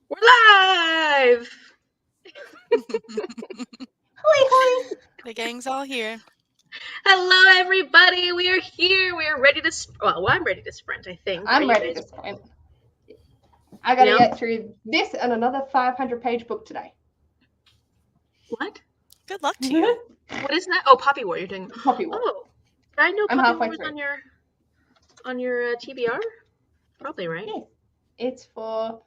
We're live! Hoi, hoi. The gang's all here. Hello, everybody. We are here. We are ready to. Well, I'm ready to sprint. I think. I'm ready to sprint. I got to get through this and another 500-page book today. What? Good luck to you. What is that? Oh, Poppy War. You're doing Poppy War. Oh, did I know I'm Poppy halfway War was through. on your TBR? Probably, right? Yes. It's for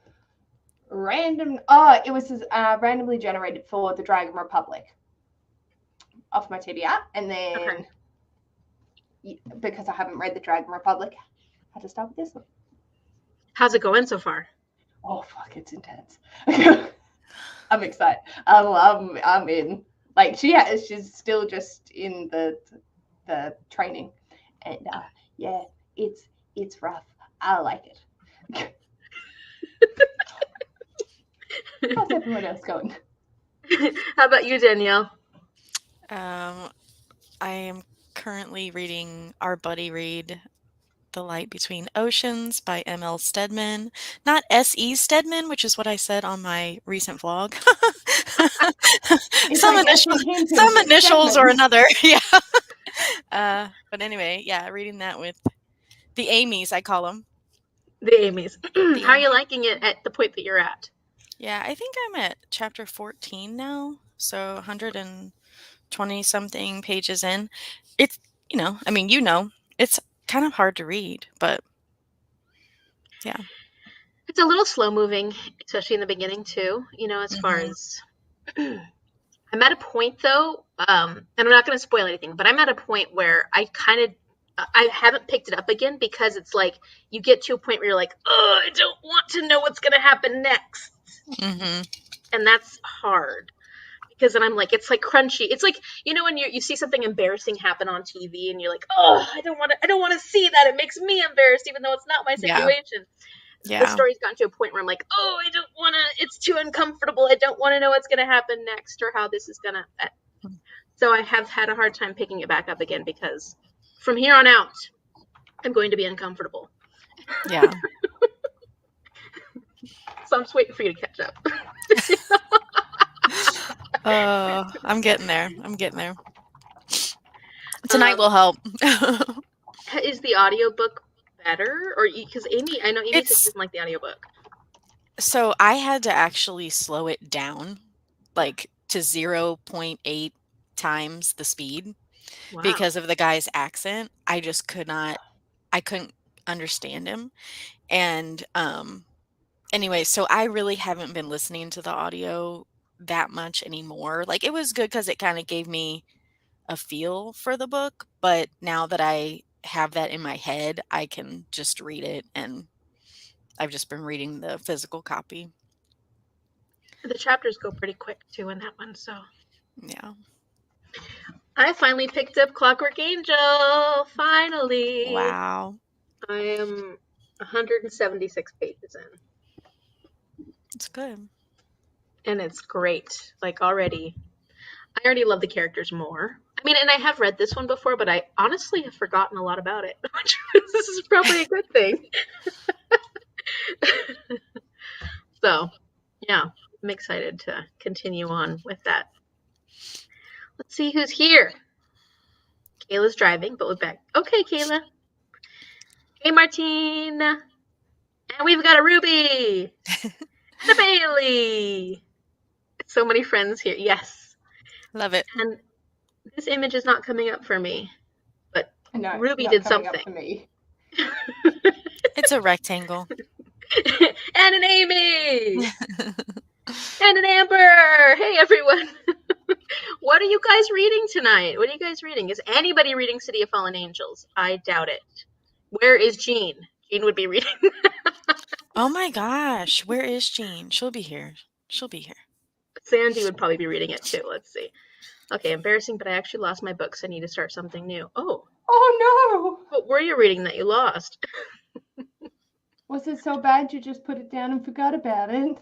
random. Oh, it was randomly generated for the Dragon Republic off my TBR, and then because I haven't read the Dragon Republic, I had to start with this one. How's it going so far? Oh fuck, it's intense. I'm excited. I'm in. Like she's still just in the training, and yeah, it's rough. I like it. How's everyone else going? How about you, Danielle? I am currently reading our buddy read, The Light Between Oceans by M.L. Stedman. Not S.E. Stedman, which is what I said on my recent vlog. some initials or another. Yeah. But anyway, yeah, reading that with the Amy's, I call them. The Amy's. How are you liking it at the point that you're at? Yeah, I think I'm at chapter 14 now, so 120 something pages in. It's, it's kind of hard to read, but yeah. It's a little slow moving, especially in the beginning too, as far as I'm at a point though, and I'm not going to spoil anything, but I'm at a point where I haven't picked it up again because it's like you get to a point where you're like, oh, I don't want to know what's going to happen next. Mm-hmm. And that's hard because then I'm like, it's like crunchy. It's like, when you see something embarrassing happen on TV and you're like, oh, I don't want to see that. It makes me embarrassed, even though it's not my situation. Yeah. The story's gotten to a point where I'm like, oh, I don't want to, it's too uncomfortable. I don't want to know what's going to happen next or how this is going to. So I have had a hard time picking it back up again because from here on out, I'm going to be uncomfortable. Yeah. So I'm just waiting for you to catch up. I'm getting there. Tonight will help. Is the audiobook better? Or because I know Amy says she doesn't like the audiobook. So I had to actually slow it down, like to 0.8 times the speed because of the guy's accent. I just I couldn't understand him. And anyway, so I really haven't been listening to the audio that much anymore. Like it was good because it kind of gave me a feel for the book, but now that I have that in my head, I can just read it, and I've just been reading the physical copy. The chapters go pretty quick too in that one, so yeah. I finally picked up Clockwork Angel. Finally. Wow. I am 176 pages in. It's good. And it's great. Like I already love the characters more. I mean, and I have read this one before, but I honestly have forgotten a lot about it. This is probably a good thing. So, yeah, I'm excited to continue on with that. Let's see who's here. Kayla's driving, but we're back. Okay, Kayla. Hey, Martine. And we've got a Ruby. And a Bailey. So many friends here. Yes. Love it. And this image is not coming up for me, but Ruby did something. Up for me. It's a rectangle. And an Amy. And an Amber. Hey, everyone. What are you guys reading tonight? What are you guys reading? Is anybody reading City of Fallen Angels? I doubt it. Where is Jean? Jean would be reading. Oh my gosh. Where is Jean? She'll be here. Sandy would probably be reading it too. Let's see. Okay, embarrassing, but I actually lost my books. I need to start something new. Oh no! What were you reading that you lost? Was it so bad you just put it down and forgot about it?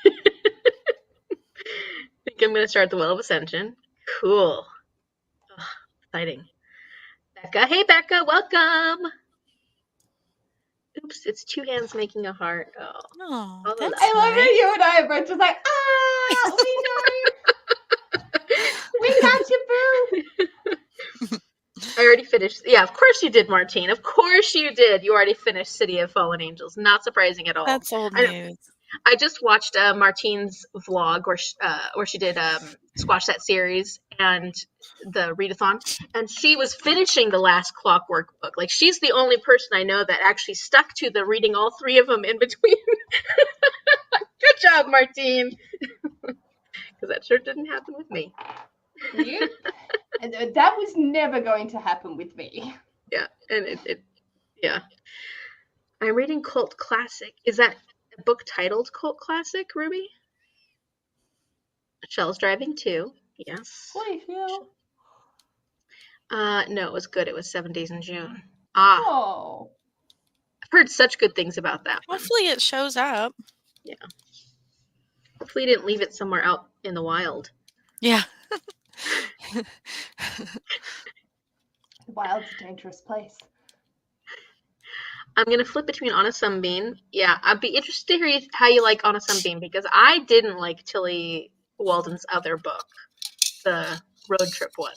I think I'm going to start The Well of Ascension. Cool. Oh, exciting. Becca. Hey, Becca. Welcome. Oops, it's two hands making a heart. Oh, Oh, all the that's love. I love nice. it. You and I are both just like, we know. We got you, boo. I already finished. Yeah, of course you did, Martine. Of course you did. You already finished City of Fallen Angels. Not surprising at all. That's old I, news. I just watched Martine's vlog where she did Squash That series and the readathon, and she was finishing the last Clockwork book. Like, she's the only person I know that actually stuck to the reading all three of them in between. Good job, Martine. Because that sure didn't happen with me. You? And that was never going to happen with me. Yeah, and yeah. I'm reading Cult Classic. Is that a book titled Cult Classic, Ruby? Shell's driving too. Yes. Please, Phil. No, it was good. It was 7 Days in June. Ah, Oh. I've heard such good things about that one. Hopefully it shows up. Yeah. Hopefully, didn't leave it somewhere out in the wild. Yeah. The wild's a dangerous place. I'm gonna flip between On a Sunbeam. Yeah, I'd be interested to hear how you like On a Sunbeam, because I didn't like Tilly Walden's other book, the road trip one.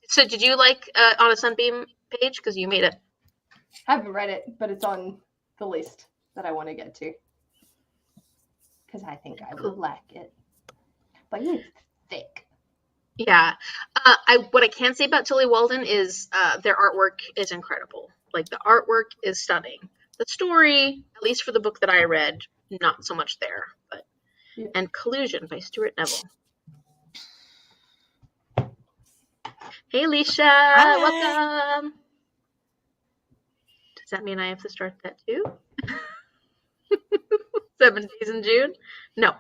So, did you like On a Sunbeam, Paige? Because you made it. Haven't read it, but it's on the list that I want to get to. Because I think I would like it. But it's thick. Yeah. What I can say about Tilly Walden is their artwork is incredible. Like, the artwork is stunning. The story, at least for the book that I read, not so much there. But Yeah. And Collusion by Stuart Neville. Hey, Alicia. Hi. Welcome. Does that mean I have to start that too? 7 Days in June? No.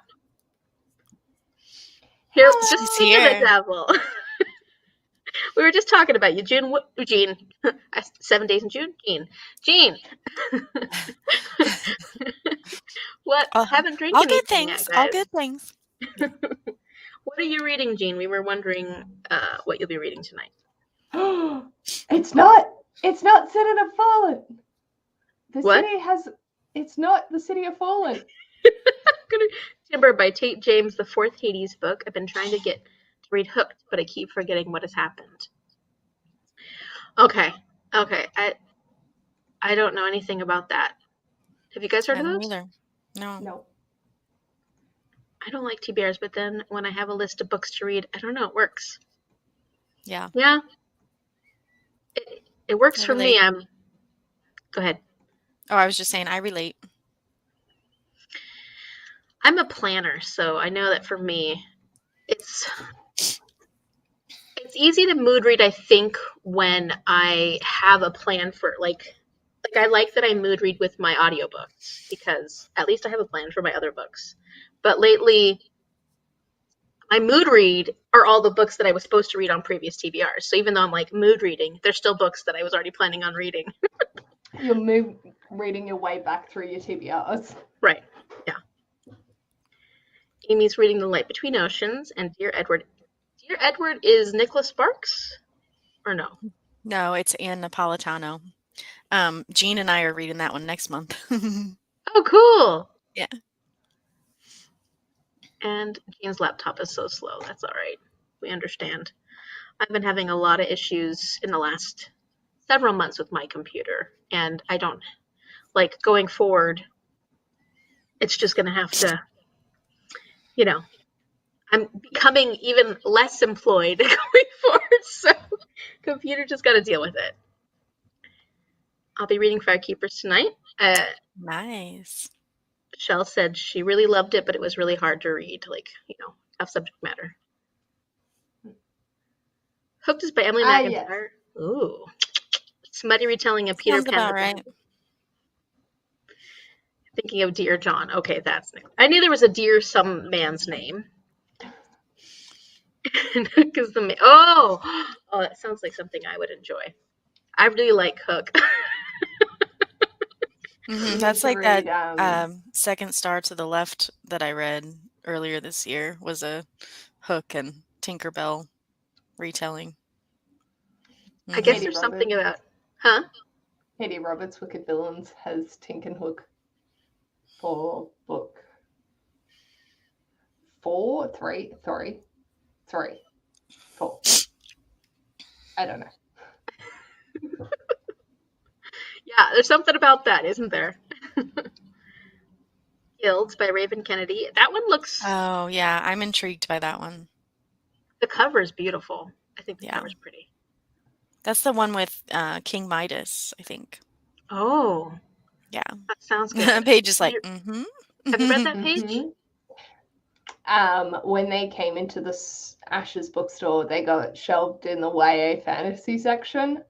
Here, just She's think of here. the devil. We were just talking about you, June. Jean. 7 Days in June? Jean. What? Haven't drank All good anything things. yet, All guys. good things. What are you reading, Jean? We were wondering what you'll be reading tonight. It's not City of Fallen. What? It's not the City of Fallen. Timber by Tate James, the fourth Hades book. I've been trying to get to read Hooked, but I keep forgetting what has happened. Okay. I don't know anything about that. Have you guys heard I of don't those? either. No. No. I don't like TBRs, but then when I have a list of books to read, I don't know, it works. Yeah. Yeah. It works I for me. relate. Go ahead. Oh, I was just saying I relate. I'm a planner, so I know that for me, it's easy to mood read, I think, when I have a plan for, like I like that I mood read with my audiobooks, because at least I have a plan for my other books. But lately, my mood read are all the books that I was supposed to read on previous TBRs. So even though I'm like mood reading, they're still books that I was already planning on reading. You're reading your way back through your TBRs. Right. Yeah. Amy's reading The Light Between Oceans and Dear Edward. Dear Edward is Nicholas Sparks? Or no? No, it's Anne Napolitano. Jean and I are reading that one next month. Oh, cool. Yeah. And Jean's laptop is so slow. That's all right. We understand. I've been having a lot of issues in the last several months with my computer, and I don't, like, going forward, it's just going to have to, I'm becoming even less employed going forward, so computer just got to deal with it. I'll be reading Firekeepers tonight. Nice. Shell said she really loved it, but it was really hard to read, tough subject matter. Hooked is by Emily McIntyre. Yes. Ooh. Smutty retelling of Peter Sounds Pan. about right. Thinking of Dear John. Okay, that's Nick. I knew there was a Dear some man's name. Hook is the oh, that sounds like something I would enjoy. I really like Hook. That's like that second star to the left that I read earlier this year was a Hook and Tinkerbell retelling. I guess there's something about, huh? Katie Roberts' Wicked Villains has Tink and Hook for book 4. I don't know. Yeah, there's something about that, isn't there? Guilds by Raven Kennedy. That one looks... Oh, yeah. I'm intrigued by that one. The cover is beautiful. I think the Yeah. cover's pretty. That's the one with King Midas, I think. Oh. Yeah. That sounds good. Paige is like, Have you read that, Paige? When they came into the Ash's bookstore, they got shelved in the YA fantasy section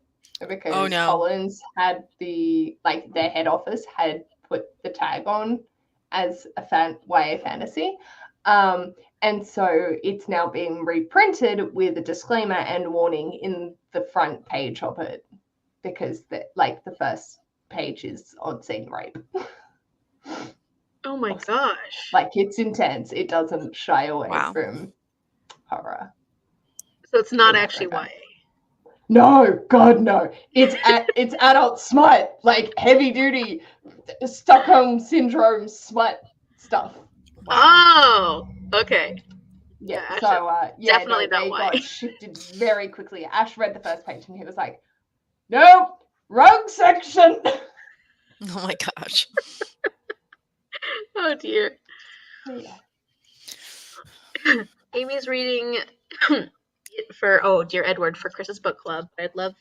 because Oh, no. Collins had their head office had put the tag on as a YA fantasy. And so it's now being reprinted with a disclaimer and warning in the front page of it because the first page is on scene rape. Oh my gosh. Like, it's intense. It doesn't shy away from horror. So it's not actually YA. No, God, no. It's adult smut, like heavy duty Stockholm syndrome smut stuff. Wow. Oh, okay. Yeah. Ash, So definitely they not YA. got shifted very quickly. Ash read the first page and he was like, "Nope, wrong section." Oh my gosh. Oh dear. Yeah. Amy's reading for Dear Edward for Chris's book club. I'd love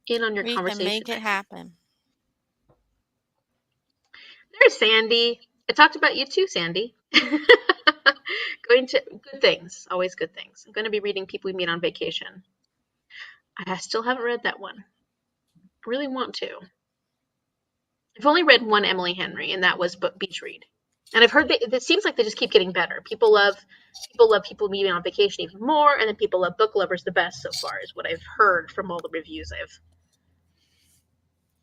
in on your conversation. We can make it happen. There's Sandy. I talked about you too, Sandy. Going to good things, always good things. I'm going to be reading People We Meet on Vacation. I still haven't read that one. I really want to. I've only read one Emily Henry, and that was Beach Read. And I've heard it seems like they just keep getting better. People love People Meeting on Vacation even more, and then people love Book Lovers the best so far, is what I've heard from all the reviews I've.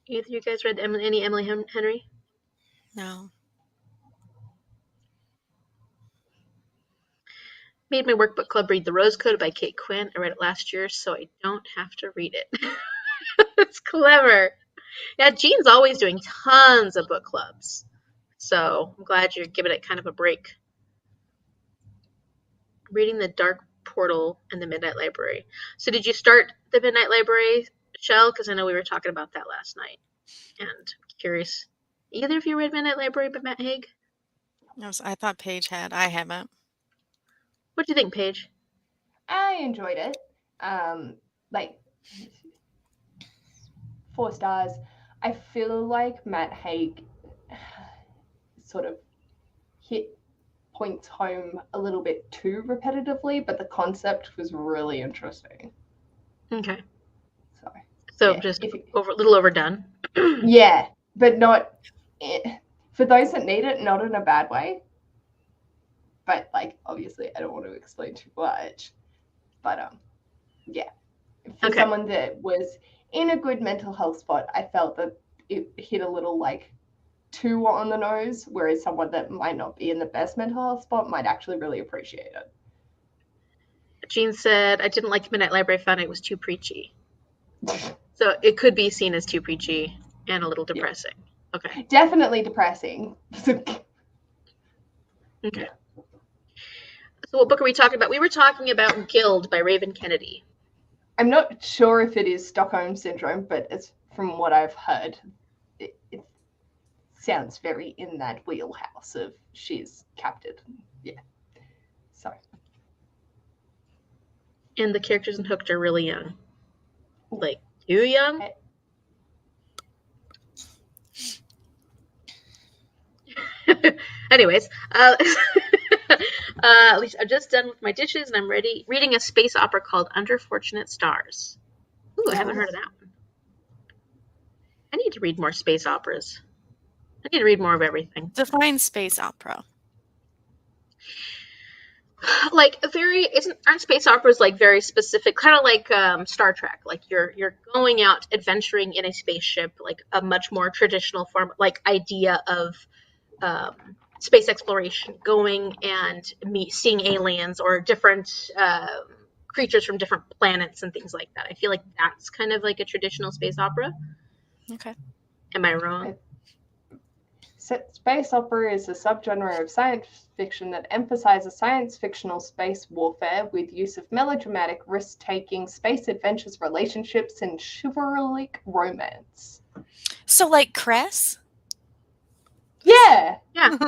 Either of you guys read any Emily Henry? No. Made my workbook club read The Rose Code by Kate Quinn. I read it last year, so I don't have to read it. It's clever. Yeah, Jean's always doing tons of book clubs. So I'm glad you're giving it kind of a break. Reading The Dark Portal and The Midnight Library. So did you start The Midnight Library, Shell? Because I know we were talking about that last night. And I'm curious. Either of you read Midnight Library by Matt Haig? No, I thought Paige had. I haven't. What do you think, Paige? I enjoyed it. 4 stars. I feel like Matt Haig sort of hit points home a little bit too repetitively, but the concept was really interesting. Okay. So just a little overdone. Yeah, but not for those that need it, not in a bad way. But obviously, I don't want to explain too much. But yeah, for someone that was in a good mental health spot, I felt that it hit a little too on the nose, whereas someone that might not be in the best mental health spot might actually really appreciate it. Jean said, I didn't like the Midnight Library, found it was too preachy. So it could be seen as too preachy and a little depressing. Yeah. Okay. Definitely depressing. Okay. So what book are we talking about? We were talking about Guild by Raven Kennedy. I'm not sure if it is Stockholm Syndrome, but it's from what I've heard, it sounds very in that wheelhouse of she's captured. Yeah. So. And the characters in Hooked are really young. Too young? Anyways, at least I'm just done with my dishes and I'm reading a space opera called Under Fortunate Stars. Ooh, I haven't heard of that one. I need to read more space operas. I need to read more of everything. Define space opera. Aren't space operas very specific, kind of like Star Trek? You're going out adventuring in a spaceship, a much more traditional form, idea of space exploration, going and seeing aliens or different creatures from different planets and things like that. I feel like that's kind of like a traditional space opera. Okay. Am I wrong? Space opera is a subgenre of science fiction that emphasizes science-fictional space warfare with use of melodramatic, risk-taking, space adventures, relationships, and chivalric romance. So, like Cress? Yeah! Yeah.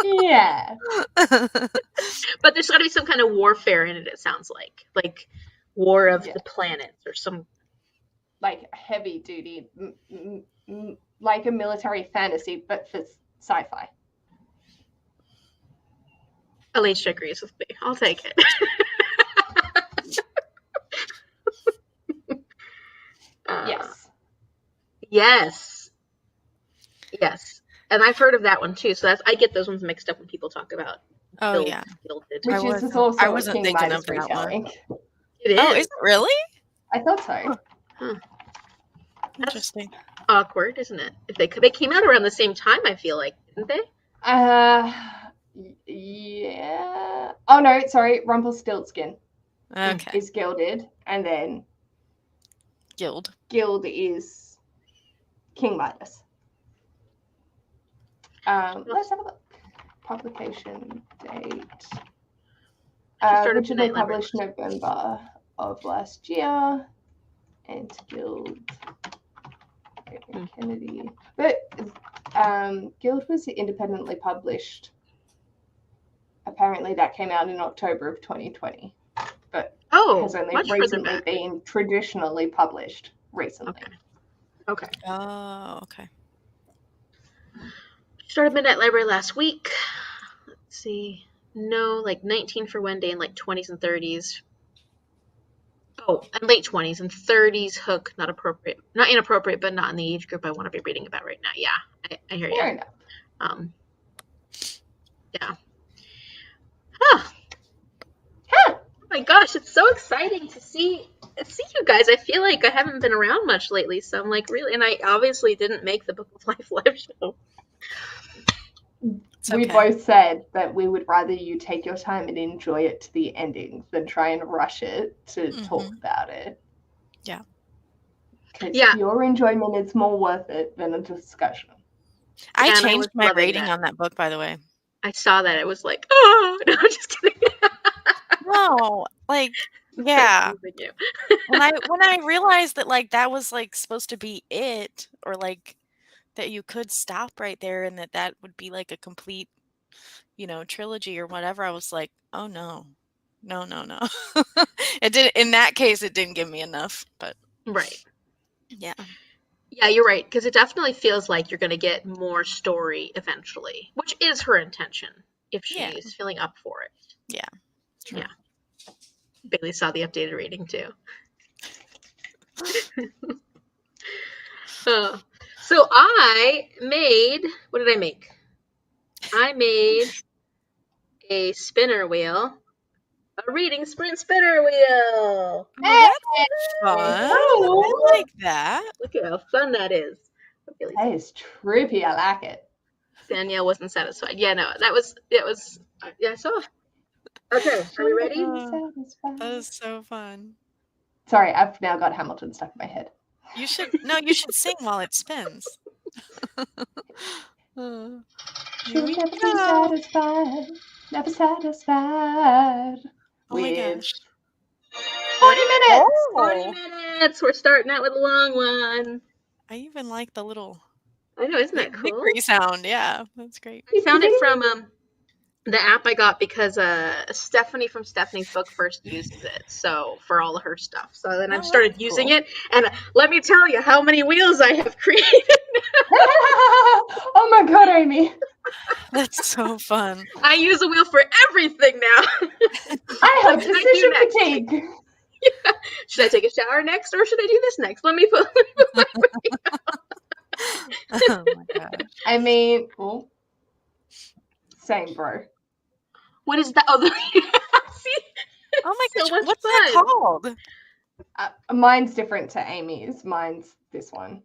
Yeah. But there's got to be some kind of warfare in it, it sounds like. Like War of Yeah. the Planets or some... Like heavy duty, like a military fantasy, but for sci-fi. Alicia agrees with me. I'll take it. Yes. Yes. Yes. And I've heard of that one too. So I get those ones mixed up when people talk about yeah. Gilded. Which is also I a wasn't King thinking Midas of that one. retelling. It is. Oh, is it really? I thought so. Huh. Interesting. Awkward, isn't it? If they came out around the same time, I feel like, didn't they? Yeah. Oh no, sorry. Rumpelstiltskin Okay. is gilded, and then Guild is King Midas. Let's have a look. Publication date. Originally published November of last year. And Guild. Kennedy. But Guild was independently published. Apparently that came out in October of 2020. But has only recently been traditionally published recently. Okay. Oh, okay. Started Midnight Library last week. Let's see. No, like 19 for Wendy and like 20s and 30s. Oh, and late 20s and 30s hook, not appropriate. Not inappropriate, but not in the age group I want to be reading about right now. Yeah, I hear you. Fair enough. Yeah. Huh. Oh my gosh, it's so exciting to see you guys. I feel like I haven't been around much lately, so I'm like really, and I obviously didn't make the Book of Life live show. We both said that we would rather you take your time and enjoy it to the ending than try and rush it to talk about it. Yeah. Because your enjoyment is more worth it than a discussion. I changed my rating on that book, by the way. I saw that. It was like, oh, no, I'm just kidding. No, like, yeah. when I realized that, like, that was, like, supposed to be it, or, like, that you could stop right there and that would be, like, a complete, trilogy or whatever, I was like, oh, no. No. It did. In that case, it didn't give me enough, but. Right. Yeah. Yeah, you're right, because it definitely feels like you're going to get more story eventually, which is her intention, if she is feeling up for it. Yeah. True. Yeah. Bailey saw the updated rating, too. So I made, what did I make? I made a spinner wheel. A reading sprint spinner wheel. Hey! That's fun. I like that. Look at how fun that is. That is trippy. I like it. Danielle wasn't satisfied. Yeah, no, I saw. Okay, are we ready? That is so fun. Sorry, I've now got Hamilton stuck in my head. You should sing while it spins. She'll never be satisfied. Never satisfied. Oh my gosh. 40 minutes! Oh. 40 minutes! We're starting out with a long one. I even like the little... I know, isn't that cool? Hickory sound, yeah. That's great. I found it from the app I got because Stephanie from Stephanie's Book First uses it, so for all of her stuff. So then I started using it, and let me tell you how many wheels I have created. Oh my god, Amy. That's so fun. I use a wheel for everything now. I have decision fatigue. Yeah. Should I take a shower next, or should I do this next? Let me put my Oh my gosh. I mean, same, bro. What is that? Oh, see? Oh my so gosh, what's that called? Mine's different to Amy's. Mine's this one.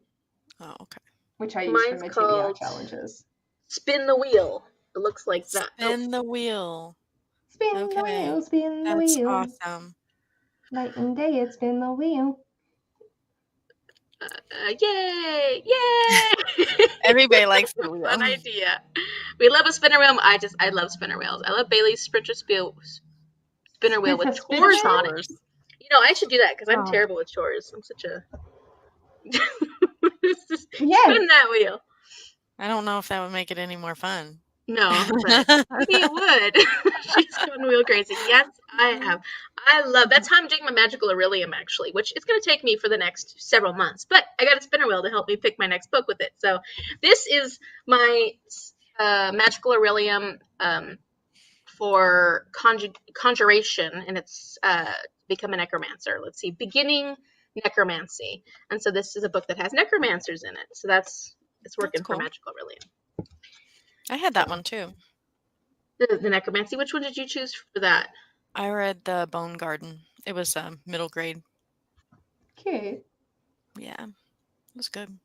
Oh, okay. Which I use for my TBR challenges. Spin the wheel. It looks like that. Spin the wheel. Spin the wheel, spin the wheel. That's awesome. Night and day, it's spin the wheel. Yay! Yay! Everybody likes the Fun wheel. idea. We love a spinner wheel. I love spinner wheels. I love Bailey's spinner wheel with Spinner chores wheel? on it. You know, I should do that because I'm Oh. terrible with chores. I'm such a Yes. spin that wheel. I don't know if that would make it any more fun. No, but maybe it would. She's going wheel crazy. Yes, I have. I love. That's how I'm doing my magical Aurelium, actually, which is going to take me for the next several months. But I got a spinner wheel to help me pick my next book with it. So this is my magical Aurelium for conjuration, and it's become a necromancer. Let's see, beginning necromancy, and so this is a book that has necromancers in it. So it's working cool. for magical Aurelium. I had that one too. The necromancy. Which one did you choose for that? I read the Bone Garden. It was middle grade. Cute. Yeah, it was good.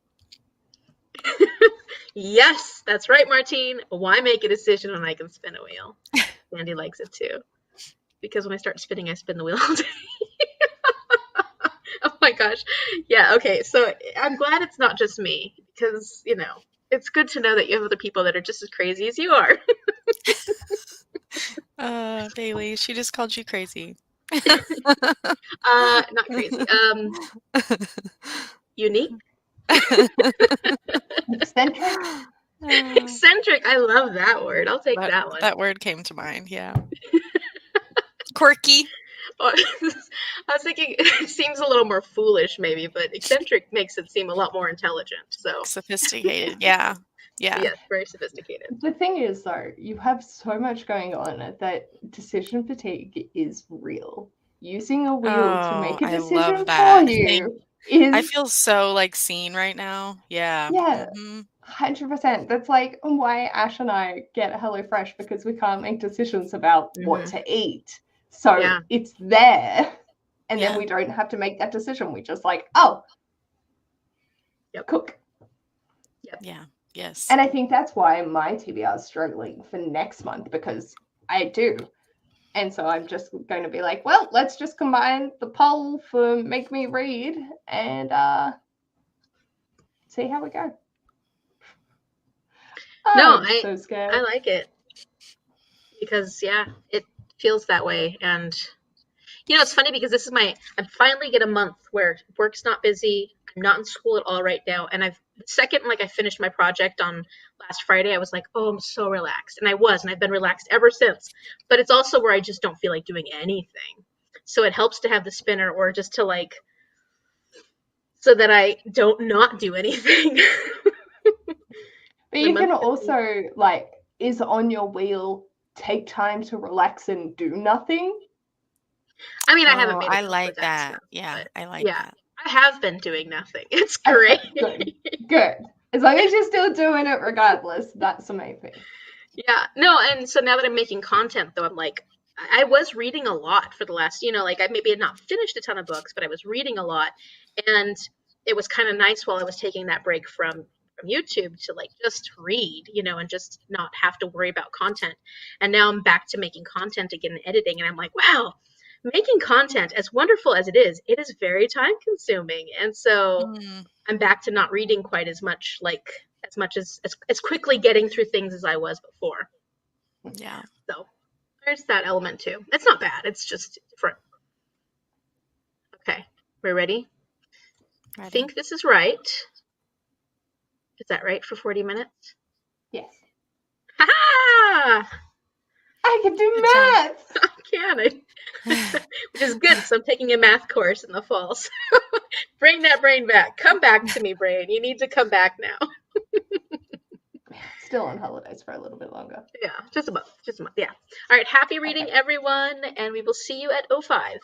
Yes, that's right, Martine. Why make a decision when I can spin a wheel? Sandy likes it too. Because when I start spinning, I spin the wheel all day. Oh my gosh. Yeah, okay. So I'm glad it's not just me because, you know, it's good to know that you have other people that are just as crazy as you are. Bailey, she just called you crazy. Not crazy. Unique? Eccentric? Eccentric. I love that word. I'll take that one. That word came to mind, yeah. Quirky. I was thinking it seems a little more foolish maybe, but eccentric makes it seem a lot more intelligent. So sophisticated, yeah. Yeah. Yes, very sophisticated. The thing is, though, you have so much going on that decision fatigue is real. Using a wheel to make a decision for you is... I feel so like seen right now. Yeah. Yeah. Mm-hmm. 100%. That's like why Ash and I get HelloFresh, because we can't make decisions about what to eat. So it's there, and then we don't have to make that decision. We just like, cook. Yep. Yeah. Yes. And I think that's why my TBR is struggling for next month, because I do. And so I'm just going to be like, well, let's just combine the poll for Make Me Read and see how we go. No, I'm so scared. I like it because it feels that way. And you know, it's funny because this is I'm finally get a month where work's not busy. I'm not in school at all right now. And I finished my project on last Friday, I was like, oh, I'm so relaxed. And I was, and I've been relaxed ever since. But it's also where I just don't feel like doing anything. So it helps to have the spinner, or just to so that I don't not do anything. But you can also, is on your wheel, take time to relax and do nothing. I mean, I haven't made I like that. Stuff, yeah, but I like that. I have been doing nothing. It's great. Okay, good. As long as you're still doing it regardless, that's the main thing. Yeah. No, and so now that I'm making content, though, I'm like, I was reading a lot for the last, I maybe had not finished a ton of books, but I was reading a lot. And it was kind of nice while I was taking that break from YouTube to just read, and just not have to worry about content. And now I'm back to making content again and editing. And I'm like, wow, making content, as wonderful as it is very time consuming. And so I'm back to not reading quite as much, as quickly getting through things as I was before. Yeah. So there's that element too. It's not bad. It's just different. Okay. We're ready? I think this is right. Is that right for 40 minutes? Yes. Ha-ha! I can do math! Can I? Which is good. So I'm taking a math course in the fall. So bring that brain back. Come back to me, brain. You need to come back now. Still on holidays for a little bit longer. Yeah, just a month. Yeah. All right. Happy reading, everyone. And we will see you at 05.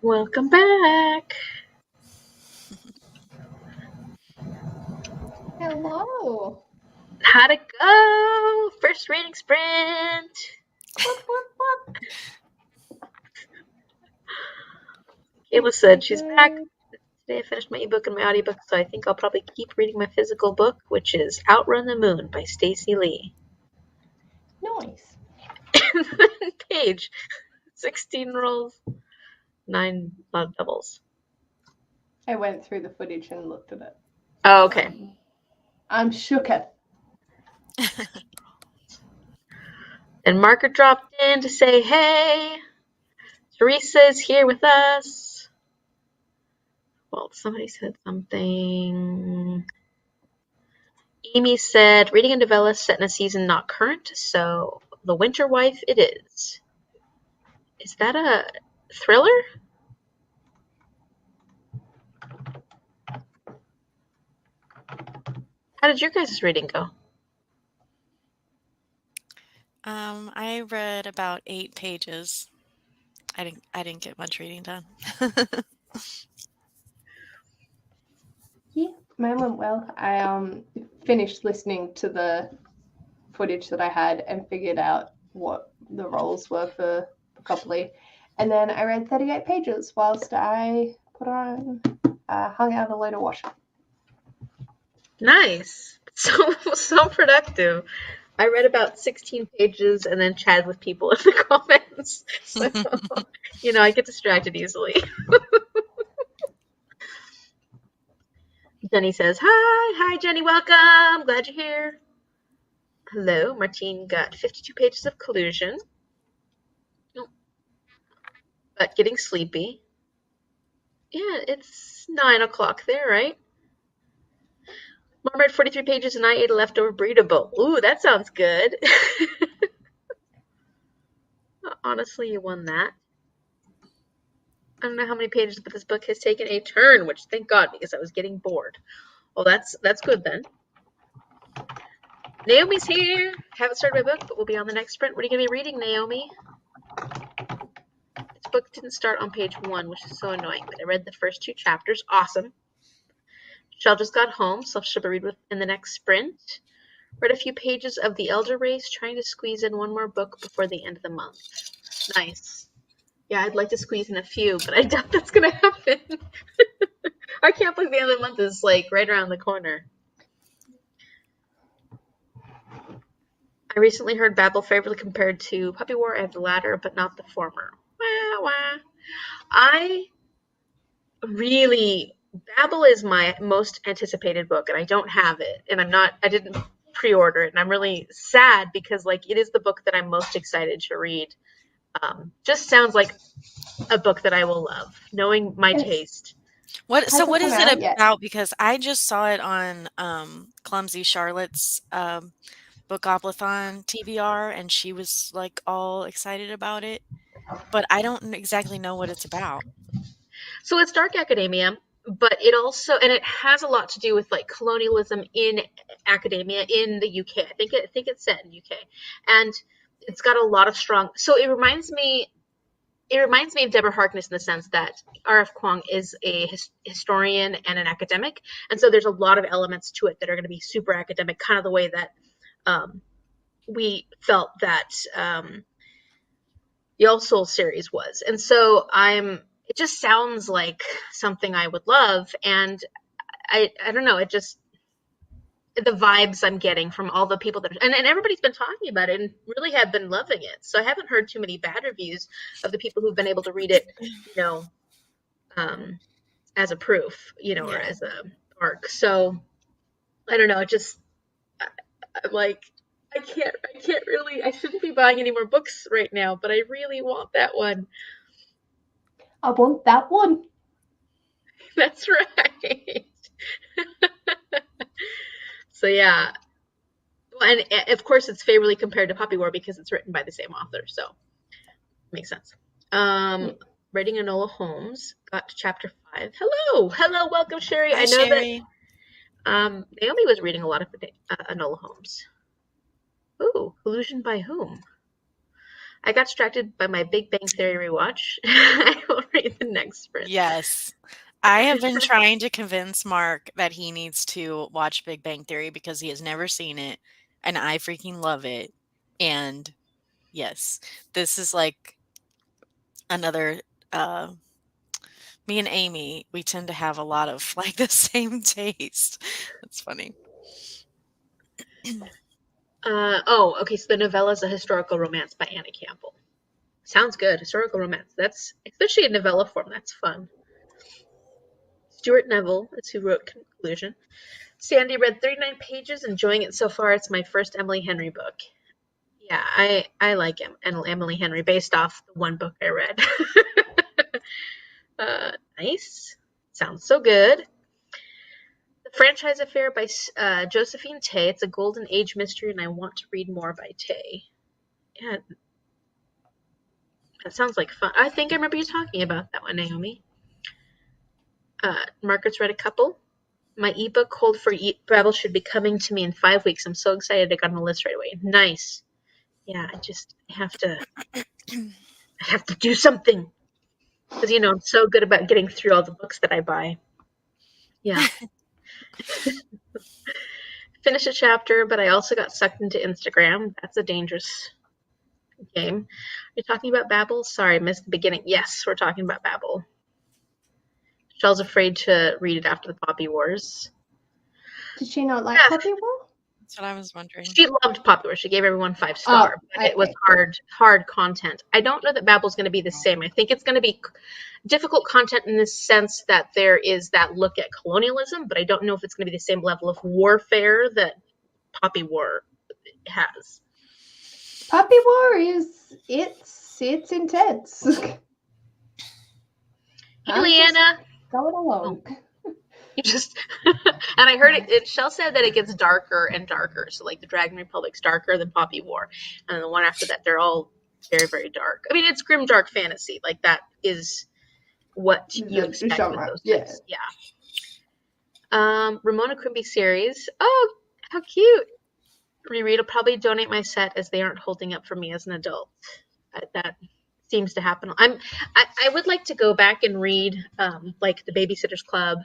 Welcome back. Hello. How'd it go? First reading sprint. What? Kayla said she's back. Today I finished my ebook and my audiobook, so I think I'll probably keep reading my physical book, which is Outrun the Moon by Stacey Lee. Nice. Page 16 rolls, 9 doubles. I went through the footage and looked at it. Oh, okay. I'm shooketh. And Margaret dropped in to say, hey, Teresa's here with us. Well, somebody said something. Amy said, reading a novella set in a season not current, so The Winter Wife it is. Is that a thriller? How did your guys' reading go? I read about 8 pages. I didn't get much reading done. Yeah, mine went well. I finished listening to the footage that I had and figured out what the roles were for Bookoply. And then I read 38 pages whilst I hung out a load of washing. Nice. So productive. I read about 16 pages and then chatted with people in the comments. So, I get distracted easily. Jenny says, hi, Jenny, welcome. Glad you're here. Hello, Martine got 52 pages of collusion. But getting sleepy. Yeah, it's 9 o'clock there, right? Mom read 43 pages and I ate a leftover burrito bowl. Ooh, that sounds good. Honestly, you won that. I don't know how many pages, but this book has taken a turn, which thank God, because I was getting bored. Well, that's good then. Naomi's here. Haven't started my book, but we'll be on the next sprint. What are you going to be reading, Naomi? This book didn't start on page 1, which is so annoying, but I read the first 2 chapters. Awesome. Shell just got home, so she'll be read in the next sprint. Read a few pages of The Elder Race, trying to squeeze in one more book before the end of the month. Nice. Yeah, I'd like to squeeze in a few, but I doubt that's going to happen. I can't believe the end of the month is like right around the corner. I recently heard Babel favorably compared to Puppy War and the latter, but not the former. Wah, wah. Babel is my most anticipated book, and I don't have it, and I didn't pre-order it, and I'm really sad because it is the book that I'm most excited to read. Just sounds like a book that I will love, knowing my taste. What is it about? Because I just saw it on Clumsy Charlotte's Bookoplathon TBR, and she was all excited about it, but I don't exactly know what it's about. So it's dark academia, but it has a lot to do with colonialism in academia in the UK. I think it's set in the UK, and it's got a lot of strong. So it reminds me of Deborah Harkness in the sense that R.F. Kuang is a historian and an academic, and so there's a lot of elements to it that are going to be super academic, kind of the way that we felt that the All Souls series was. And so it just sounds like something I would love, and I don't know, it just the vibes I'm getting from all the people and everybody's been talking about it and really have been loving it. So I haven't heard too many bad reviews of the people who've been able to read it, as a proof, or as a arc. So I don't know. I'm like, I can't really, I shouldn't be buying any more books right now, but I really want that one. I want that one. That's right. So yeah. Well, and of course it's favorably compared to Puppy War because it's written by the same author, so makes sense. Reading Enola Holmes, got to chapter 5. Hello, welcome, Sherry. Hi, Sherry. That Naomi was reading a lot of Enola Holmes. Ooh, Illusion by whom? I got distracted by my Big Bang Theory rewatch. I will read the next sprint. Yes. I have been trying to convince Mark that he needs to watch Big Bang Theory because he has never seen it, and I freaking love it. And yes, this is like another me and Amy, we tend to have a lot of like the same taste. That's funny. Okay, so the novella is a historical romance by Anna Campbell. Sounds good. Historical romance. That's, especially in novella form, that's fun. Stuart Neville is who wrote Conclusion. Sandy read 39 pages, enjoying it so far. It's my first Emily Henry book. Yeah, I like Emily Henry based off the one book I read. Nice. Sounds so good. The Franchise Affair by Josephine Tey. It's a golden age mystery, and I want to read more by Tey. Yeah, that sounds like fun. I think I remember you talking about that one, Naomi. Margaret's read a couple. My ebook, Cold for Babel, should be coming to me in 5 weeks. I'm so excited I got on the list right away. Nice. Yeah, I have to do something. Because, I'm so good about getting through all the books that I buy. Yeah. Finish a chapter, but I also got sucked into Instagram. That's a dangerous game. Are you talking about Babel? Sorry, I missed the beginning. Yes, we're talking about Babel. Shell's afraid to read it after the Poppy Wars. Did she not like Poppy War? That's what I was wondering. She loved Poppy Wars. She gave everyone 5 stars. But it was hard content. I don't know that Babel's going to be the same. I think it's going to be difficult content in the sense that there is that look at colonialism, but I don't know if it's going to be the same level of warfare that Poppy War has. Poppy War it's intense. Hey, Leanna. Going along. You just and I heard Shell said that it gets darker and darker. So like the Dragon Republic's darker than Poppy War, and then the one after that they're all very, very dark. I mean, it's grim dark fantasy. Like that is what you expect with those types. Yeah. Ramona Quimby series. Oh, how cute. Reread. I'll probably donate my set as they aren't holding up for me as an adult. That seems to happen. I would like to go back and read like the Babysitter's Club,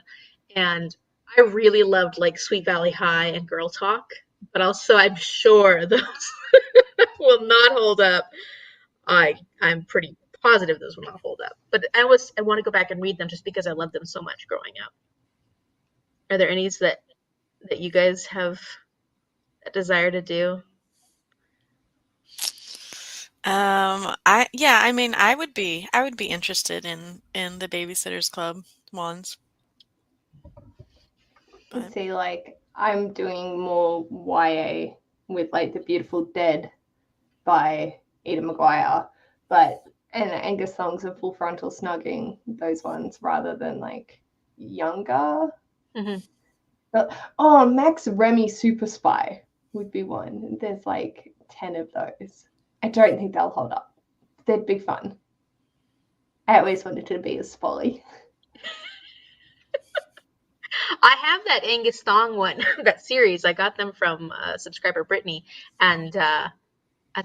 and I really loved like Sweet Valley High and Girl Talk, but also I'm sure those will not hold up. I'm pretty positive those will not hold up, but I want to go back and read them just because I loved them so much growing up. Are there any that you guys have a desire to do? I would be interested in the Babysitter's Club ones. But see, like I'm doing more YA with like The Beautiful Dead by Ada McGuire, and Angus Songs of Full Frontal Snugging, those ones rather than like younger. Mm-hmm. But, Max Remy Super Spy would be one. There's like 10 of those. I don't think they'll hold up. They'd be fun. I always wanted to be a Spolly. I have that Angus Thong one, that series. I got them from subscriber Brittany, and at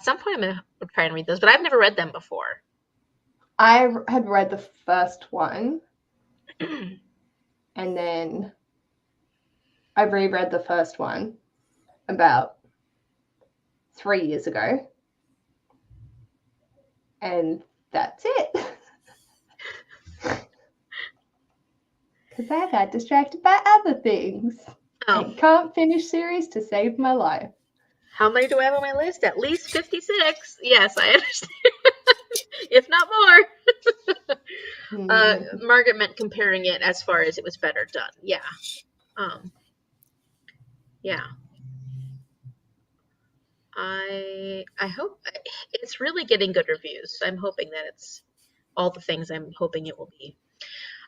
some point I'm going to try and read those, but I've never read them before. I had read the first one, and then I reread the first one about 3 years ago, and that's it. Because I got distracted by other things. And can't finish series to save my life. How many do I have on my list? At least 56. Yes, I understand. If not more. Margaret meant comparing it as far as it was better done. Yeah. Yeah. I hope it's really getting good reviews. I'm hoping that it's all the things I'm hoping it will be.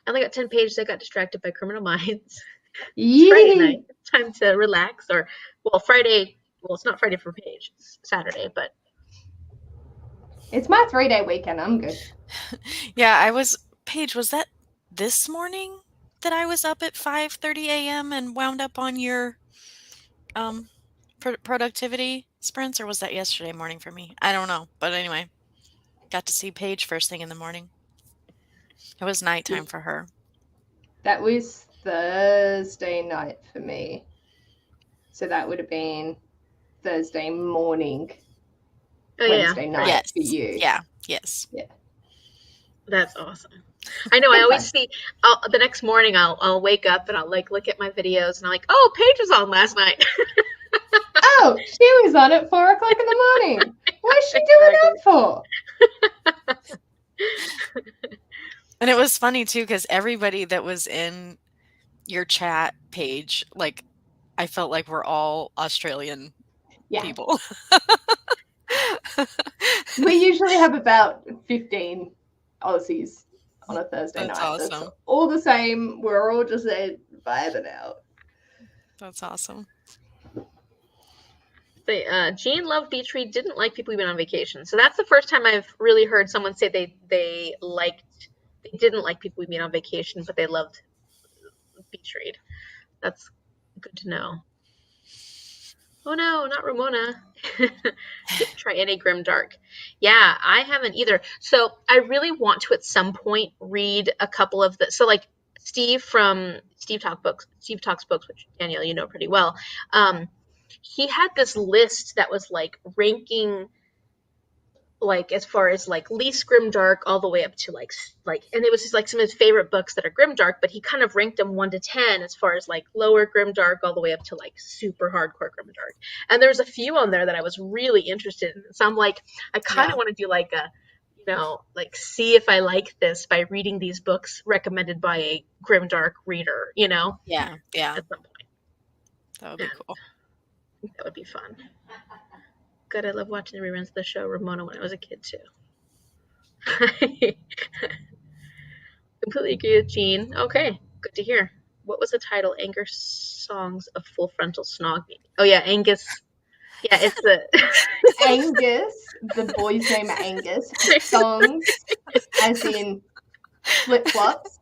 I only got 10 pages. I got distracted by Criminal Minds. It's Friday night. Time to relax. Friday. Well, it's not Friday for Paige. It's Saturday, but it's my 3-day weekend. I'm good. Yeah, Paige, was that this morning that I was up at 5:30 a.m. and wound up on your productivity sprints, or was that yesterday morning for me? I don't know, but anyway. Got to see Paige first thing in the morning. It was nighttime for her. That was Thursday night for me. So that would have been Thursday morning, Wednesday night for you. Yeah, yes. Yeah. That's awesome. I know. I always see the next morning. I'll wake up and I'll like look at my videos and I'm like, oh, Paige was on last night. Oh, she was on at 4 o'clock in the morning. What's she doing that for? And it was funny too because everybody that was in your chat page, like, I felt like we're all Australian people. We usually have about 15 Aussies on a Thursday night. Awesome. That's all the same. We're all just there vibing out. That's awesome. Jean loved Beach Read, didn't like people who've been on vacation. So that's the first time I've really heard someone say they didn't like people who've been on vacation, but they loved Beach Read. That's good to know. Oh no, not Ramona. Didn't try any Grimdark. Yeah, I haven't either. So I really want to at some point read a couple of the. So like Steve from Steve Talks Books, which Danielle you know pretty well. He had this list that was like ranking, like as far as like least grimdark all the way up to like, and it was just like some of his favorite books that are grimdark, but he kind of ranked them 1 to 10 as far as like lower grimdark all the way up to like super hardcore grimdark. And there's a few on there that I was really interested in. So I'm like, I kind of want to do like a, like see if I like this by reading these books recommended by a grimdark reader, Yeah. At some point. That would be cool. I think that would be fun. God, I love watching the reruns of the show Ramona when I was a kid too. Completely agree with Jean. Okay, good to hear. What was the title? Angus Songs of Full Frontal Snogging. Oh yeah, Angus. Yeah, it's the Angus. The boy's name Angus. Songs, as in flip flops.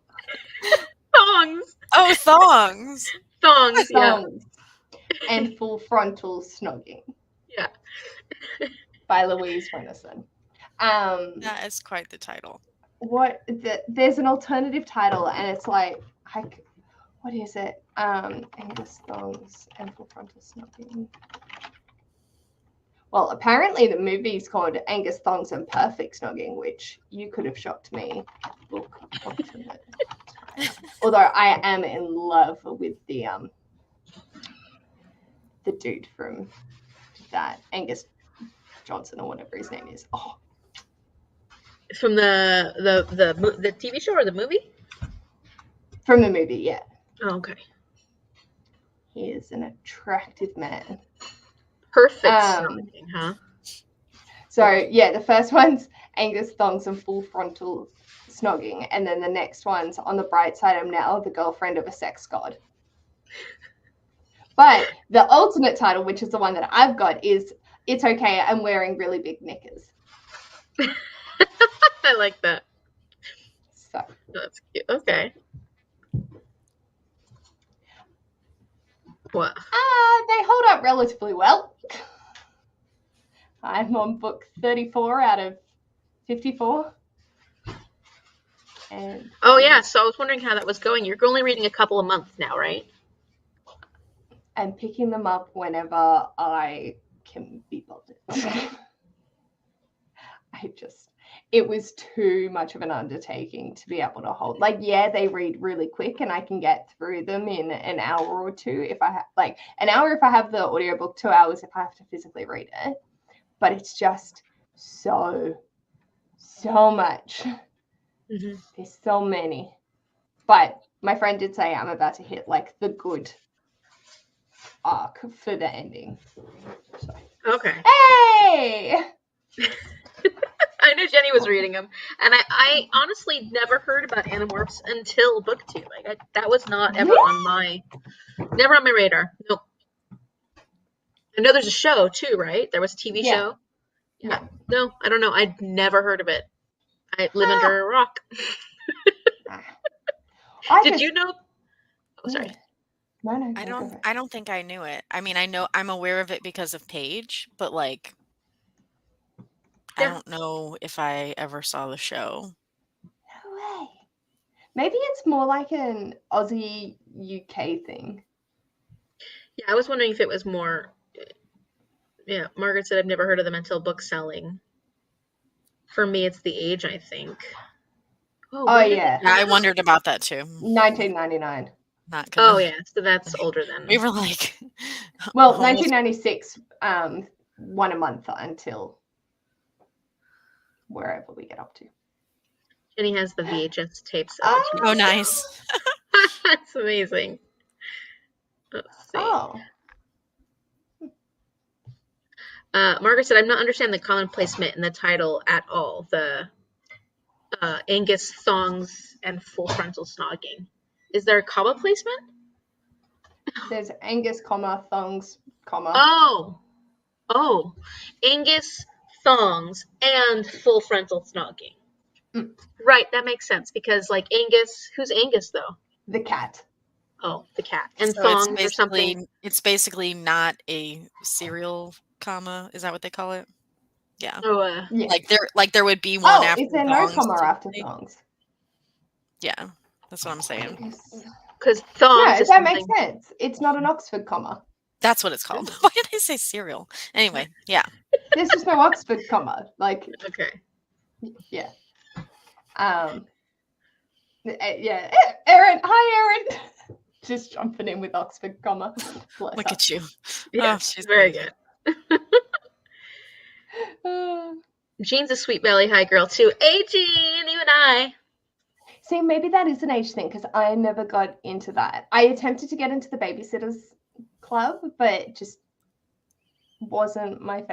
Thongs. Oh, thongs. Thongs. Yeah. And Full Frontal Snogging. Yeah. By Louise Renison. That is quite the title. There's an alternative title, and it's like what is it? Angus Thongs and Full Frontal Snogging. Well, apparently the movie's called Angus Thongs and Perfect Snogging, which you could have shocked me. Book alternate. Although I am in love with the dude from that, Angus Johnson or whatever his name is. Oh. From the TV show or the movie? From the movie, yeah. Oh, okay. He is an attractive man. Perfect snogging, huh? So yeah, the first one's Angus Thongs and Full Frontal Snogging, and then the next one's On the Bright Side I'm Now the Girlfriend of a Sex God. But the alternate title, which is the one that I've got, is It's Okay, I'm Wearing Really Big Knickers. I like that. So that's cute. Okay. What? They hold up relatively well. I'm on book 34 out of 54. And oh yeah, so I was wondering how that was going. You're only reading a couple of months now, right? I'm picking them up whenever I can be bothered. It was too much of an undertaking to be able to hold. Like, yeah, they read really quick and I can get through them in an hour or two if I have, like, an hour if I have the audiobook, 2 hours if I have to physically read it. But it's just so much. Mm-hmm. There's so many. But my friend did say I'm about to hit, like, the good arc for the ending. So. Okay. Hey! I knew Jenny was reading them, and I honestly never heard about Animorphs until book 2. Like that was not ever on my radar. Nope. I know there's a show too, right? There was a TV show. Yeah. No, I don't know. I'd never heard of it. I live under a rock. Did you know? Oh, sorry. No, I don't think I knew it. I mean, I know I'm aware of it because of Paige, but like I Yeah. don't know if I ever saw the show. No way. Maybe it's more like an Aussie UK thing. Yeah, I was wondering if it was more. Yeah, Margaret said I've never heard of them until book selling. For me, it's the age, I think. Oh, when did they yeah. Yeah, I come out? wondered about that too. 1999. Not gonna. Oh, yeah, so that's older than. We were like, Well, almost 1996, 1 a month until wherever we get up to. Jenny has the VHS tapes of Ah! the oh TV nice. show. That's amazing. Let's see. Oh. Margaret said, I'm not understanding the common placement in the title at all. The Angus thongs and full frontal snogging. Is there a comma placement? There's Angus, comma, thongs, comma. Oh, Angus thongs and full frontal snogging. Mm. Right, that makes sense because like Angus, who's Angus though? The cat. Oh, the cat. And So thongs or something. It's basically not a serial comma. Is that what they call it? Yeah. Oh, Yeah. Like there would be one after is there no thongs, comma after typically. thongs? Yeah, that's what I'm saying. because thongs No, is that makes something. sense. It's not an Oxford comma. That's what it's called. Why did I say cereal? Anyway, yeah. There's just no Oxford comma. Like, Okay. yeah. Yeah. Erin, hi, Erin. Just jumping in with Oxford comma. Bless Look her. at you. Yeah, she's very amazing. good. Jean's a Sweet Valley High girl too. Hey, Jean, you and I. See, maybe that is an age thing because I never got into that. I attempted to get into the Babysitters Club, but just wasn't my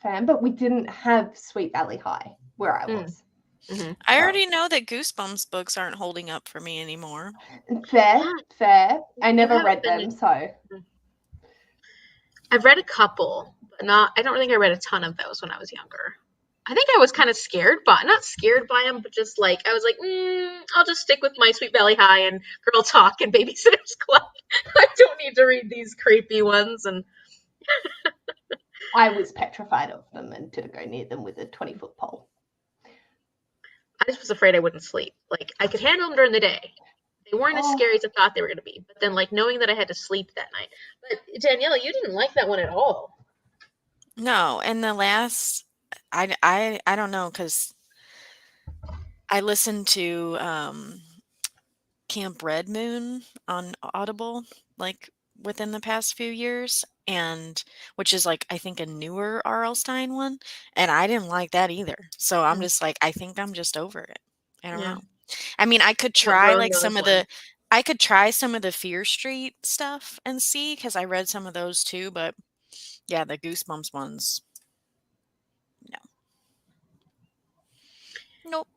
fan. But we didn't have Sweet Valley High where I was. Mm-hmm. I already know that Goosebumps books aren't holding up for me anymore. Fair. I never haven't read been- them, so I've read a couple, but I don't think I read a ton of those when I was younger. I think I was kind of scared, but not scared by them, but just like I was like, I'll just stick with my Sweet Valley High and Girl Talk and Babysitter's Club. I don't need to read these creepy ones. And I was petrified of them and didn't go near them with a 20-foot pole. I just was afraid I wouldn't sleep. Like I could handle them during the day. They weren't as scary as I thought they were going to be. But then, like knowing that I had to sleep that night. But Danielle, you didn't like that one at all. No, and the last, I don't know because I listened to Camp Red Moon on Audible like within the past few years, and which is like I think a newer R.L. Stein one, and I didn't like that either. So I'm just like I think I'm just over it. I don't know. I mean, I could try like some of the Fear Street stuff and see because I read some of those too, but yeah, the Goosebumps ones. No. Nope.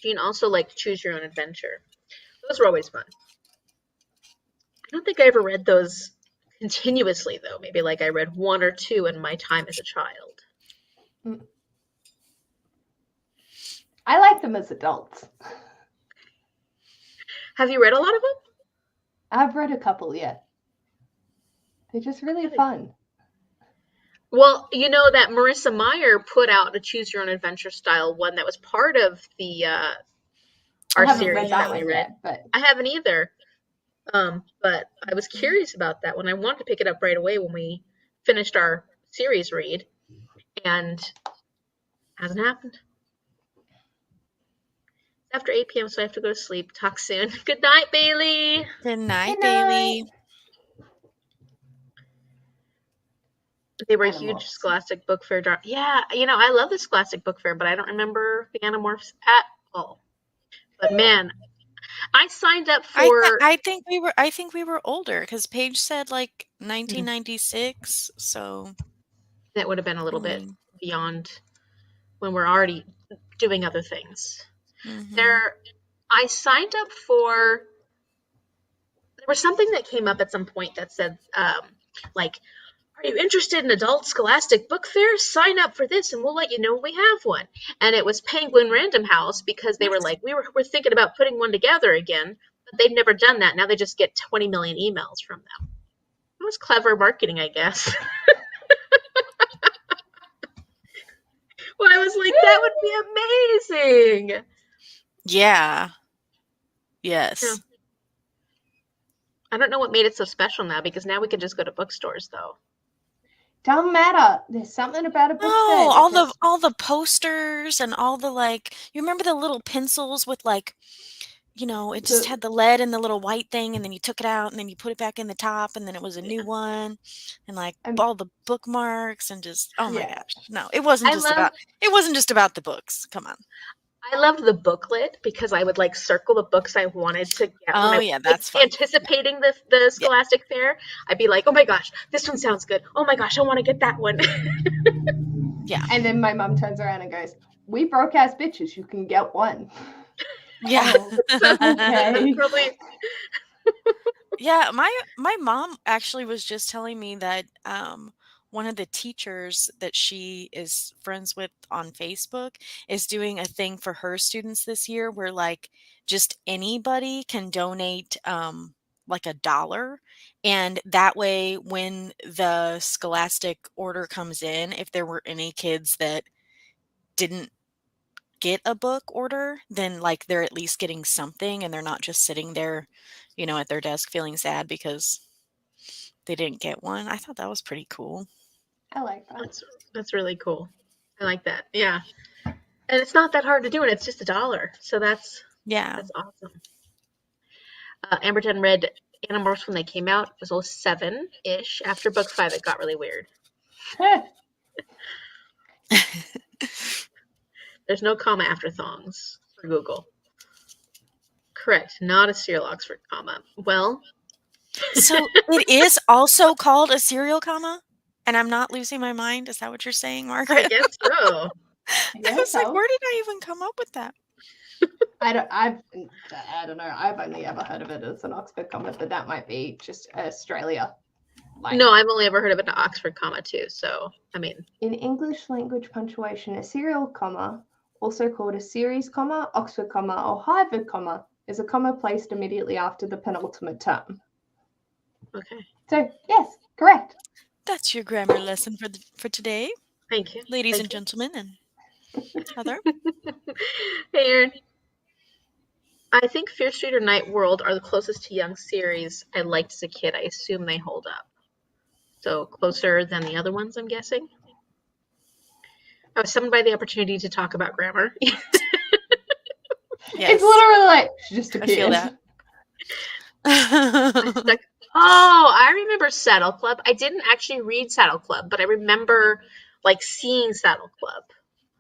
Jean also liked Choose Your Own Adventure. Those were always fun. I don't think I ever read those continuously, though. Maybe like I read one or two in my time as a child. I like them as adults. Have you read a lot of them? I've read a couple, yeah. They're just really fun. Well, you know that Marissa Meyer put out a Choose Your Own Adventure style one that was part of the our series that we read. Yet, but I haven't either. But I was curious about that one. I wanted to pick it up right away when we finished our series read, and hasn't happened. After 8 p.m., so I have to go to sleep. Talk soon. Good night, Bailey. Good night, Bailey. They were a huge Scholastic Book Fair. Yeah, I love the Scholastic Book Fair, but I don't remember the Animorphs at all. But man, I signed up for. I think we were older because Paige said like 1996, so that would have been a little bit beyond when we're already doing other things. I signed up for. There was something that came up at some point that said, like, are you interested in adult Scholastic Book Fair? Sign up for this and we'll let you know when we have one. And it was Penguin Random House because they were like, we're thinking about putting one together again, but they've never done that. Now they just get 20 million emails from them. It was clever marketing, I guess. Well, I was like, that would be amazing. Yeah. Yeah. Yes. I don't know what made it so special now, because now we can just go to bookstores, though. Don't matter. There's something about a book fair. Oh, all the posters and all the, like, you remember the little pencils with, like, it just had the lead and the little white thing, and then you took it out, and then you put it back in the top, and then it was a new one, and, like, all the bookmarks and just, oh my gosh. No, it wasn't just about the books. Come on. I loved the booklet because I would like circle the books I wanted to get. Oh, yeah, that's fun. Anticipating the Scholastic Fair. I'd be like, oh my gosh, this one sounds good. Oh my gosh, I want to get that one. Yeah. And then my mum turns around and goes, "We broke ass bitches. You can get one." Yeah. Okay. Probably. Yeah, my mom actually was just telling me that one of the teachers that she is friends with on Facebook is doing a thing for her students this year where, like, just anybody can donate like $1, and that way when the Scholastic order comes in, if there were any kids that didn't get a book order, then, like, they're at least getting something, and they're not just sitting there, at their desk feeling sad because they didn't get one. I thought that was pretty cool. I like that. That's really cool. I like that. Yeah. And it's not that hard to do, and it's just $1. So that's awesome. Amberton read Animorphs when they came out. It was 07-ish. After book 5, it got really weird. There's no comma after thongs for Google. Correct. Not a cereal Oxford comma. Well. So it is also called a serial comma? And I'm not losing my mind? Is that what you're saying, Margaret? I guess so. I was like, where did I even come up with that? I don't know. I've only ever heard of it as an Oxford comma, but that might be just Australia. No, I've only ever heard of an Oxford comma too. So, I mean. In English language punctuation, a serial comma, also called a series comma, Oxford comma, or Harvard comma, is a comma placed immediately after the penultimate term. Okay. So, yes, correct. That's your grammar lesson for today. Thank you. Ladies and gentlemen, and Heather. Hey, Erin. I think Fear Street or Night World are the closest to young series I liked as a kid. I assume they hold up. So closer than the other ones, I'm guessing. I was summoned by the opportunity to talk about grammar. Yes. It's literally like, she just appeared. I feel that. I remember Saddle Club. I didn't actually read Saddle Club, but I remember like seeing Saddle Club.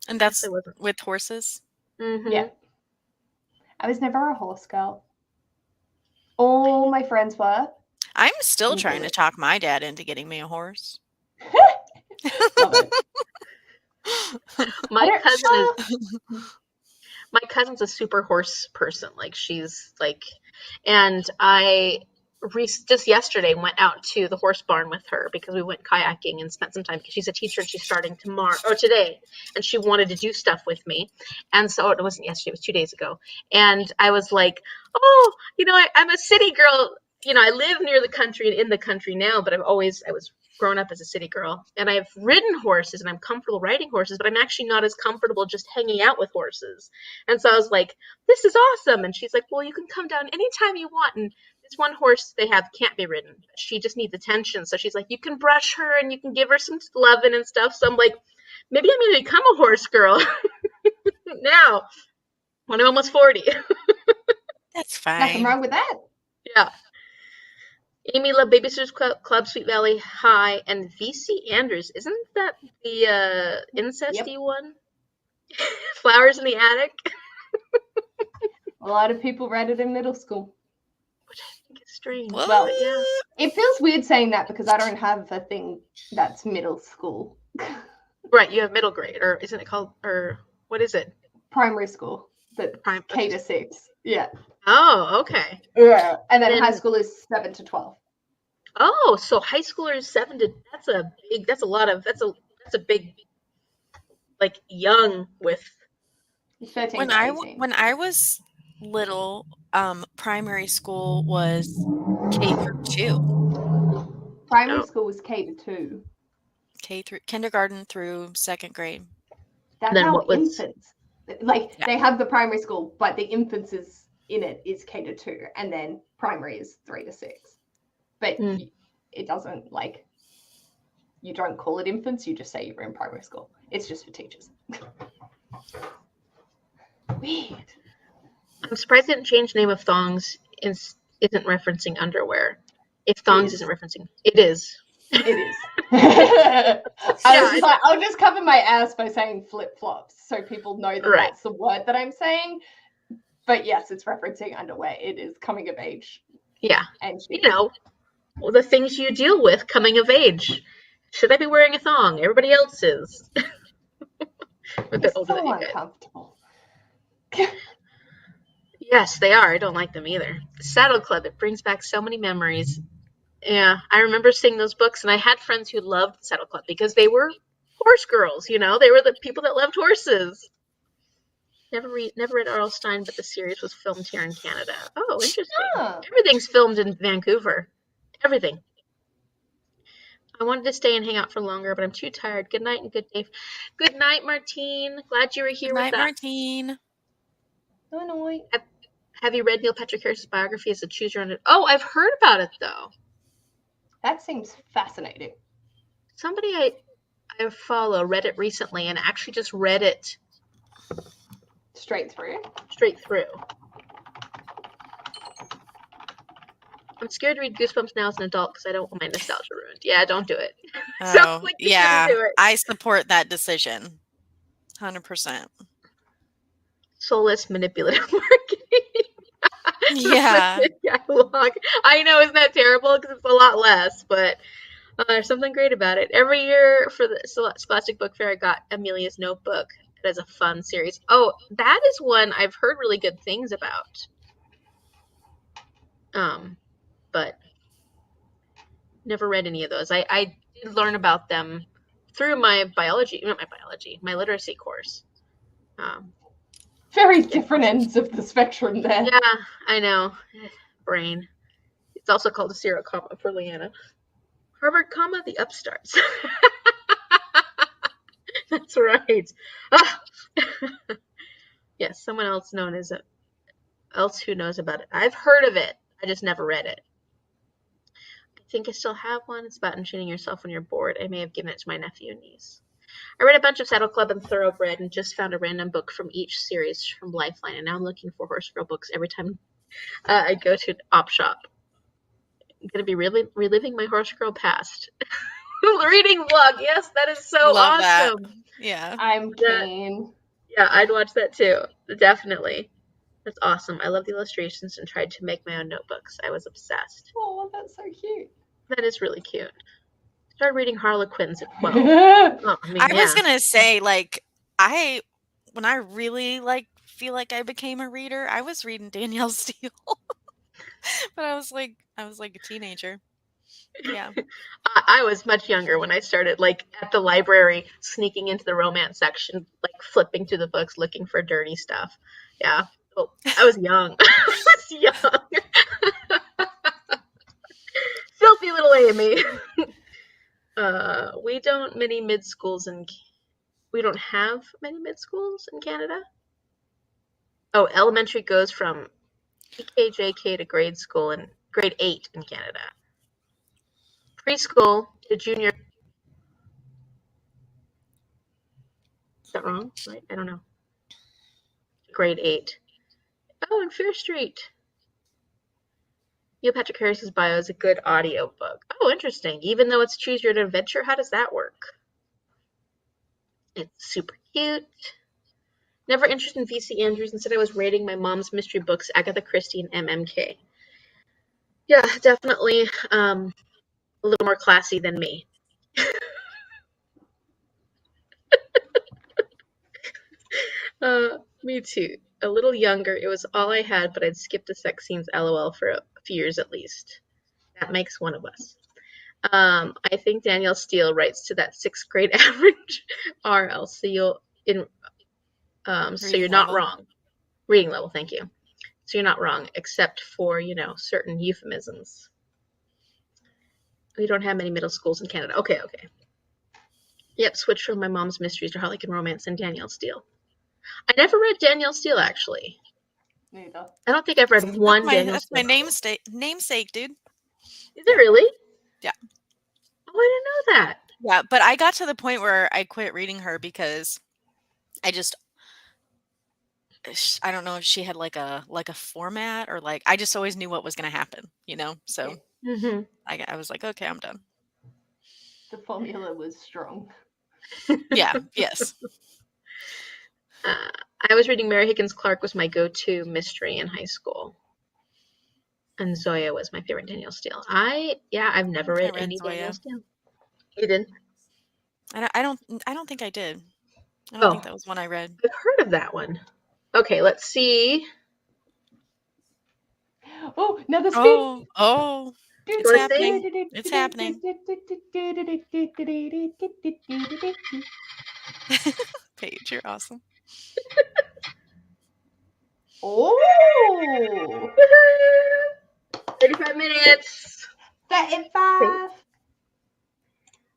And that's with horses? Mm-hmm. Yeah. I was never a horse girl. All my friends were. I'm still trying to talk my dad into getting me a horse. Love it. My cousin's a super horse person. Like, she's like, and I just yesterday went out to the horse barn with her because we went kayaking and spent some time, because she's a teacher and she's starting today, and she wanted to do stuff with me. And so it wasn't yesterday, it was 2 days ago. And I was like, oh, I'm a city girl. I live near the country and in the country now, but I was grown up as a city girl, and I've ridden horses and I'm comfortable riding horses, but I'm actually not as comfortable just hanging out with horses. And so I was like, this is awesome. And she's like, well, you can come down anytime you want. And this one horse they have can't be ridden. She just needs attention. So she's like, you can brush her and you can give her some loving and stuff. So I'm like, maybe I'm going to become a horse girl now when I'm almost 40. That's fine. Nothing wrong with that. Yeah. Amy Love Babysitters Club, Sweet Valley High, and VC Andrews. Isn't that the incesty one? Flowers in the Attic. A lot of people read it in middle school. Which I think is strange. What? Well, yeah. It feels weird saying that because I don't have a thing that's middle school. Right, you have middle grade, or isn't it called, or what is it? Primary school. But K to 6. Yeah. Oh, okay. Yeah, and then high school is 7 to 12. Oh, so high schoolers 7 to, that's a big, like, young with. 13 when I was little, primary school was K through 2. Primary school was K to 2. K through kindergarten through 2nd grade. That's then how what was infants, like they have the primary school, but the infants is in it is K-2, and then primary is 3 to 6. But it doesn't, like, you don't call it infants, you just say you're in primary school. It's just for teachers. Weird. I'm surprised they didn't change the name of thongs isn't referencing underwear. If thongs isn't referencing, it is. It is. I was just like, I'll just cover my ass by saying flip-flops so people know that that's the word that I'm saying. But yes, it's referencing underwear. It is coming of age. Yeah. And well, the things you deal with coming of age. Should I be wearing a thong? Everybody else is. A bit older than you guys. Uncomfortable. Yes, they are. I don't like them either. The Saddle Club, it brings back so many memories. Yeah, I remember seeing those books, and I had friends who loved Saddle Club because they were horse girls, They were the people that loved horses. Never read R.L. Stine, but the series was filmed here in Canada. Oh, interesting. Everything's filmed in Vancouver. Everything. I wanted to stay and hang out for longer, but I'm too tired. Good night and good day. Good night, Martine. Glad you were here with us. Good night, Martine. No. Have you read Neil Patrick Harris's biography as a Choose Your Own? Oh, I've heard about it, though. That seems fascinating. Somebody I follow read it recently and actually just read it straight through. I'm scared to read Goosebumps now as an adult because I don't want my nostalgia ruined. Yeah, don't do it. Oh, yeah. Do it. I support that decision. 100%. Soulless manipulative marketing. Yeah. Catalog. I know, isn't that terrible? Because it's a lot less, but there's something great about it. Every year for the Scholastic Book Fair, I got Amelia's Notebook. It is a fun series. Oh, that is one I've heard really good things about. But never read any of those. I did learn about them through my literacy course. Very different ends of the spectrum there. Yeah, I know. Brain. It's also called a zero comma for Leanna. Harvard, comma, the upstarts. That's right. Yes, someone else who knows about it. I've heard of it. I just never read it. I think I still have one. It's about entertaining yourself when you're bored. I may have given it to my nephew and niece. I read a bunch of Saddle Club and Thoroughbred and just found a random book from each series from Lifeline, and now I'm looking for horse girl books every time I go to an op shop. I'm going to be reliving my horse girl past. Reading vlog. Yes, that is so Love awesome. That. Yeah. I'm keen. Yeah, I'd watch that too. Definitely. That's awesome. I love the illustrations and tried to make my own notebooks. I was obsessed. Oh, that's so cute. That is really cute. Started reading Harlequins at 12. I was going to say, when I really, feel like I became a reader, I was reading Danielle Steele. But I was like a teenager. Yeah. I was much younger when I started, at the library, sneaking into the romance section, flipping through the books, looking for dirty stuff. Yeah. Oh, I was young. Filthy little Amy. We don't have many mid-schools in Canada. Oh, elementary goes from PKJK to grade 8 in Canada. Preschool to junior. Is that wrong? Right? I don't know. Grade 8. Oh, and Fair Street. Neil Patrick Harris's bio is a good audio book. Oh, interesting. Even though it's Choose Your Own Adventure, how does that work? It's super cute. Never interested in V.C. Andrews. Instead, I was rating my mom's mystery books, Agatha Christie and MMK. Yeah, definitely a little more classy than me. Me too. A little younger. It was all I had, but I'd skipped the sex scenes, LOL, for a few years at least. That makes one of us. I think Danielle Steele writes to that 6th grade average RL. So you're not wrong. Reading level, thank you. So you're not wrong, except for, certain euphemisms. We don't have many middle schools in Canada. Okay. Yep, switch from My Mom's Mysteries to Harlequin Romance and Danielle Steele. I never read Danielle Steele, actually. Neither. I don't think I've read one Danielle That's Steele my novel. namesake, dude. Is it really? Yeah. Oh, I didn't know that. Yeah, but I got to the point where I quit reading her because I don't know if she had like a format or like I just always knew what was going to happen, you know? So Mm-hmm. I was like, okay, I'm done. The formula was strong. Yeah, yes. I was reading Mary Higgins Clark was my go-to mystery in high school. And Zoya was my favorite Danielle Steele. I've never read any Zoya. Danielle Steele. You did? I don't think I did. I don't think that was one I read. I've heard of that one. Okay, let's see. Oh, now the speed. Oh, it's happening. It's happening. Paige, you're awesome. Oh, 35 minutes. 35.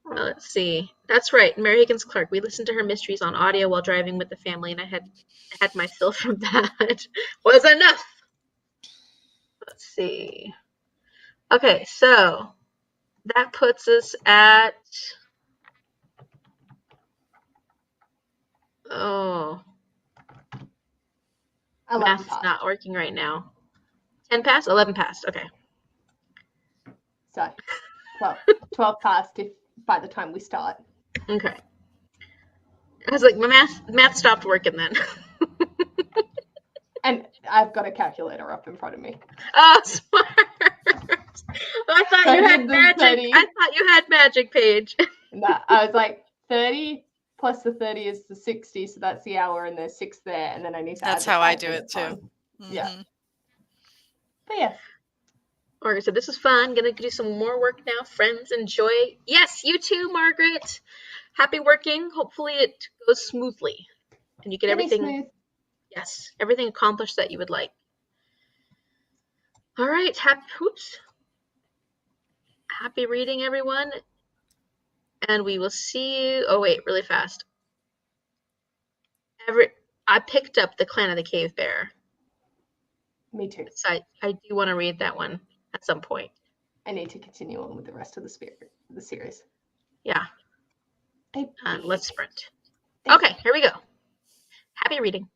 Let's see. That's right, Mary Higgins Clark. We listened to her mysteries on audio while driving with the family, and I had my fill from that. Was enough. Let's see. Okay, so that puts us at math's past. not working right now. 10 past, 11 past. Okay. So 12 past if by the time we start. Okay. I was like, my math stopped working then. And I've got a calculator up in front of me. Oh, smart. I thought you had magic. 30. I thought you had magic, Paige. No, I was like 30 plus the 30 is the 60, so that's the hour, and there's 6 there, and then I need to That's add how the I do it too. Mm-hmm. Yeah. But yes. Margaret said, this is fun. Gonna do some more work now. Friends, enjoy. Yes, you too, Margaret. Happy working. Hopefully it goes smoothly. And you get everything. Smooth. Yes, everything accomplished that you would like. All right. Happy reading, everyone. And we will see you. Oh, wait, really fast. I picked up The Clan of the Cave Bear. Me too. So I do want to read that one at some point. I need to continue on with the rest of the series. Yeah. Let's sprint. Thank Okay, here we go. Happy reading.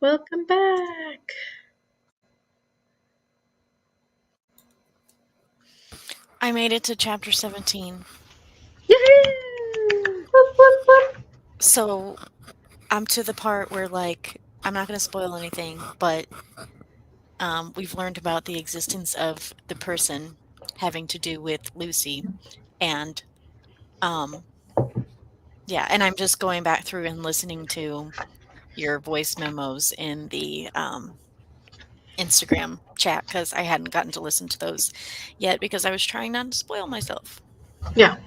Welcome back. I made it to chapter 17. Yay! So I'm to the part where, like, I'm not going to spoil anything, but we've learned about the existence of the person having to do with Lucy. And yeah, and I'm just going back through and listening to your voice memos in the Instagram chat because I hadn't gotten to listen to those yet because I was trying not to spoil myself. Yeah.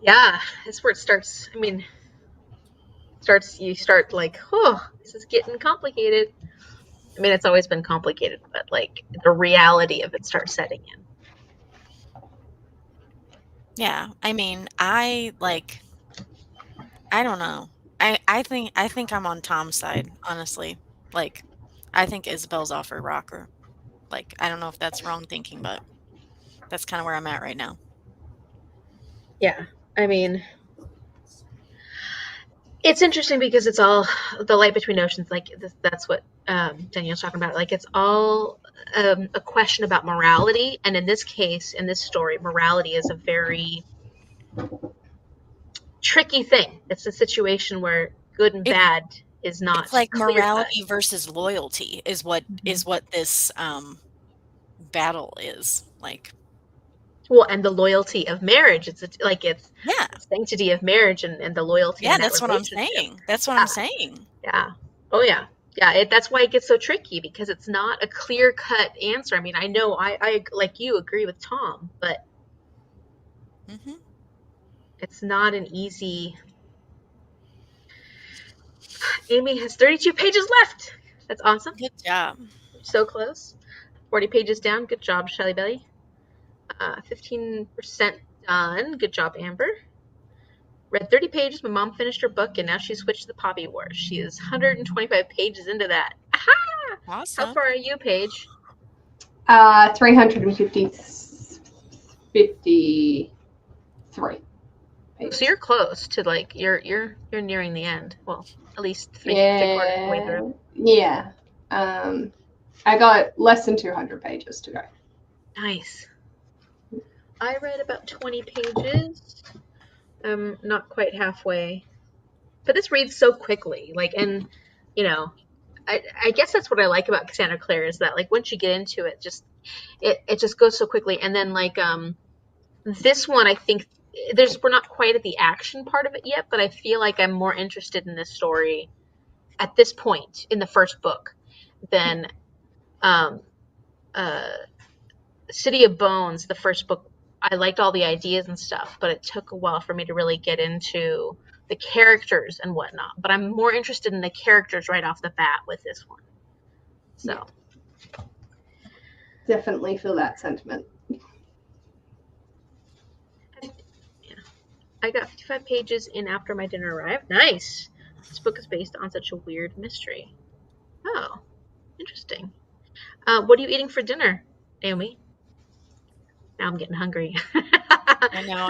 Yeah, that's where it starts. I mean, you start like, oh, this is getting complicated. I mean, it's always been complicated, but like the reality of it starts setting in. Yeah, I mean, I don't know. I think I'm on Tom's side, honestly. Like, I think Isabel's off her rocker. Like, I don't know if that's wrong thinking, but that's kind of where I'm at right now. Yeah, I mean, it's interesting because it's all the light between oceans. Like that's what Danielle's talking about. Like it's all a question about morality, and in this case, in this story, morality is a very tricky thing. It's a situation where good and It, bad is not it's like clear cut. morality versus loyalty is what this battle is like. Well, and the loyalty of marriage. It's Yeah. sanctity of marriage and the loyalty Yeah, in that that's what I'm relationship. saying. That's what I'm saying. Yeah. Oh yeah. Yeah. That's why it gets so tricky because it's not a clear cut answer. I mean, I know I like you agree with Tom, but it's not an easy. Amy has 32 pages left. That's awesome. Good job. So close. 40 pages down. Good job, Shelly Belly. 15% done. Good job, Amber. Read 30 pages. My mom finished her book, and now she switched to the Poppy Wars. She is 125 pages into that. Aha! Awesome. How far are you, Paige? 353 pages. So you're close to like you're nearing the end. Well, at least three-quarters of the way through. Yeah. I got less than 200 pages to go. Nice. I read about 20 pages. Not quite halfway. But this reads so quickly. Like, and you know, I guess that's what I like about Cassandra Clare is that like once you get into it, it just goes so quickly. And then like this one, I think we're not quite at the action part of it yet, but I feel like I'm more interested in this story at this point in the first book than City of Bones, the first book. I liked all the ideas and stuff, but it took a while for me to really get into the characters and whatnot. But I'm more interested in the characters right off the bat with this one. So yeah. Definitely feel that sentiment. I got 55 pages in after my dinner arrived. Nice. This book is based on such a weird mystery. Oh, interesting. What are you eating for dinner, Naomi? Now I'm getting hungry. I know.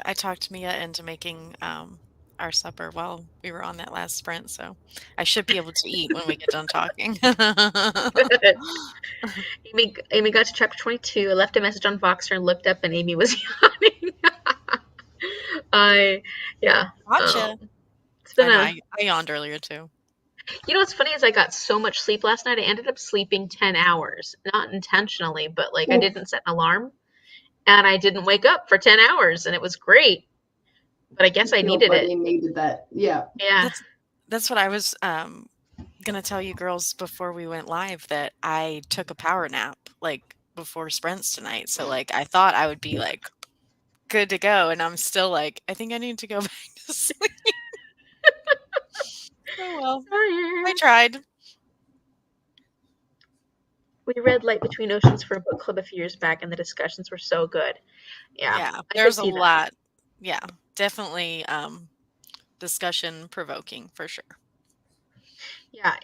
I talked Mia into making our supper while we were on that last sprint, so I should be able to eat when we get done talking. Good. Amy got to chapter 22. I left a message on Voxer and looked up, and Amy was yawning. Yeah. Gotcha. It's been I yawned earlier too. You know what's funny is I got so much sleep last night. I ended up sleeping 10 hours, not intentionally, but like I didn't set an alarm, and I didn't wake up for 10 hours, and it was great. But I guess I needed it. Needed that. Yeah. Yeah. That's what I was gonna tell you girls before we went live, that I took a power nap like before sprints tonight. So like I thought I would be like good to go, and I'm still like, I think I need to go back to sleep. Oh well. I tried. We read Light Between Oceans for a book club a few years back, and the discussions were so good. Yeah. There's a lot. Yeah, definitely discussion provoking for sure. Yeah,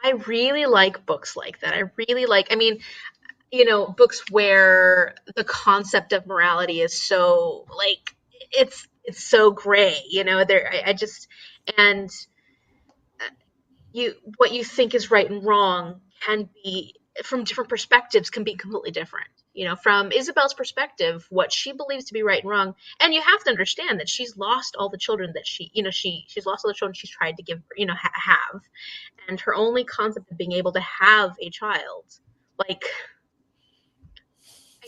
I really like books like that. I really like, I mean, you know, books where the concept of morality is so like it's so gray, you know, I just, and what you think is right and wrong can be, from different perspectives, can be completely different. From Isabel's perspective, what she believes to be right and wrong, and you have to understand that she's lost all the children that she's lost all the children she's tried to give, have, and her only concept of being able to have a child, like,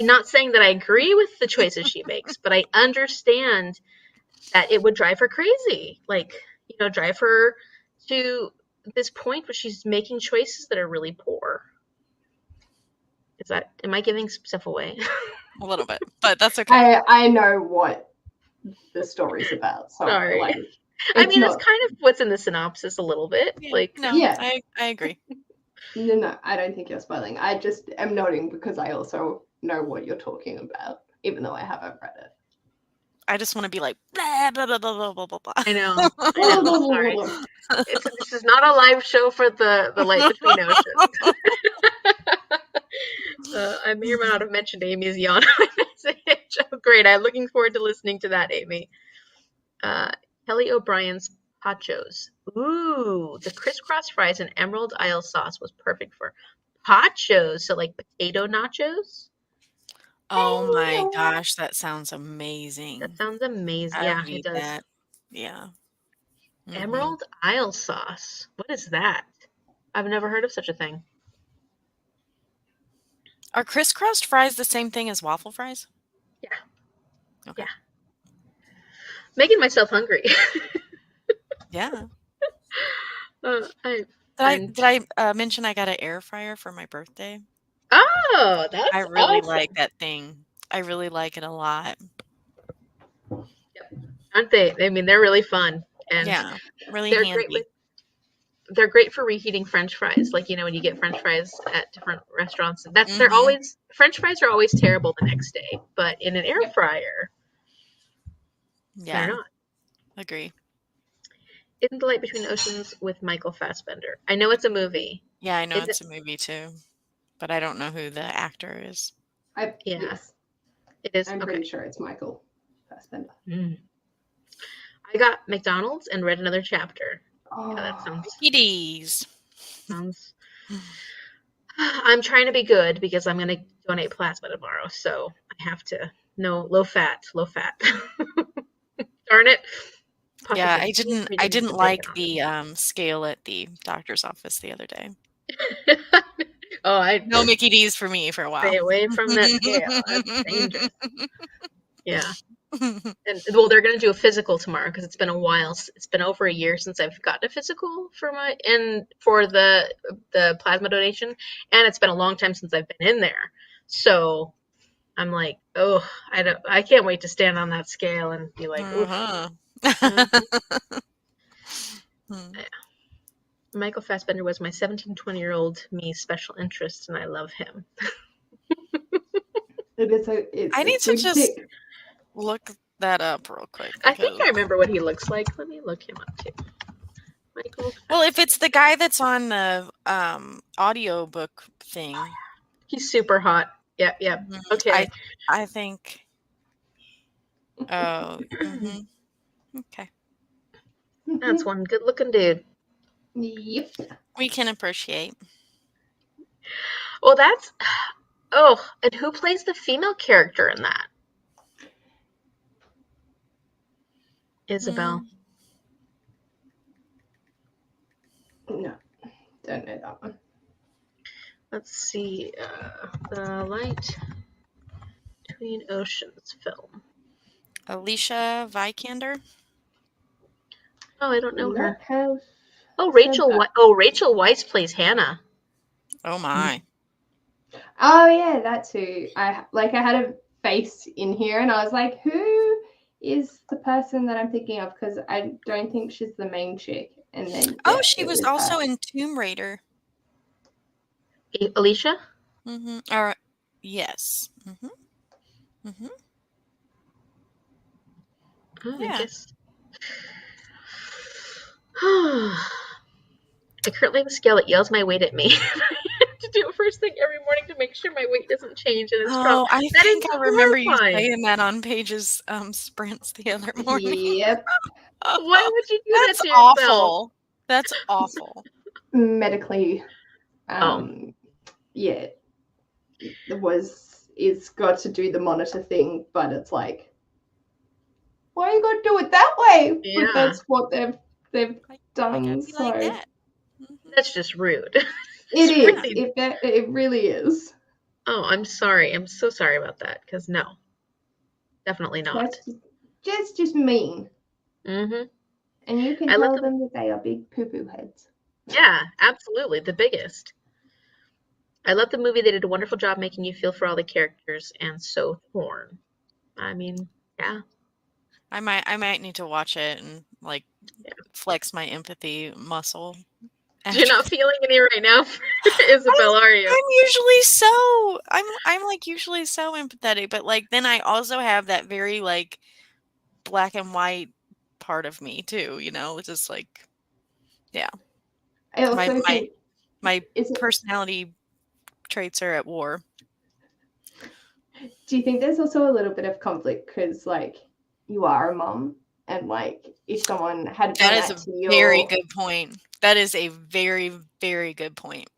I'm not saying that I agree with the choices she makes, but I understand that it would drive her crazy, like, drive her to this point where she's making choices that are really poor. Am I giving stuff away? A little bit, but that's okay. I know what the story's about. So, sorry. like, I mean, that's kind of what's in the synopsis a little bit. I agree. No, I don't think you're spoiling. I just am noting because I also know what you're talking about, even though I haven't read it. I just want to be like, blah, blah, blah, blah, blah, blah, blah. I know. Sorry. This is not a live show for the Light Between Oceans. I may or may not have mentioned Amy's yawn message. Oh, great. I'm looking forward to listening to that, Amy. Kelly O'Brien's Pachos. Ooh, the crisscross fries and Emerald Isle sauce was perfect for Pachos. So, like, potato nachos? Oh my gosh, that sounds amazing. That sounds amazing. I Yeah, would eat it does. that. Yeah. Emerald Isle sauce. What is that? I've never heard of such a thing. Are crisscrossed fries the same thing as waffle fries? Yeah. Okay. Yeah. Making myself hungry. Yeah. Did I mention I got an air fryer for my birthday? Oh, that's I really awesome. like that thing. I really like it a lot. Yep. Aren't they? I mean, they're really fun. And yeah, really they're handy. They're great for reheating French fries. Like, when you get French fries at different restaurants, they're always, French fries are always terrible the next day, but in an air fryer, they're not. Agree. Isn't The Light Between Oceans with Michael Fassbender? I know it's a movie. Yeah, I know it's a movie too, but I don't know who the actor is. Yes. It is. I'm pretty sure it's Michael Fassbender. I got McDonald's and read another chapter. Oh, yeah, that sounds. Sounds. I'm trying to be good because I'm going to donate plasma tomorrow, so I have to. No, low fat. Darn it. Yeah, I didn't like the scale at the doctor's office the other day. No Mickey D's for me for a while. Stay away from that scale. That's dangerous. Yeah. And well, they're going to do a physical tomorrow because it's been a while. It's been over a year since I've gotten a physical for the plasma donation, and it's been a long time since I've been in there. So I'm like, oh, I can't wait to stand on that scale and be like, Yeah. Michael Fassbender was my 17, 20-year-old me special interest, and I love him. I need to just look that up real quick. I think I remember what he looks like. Let me look him up too. Michael. Well, if it's the guy that's on the audiobook thing. He's super hot. Yep. Okay. I think. Oh. Okay. That's one good-looking dude. Yep. We can appreciate. Well, that's. Oh, and who plays the female character in that? Isabel. No, don't know that one. Let's see. The Light Between Oceans film. Alicia Vikander. Oh, I don't know her. House. Oh, Rachel Weisz plays Hannah. Oh my. Oh yeah, that's who. I had a face in here, and I was like, who is the person that I'm thinking of? Because I don't think she's the main chick. And then she was also in Tomb Raider. Alicia? Or yes. Oh, yeah. I guess. I currently have a scale that yells my weight at me. I have to do it first thing every morning to make sure my weight doesn't change and it's strong. I think I remember you saying that on Paige's sprints the other morning. Yep. Why would you do that to awful. yourself? That's awful. medically, yeah, it's got to do the monitor thing, but it's like, why are you going to do it that way? Yeah. But that's what they've done. Be like that. That's just rude. It is. Really... It really is. Oh, I'm sorry. I'm so sorry about that. Because no, definitely not. That's just mean. Mm-hmm. And you can tell them that they are big poo-poo heads. Yeah, absolutely. The biggest. I love the movie. They did a wonderful job making you feel for all the characters and so torn. I mean, yeah. I might need to watch it and like flex my empathy muscle. You're not feeling any right now, Isabel, are you? I'm like usually so empathetic, but like then I also have that very like black and white part of me too, you know, it's just like, yeah. I also think my personality traits are at war. Do you think there's also a little bit of conflict because like you are a mom and like if someone had done that to you, very good point. That is a very, very good point.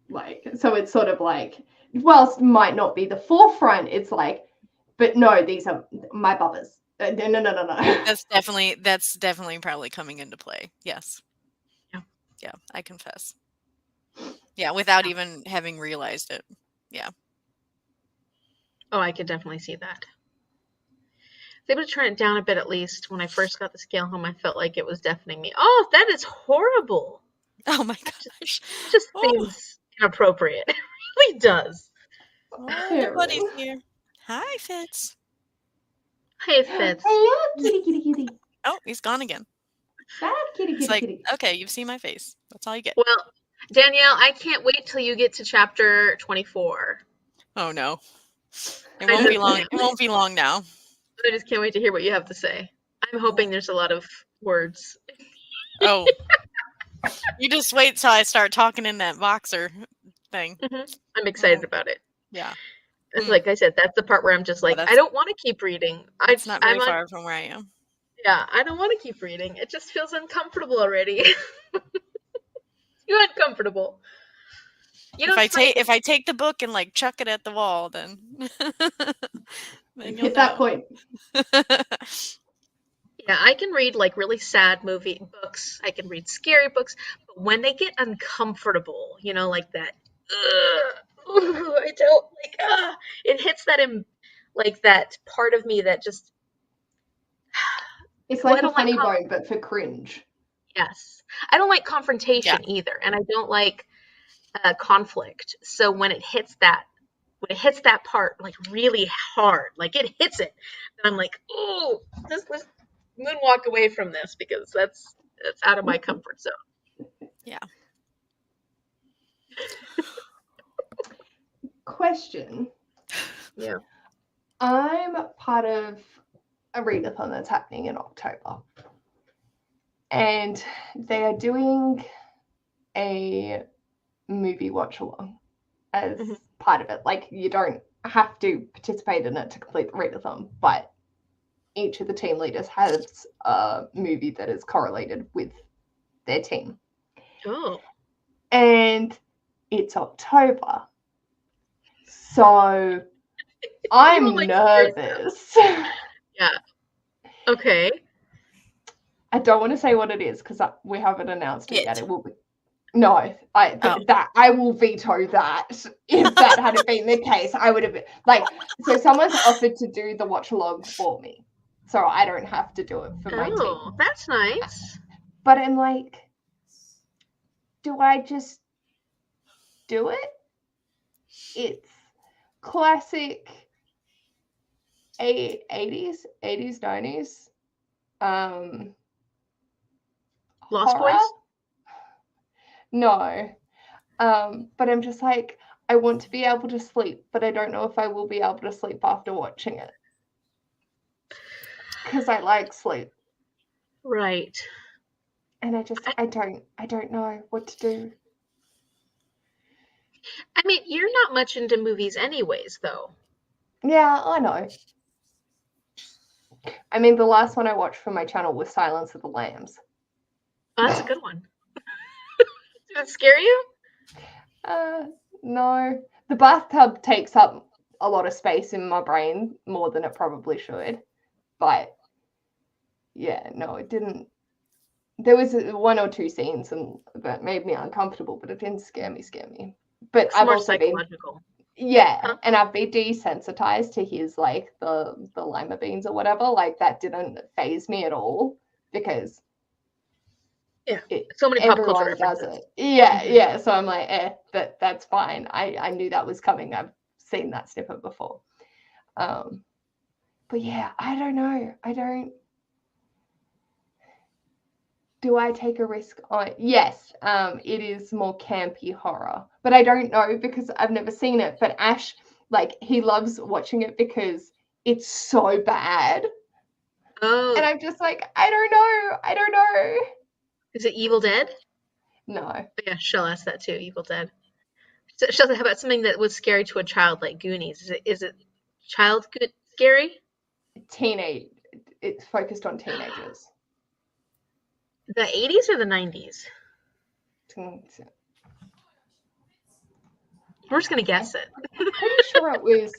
Like, so it's sort of like, whilst it might not be the forefront, it's like, but no, these are my bubbas. No. That's definitely probably coming into play. Yes. Yeah, I confess. Yeah, without even having realized it. Yeah. Oh, I could definitely see that. I was able to turn it down a bit at least. When I first got the scale home, I felt like it was deafening me. Oh, that is horrible. Oh my gosh. Just seems inappropriate. It really does. Everybody's here. Hi, Fitz. Hey, Fitz. Hello, kitty. Oh, he's gone again. Bye, kitty. Okay, you've seen my face. That's all you get. Well, Danielle, I can't wait till you get to chapter 24. Oh no. It won't be long. It won't be long now. I just can't wait to hear what you have to say. I'm hoping there's a lot of words. Oh. You just wait till I start talking in that boxer thing. Mm-hmm. I'm excited about it. Yeah. It's like I said, that's the part where I'm just like, I don't want to keep reading. It's not very far from where I am. Yeah, I don't want to keep reading. It just feels uncomfortable already. Too uncomfortable. If I take the book and like chuck it at the wall, then hit that point. Yeah, I can read like really sad movie books. I can read scary books, but when they get uncomfortable, you know, like that, I don't like. It hits that like that part of me that just. It's like a funny bone, but for cringe. Yes, I don't like confrontation either, and I don't like conflict. So when it hits that part like really hard, like it hits it, and I'm like, oh, let's moonwalk away from this because that's out of my comfort zone. Yeah. Question. Yeah. I'm part of a readathon that's happening in October. And they are doing a movie watch along as part of it. Like, you don't have to participate in it to complete the readathon, but each of the team leaders has a movie that is correlated with their team. Oh. And it's October. So I'm nervous. Yeah. Okay. I don't want to say what it is because we haven't announced it yet. It will be. No, I will veto that. If that had been the case, I would have been like. So someone's offered to do the watch along for me, so I don't have to do it for my team. Oh, that's nice. But I'm like, do I just do it? It's classic 80s, 90s. Lost horror? Boys? No. But I'm just like, I want to be able to sleep, but I don't know if I will be able to sleep after watching it. Because I like sleep. Right. And I don't know what to do. I mean, you're not much into movies anyways, though. Yeah, I know. I mean, the last one I watched for my channel was Silence of the Lambs. Oh, that's a good one. Does it scare you? No. The bathtub takes up a lot of space in my brain, more than it probably should. But yeah, no, it didn't. There was one or two scenes that made me uncomfortable, but it didn't scare me. But It's I've more also been, psychological. yeah, Huh? and I've been desensitized to his like the lima beans or whatever. Like that didn't phase me at all because Yeah. So many pop culture everyone does references. it. Yeah, Mhm. yeah. So I'm like, that's fine. I knew that was coming. I've seen that snippet before. But yeah, I don't know. Do I take a risk on? Yes, it is more campy horror, but I don't know because I've never seen it. But Ash, like, he loves watching it because it's so bad, and Oh, I'm just like, I don't know. is it Evil Dead? No, Oh, yeah, Shell asked that too. Evil Dead. So, Shell, how about something that was scary to a child like Goonies? Is it child good scary? teenage. It's focused on teenagers. The 80s or the 90s? We're just gonna guess it. Pretty sure it was.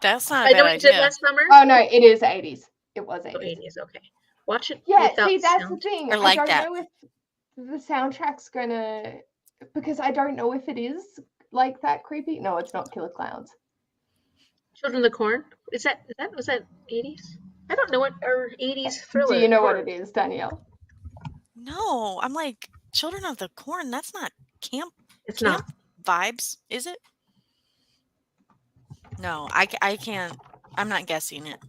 That's not a I know bad what you did idea. last summer. Oh no, it is 80s. It was Oh, 80s. 80s. Okay, watch it Yeah, without see, that's the sound. thing. I I like don't that. know if the soundtrack's gonna, because I don't know if it is like that creepy. No, it's not Killer Clowns. Children of the Corn. Was that 80s? I don't know what our 80s Do thriller. you know what horror. it is, Danielle? No, I'm like Children of the Corn. That's not camp It's not. vibes, is it? No, I can't. I'm not guessing it.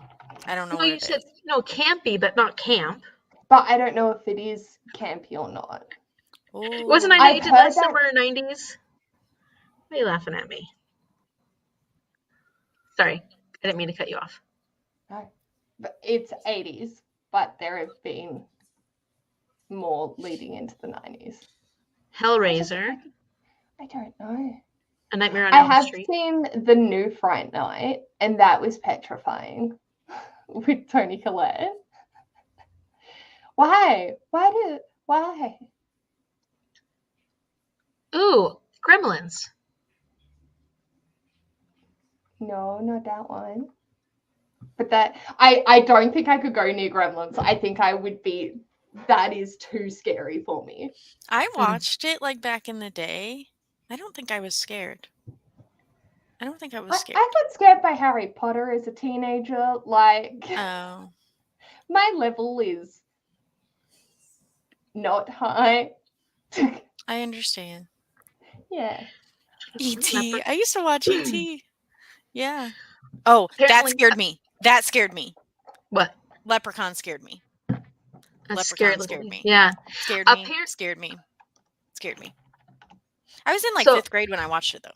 I don't know No, what you it said is. campy, but not camp. But I don't know if it is campy or not. Wasn't I Ooh. know you I've did heard last that. summer 90s? Why are you laughing at me? Sorry, I didn't mean to cut you off. No, but it's 80s, but there have been more leading into the 90s. Hellraiser, I don't know. A Nightmare on I Elm have Street. seen the new Fright Night, and that was petrifying with Tony Collette. Why? Why? Ooh, Gremlins. No, not that one. But that I don't think I could go near Gremlins. I think I would be. That is too scary for me. I watched it like back in the day. I don't think I was scared. I don't think I was I scared. got scared by Harry Potter as a teenager. Like Oh, my level is not high. I understand. Yeah. E.T. I used to watch E.T. Yeah. Oh, that Apparently, scared me. That scared me. what? Leprechaun scared me. A scary Leprechaun little. scared me. Yeah. Scared me. Apparently, Scared me. Scared me. I was in like so. 5th grade when I watched it though.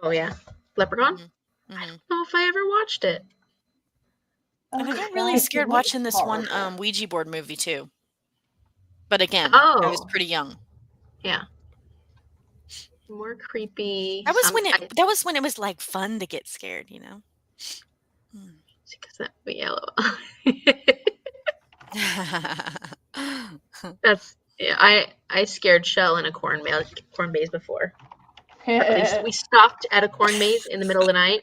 Oh yeah, Leprechaun. Mm-hmm. I Mm-hmm. don't know if I ever watched it. And I Oh, got really guys, it scared looks watching this one horrible. Ouija board movie too. But again, I was Oh, pretty young. yeah. More creepy. That was when it was like fun to get scared, you know. Because that would be yellow. That's yeah. I scared Shell in a corn maze before. At least we stopped at a corn maze in the middle of the night,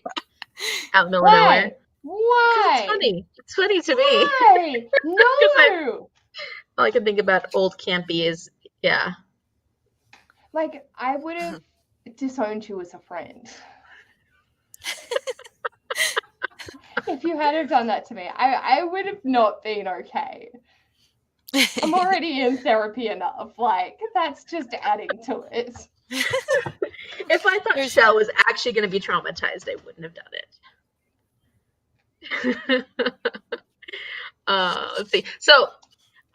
out in the middle of nowhere. Why? Because it's funny. It's funny to me. Why? No. All I can think about old campy is yeah. Like I would have disowned you as a friend. If you had have done that to me, I would have not been okay. I'm already in therapy enough. Like that's just adding to it. If I thought Shell was actually going to be traumatized, I wouldn't have done it. Let's see. So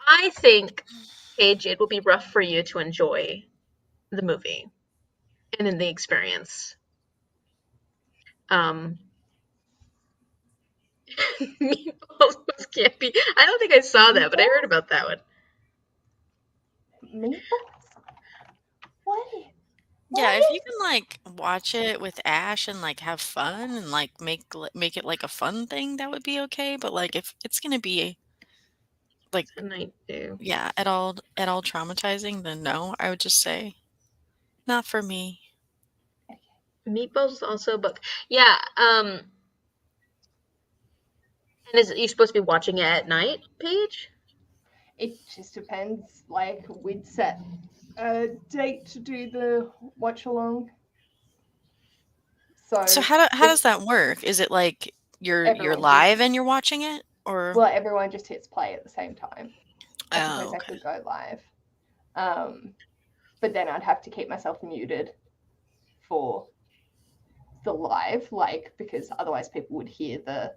I think, Paige, it will be rough for you to enjoy the movie and in the experience. Meatballs was campy. I don't think I saw that, but I heard about that one. Meatballs? What? Yeah, if you can like watch it with Ash and like have fun and like make it like a fun thing, that would be okay. But like if it's gonna be like, a night do. yeah, at all traumatizing, then no. I would just say, not for me. Meatballs is also a book. Yeah. And is it, you supposed to be watching it at night, Paige? It just depends. Like, we'd set a date to do the watch along. So how does that work? Is it like you're Everyone live and you're watching it, or? Well, everyone just hits play at the same time. I Oh, suppose I okay. could go live. But then I'd have to keep myself muted for the live, like, because otherwise people would hear the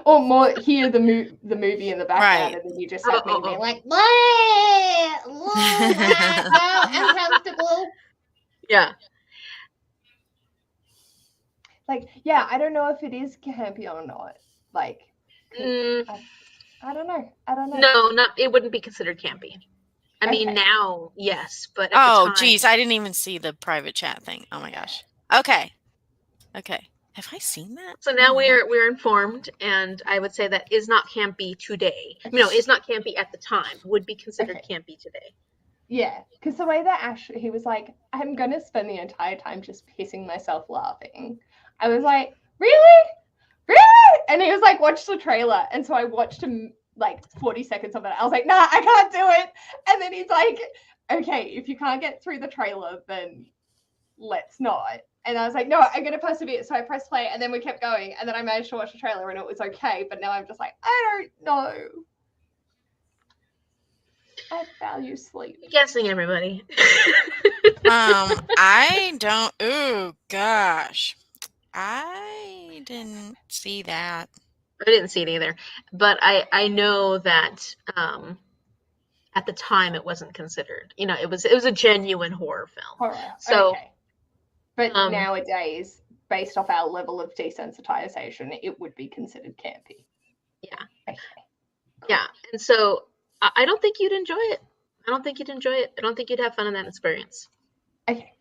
or more hear the movie in the background, Right. and then you just have me being like, what? No, uncomfortable. Yeah. Like, yeah, I don't know if it is campy or not. Like, I don't know. No, it wouldn't be considered campy. I mean, now, yes, but at the time... geez, I didn't even see the private chat thing. Oh my gosh. Okay. Have I seen that? So now we're informed, and I would say that is not campy today. No, is not campy at the time. Would be considered campy today. Yeah, because the way that he was like, I'm going to spend the entire time just pissing myself laughing. I was like, really? And he was like, watch the trailer. And so I watched him like 40 seconds of it. I was like, nah, I can't do it. And then he's like, okay, if you can't get through the trailer, then let's not. And I was like, no, I'm going to persevere. So I pressed play, and then we kept going. And then I managed to watch the trailer, and it was okay. But now I'm just like, I don't know. I value sleep. Guessing, everybody. I don't. Oh gosh, I didn't see that. I didn't see it either, but I know that at the time it wasn't considered. You know, it was a genuine horror film. Horror. So, okay. But nowadays, based off our level of desensitization, it would be considered campy. Yeah. Okay. Cool. Yeah, and so I don't think you'd enjoy it. I don't think you'd have fun in that experience. Okay.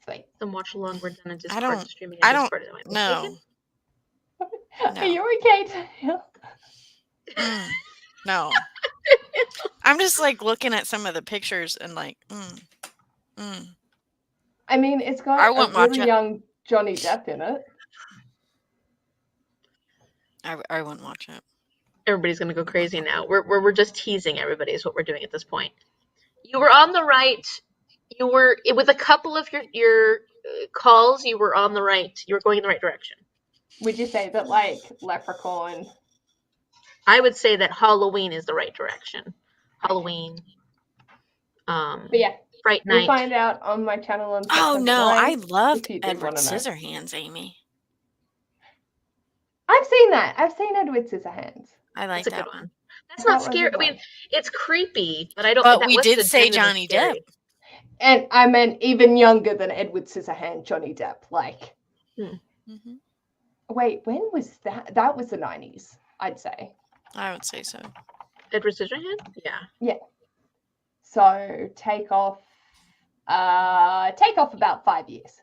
Sweet. Some watch along we're done in Discord. I don't. Streaming in Discord. No. Are you okay, Taylor? No. I'm just like looking at some of the pictures and like, I mean, it's got a really young Johnny Depp in it. I wouldn't watch it. Everybody's gonna go crazy now. We're just teasing everybody is what we're doing at this point. You were on the right. You were with a couple of your calls. You were on the right. You were going in the right direction. Would you say that like Leprechaun? I would say that Halloween is the right direction. Halloween. But yeah, Fright Night. We'll find out on my channel on. Oh no, I loved Edward Scissorhands, Amy. I've seen that. I've seen Edward Scissorhands. I like that one. That's not scary. I mean, it's creepy, but I don't. But we did say Johnny Depp, and I meant even younger than Edward Scissorhands, Johnny Depp. Like, wait, when was that? That was the 90s, I'd say. I would say so. Edward Scissorhands? Yeah. Yeah. So take off about 5 years.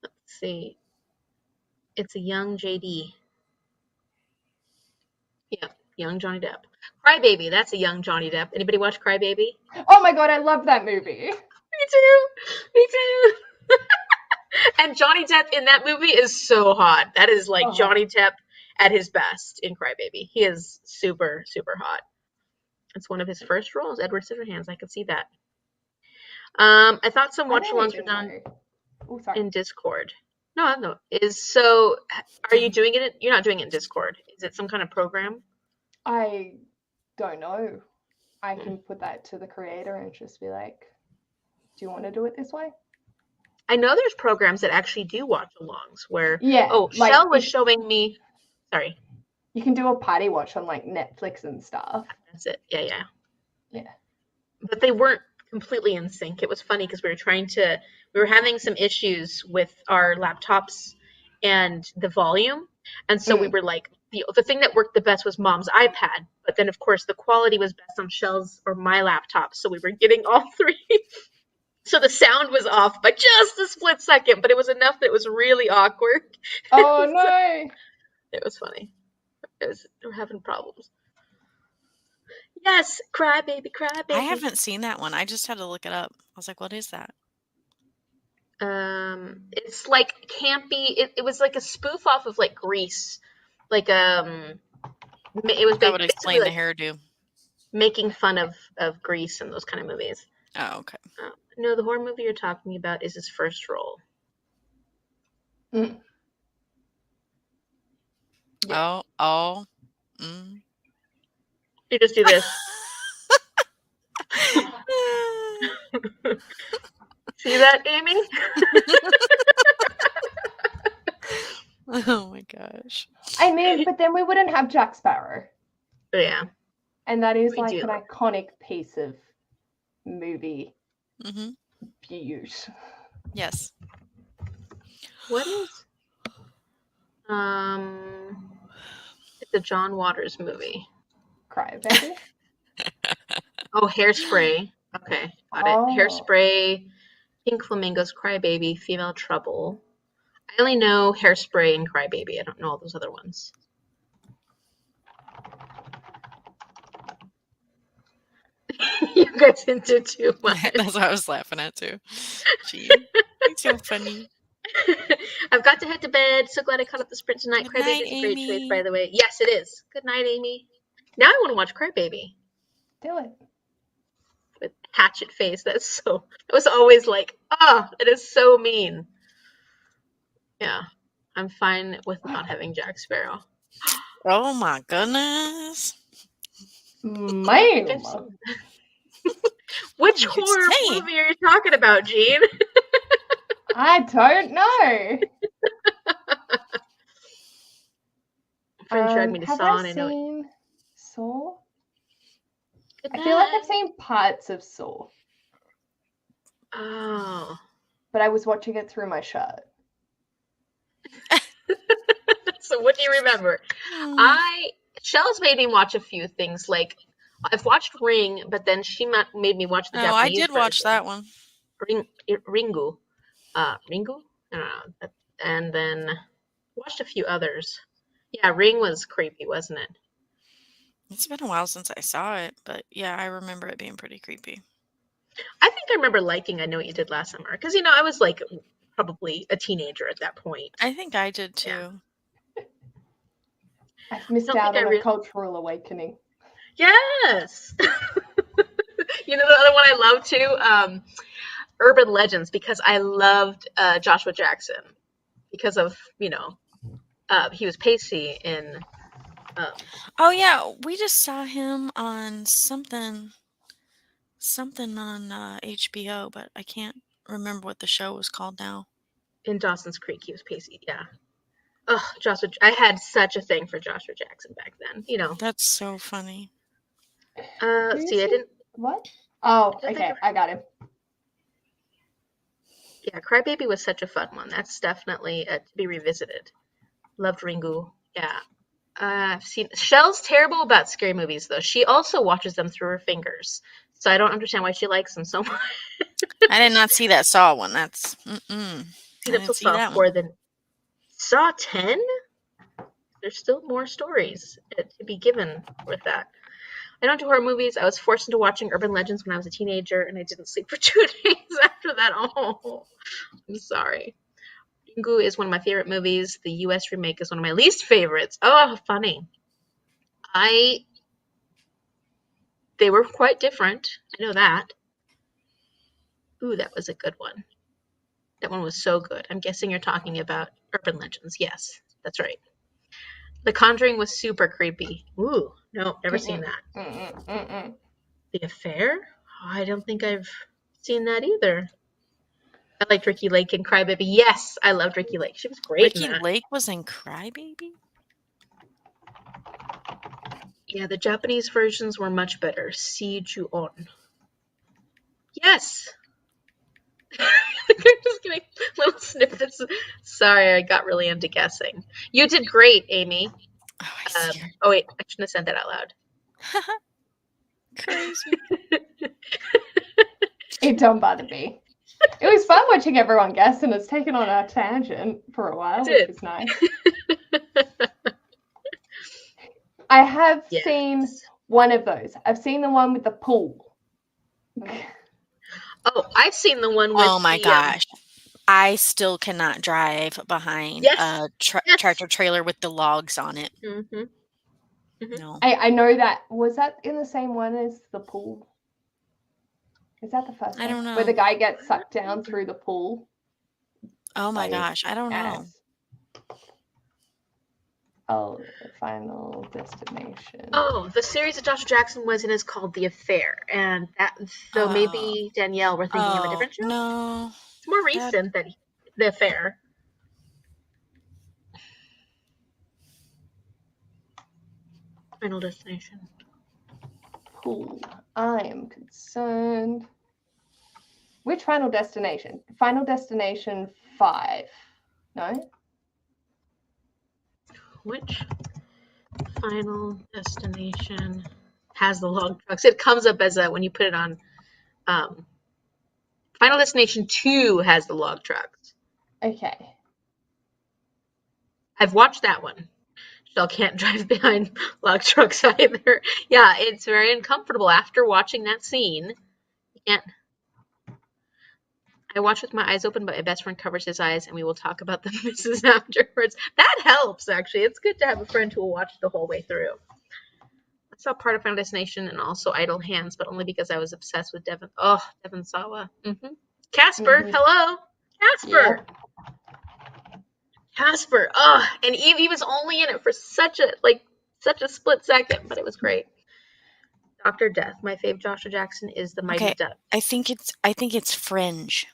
Let's see. It's a young JD. Yeah, young Johnny Depp. Crybaby, that's a young Johnny Depp. Anybody watch Crybaby? Oh my god, I love that movie. Me too. And Johnny Depp in that movie is so hot. That is like Johnny Depp at his best in Crybaby. He is super, super hot. It's one of his first roles, Edward Scissorhands. I could see that. I thought some watch-alongs were done in Discord. No. Are you doing it? You're not doing it in Discord. Is it some kind of program? I don't know. I can put that to the creator and just be like, do you want to do it this way? I know there's programs that actually do watch-alongs where... Yeah. Like, Shell was showing me... Sorry. You can do a party watch on, like, Netflix and stuff. That's it. Yeah. Yeah. But they weren't completely in sync. It was funny because we were having some issues with our laptops and the volume. And so we were like, the thing that worked the best was Mom's iPad. But then, of course, the quality was best on Shell's or my laptop. So we were getting all three So the sound was off by just a split second, but it was enough that it was really awkward. Oh no! It was funny. We're having problems. Yes, cry baby, cry baby. I haven't seen that one. I just had to look it up. I was like, what is that? It's like campy. It was like a spoof off of like Grease. Like it was That would basically explain the like hairdo. making fun of Grease and those kind of movies. Oh, okay. No, the horror movie you're talking about is his first role. Mm. Yeah. Oh. Mm. You just do this. See that, Amy? Oh my gosh. I mean, but then we wouldn't have Jack Sparrow. Yeah. And that is We like do. an iconic piece of movie Mm-hmm. views. Yes. What is it's a John Waters movie. Cry baby. Oh, Hairspray. Okay, got it. Hairspray, Pink Flamingos, Cry Baby, Female Trouble. I only know Hairspray and Cry Baby. I don't know all those other ones. You guys into too much. That's what I was laughing at too. Gee, it's so funny. I've got to head to bed. So glad I caught up the sprint tonight. Good Cry night, Baby is a great choice, Amy. by the way. Yes, it is. Good night, Amy. Now I want to watch Cry Baby Do it. with hatchet face. That was always like, it is so mean. Yeah, I'm fine with not having Jack Sparrow. Oh my goodness. Man. Which You horror say. movie are you talking about, Jean? I don't know. Friend dragged me to Have Saw, I and I know it. seen Saw? Good I feel like night. I've seen parts of Saw, Oh. but I was watching it through my shirt. So what do you remember? Shell's made me watch a few things. Like, I've watched Ring, but then she made me watch the Oh, I Japanese did watch version. that one. Ringu. Ringu? I don't know. And then watched a few others. Yeah, Ring was creepy, wasn't it? It's been a while since I saw it, but yeah, I remember it being pretty creepy. I think I remember liking I Know What You Did Last Summer, because, I was like probably a teenager at that point. I think I did too. Yeah. I've missed out on a cultural awakening. Yes! The other one I love too? Urban Legends, because I loved Joshua Jackson because of, he was Pacey in... Oh yeah, we just saw him on something on HBO, but I can't remember what the show was called now. In Dawson's Creek, he was Pacey, yeah. Oh, Joshua! I had such a thing for Joshua Jackson back then. That's so funny. See, I didn't. What? Oh, okay, I got him. Yeah, Crybaby was such a fun one. That's definitely to be revisited. Loved Ringu. Yeah. I've seen Shell's terrible about scary movies though. She also watches them through her fingers, so I don't understand why she likes them so much. I did not see that Saw one. That's Seen up till Saw 4, then Saw 10. There's still more stories to be given with that. I don't do horror movies. I was forced into watching Urban Legends when I was a teenager, and I didn't sleep for 2 days after that. Oh, I'm sorry. Ringu is one of my favorite movies. The U.S. remake is one of my least favorites. Oh, funny. They were quite different. I know that. Ooh, that was a good one. That one was so good. I'm guessing you're talking about Urban Legends. Yes, that's right. The Conjuring was super creepy. Ooh, no, never seen that. The Affair? Oh, I don't think I've seen that either. I liked Ricky Lake in Crybaby. Yes, I loved Ricky Lake. She was great in that. Ricky Lake was in Crybaby? Yeah, the Japanese versions were much better. See you on. Yes! I'm just getting little snippets. Sorry, I got really into guessing. You did great, Amy. Oh, I see. Oh, wait, I shouldn't have said that out loud. Crazy. It don't bother me. It was fun watching everyone guess, and it's taken on a tangent for a while, which is nice. I have seen one of those. I've seen the one with the pool. Oh, I've seen the one with Oh my gosh. I still cannot drive behind a tractor trailer with the logs on it. Mm-hmm. Mm-hmm. No. I know that. Was that in the same one as the pool? Is that the first one? I don't know. Where the guy gets sucked down through the pool? Oh my gosh, I don't know. Oh, Final Destination. Oh, the series that Joshua Jackson was in is called The Affair, and so maybe Danielle, we're thinking of a different show. No, it's more recent than The Affair. Final Destination. Pool. I am concerned. Which Final Destination? Final Destination 5. No? Which Final Destination has the log trucks? It comes up as when you put it on. Final Destination 2 has the log trucks. Okay. I've watched that one. Shell can't drive behind log trucks either. Yeah, it's very uncomfortable after watching that scene. You can't. I watch with my eyes open, but my best friend covers his eyes, and we will talk about the misses afterwards. That helps, actually. It's good to have a friend who will watch the whole way through. I saw part of Final Destination and also Idle Hands, but only because I was obsessed with Devon. Oh, Devon Sawa. Mm-hmm. Casper, hello. Casper. Yeah. Casper. Oh, and he was only in it for such a split second, but it was great. Dr. Death. My fave Joshua Jackson is the Mighty Ducks. I think it's Fringe.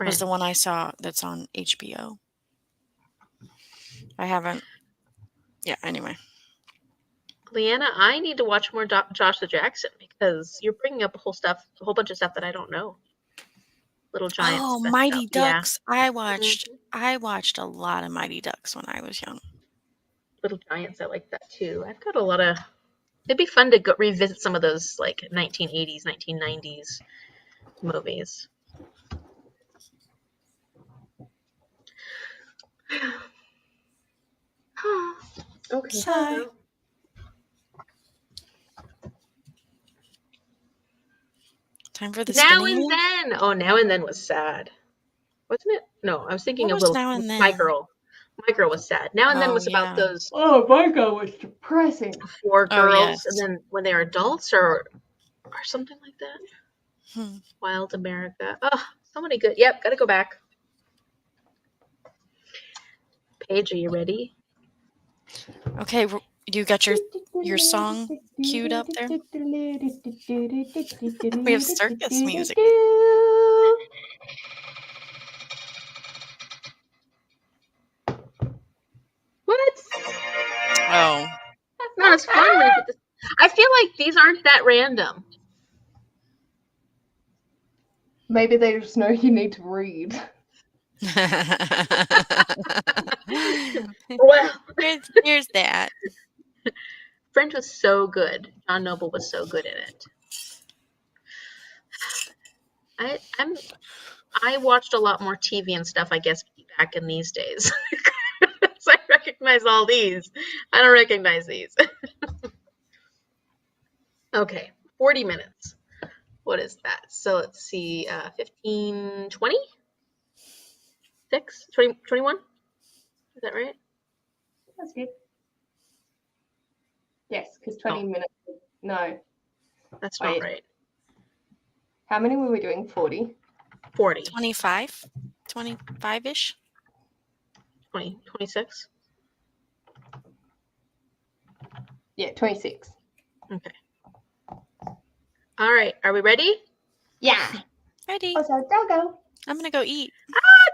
Was the one I saw that's on HBO. I haven't. Yeah, anyway. Leanna, I need to watch more Joshua Jackson because you're bringing up a whole bunch of stuff that I don't know. Little Giants. Oh, Mighty Ducks. Yeah. I watched a lot of Mighty Ducks when I was young. Little Giants, I like that too. I've got a lot of. It'd be fun to revisit some of those 1980s, 1990s movies. Okay. Sigh. Time for the Now and Then. Oh, Now and Then was sad, wasn't it? No, I was thinking of My Girl. My Girl was sad. Now and Then was about those. Oh, My Girl was depressing. 4 girls, and then when they're adults, or something like that. Wild America. Oh, so many good. Yep, gotta go back. Paige, are you ready? Okay, you got your song queued up there? We have circus music. What? Oh. That's not as fun. I feel like these aren't that random. Maybe they just know you need to read. Well, here's that. Fringe was so good. John Noble was so good in it. I watched a lot more TV and stuff, I guess, back in these days. So I recognize all these. I don't recognize these. Okay, 40 minutes. What is that? So let's see, 15, 20? 6? 20, 21? Is that right? That's good. Yes, because 20 minutes. No. That's not right. How many were we doing? 40? 40. 25? 25-ish? 20, 26? Yeah, 26. Okay. All right. Are we ready? Yeah. Ready. Also, doggo. I'm going to go eat. Ah,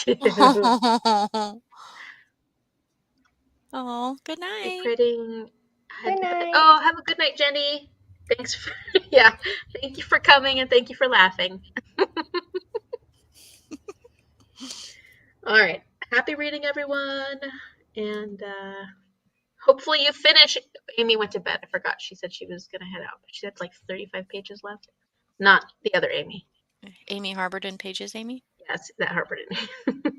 cute. Oh, Oh, good night. Good night. Oh, have a good night, Jenny. Thanks for, thank you for coming and thank you for laughing. All right. Happy reading, everyone. And hopefully you finish. Amy went to bed. I forgot. She said she was going to head out, but she had 35 pages left. Not the other Amy. Amy Harborden Pages, Amy? Yes, that Harborden.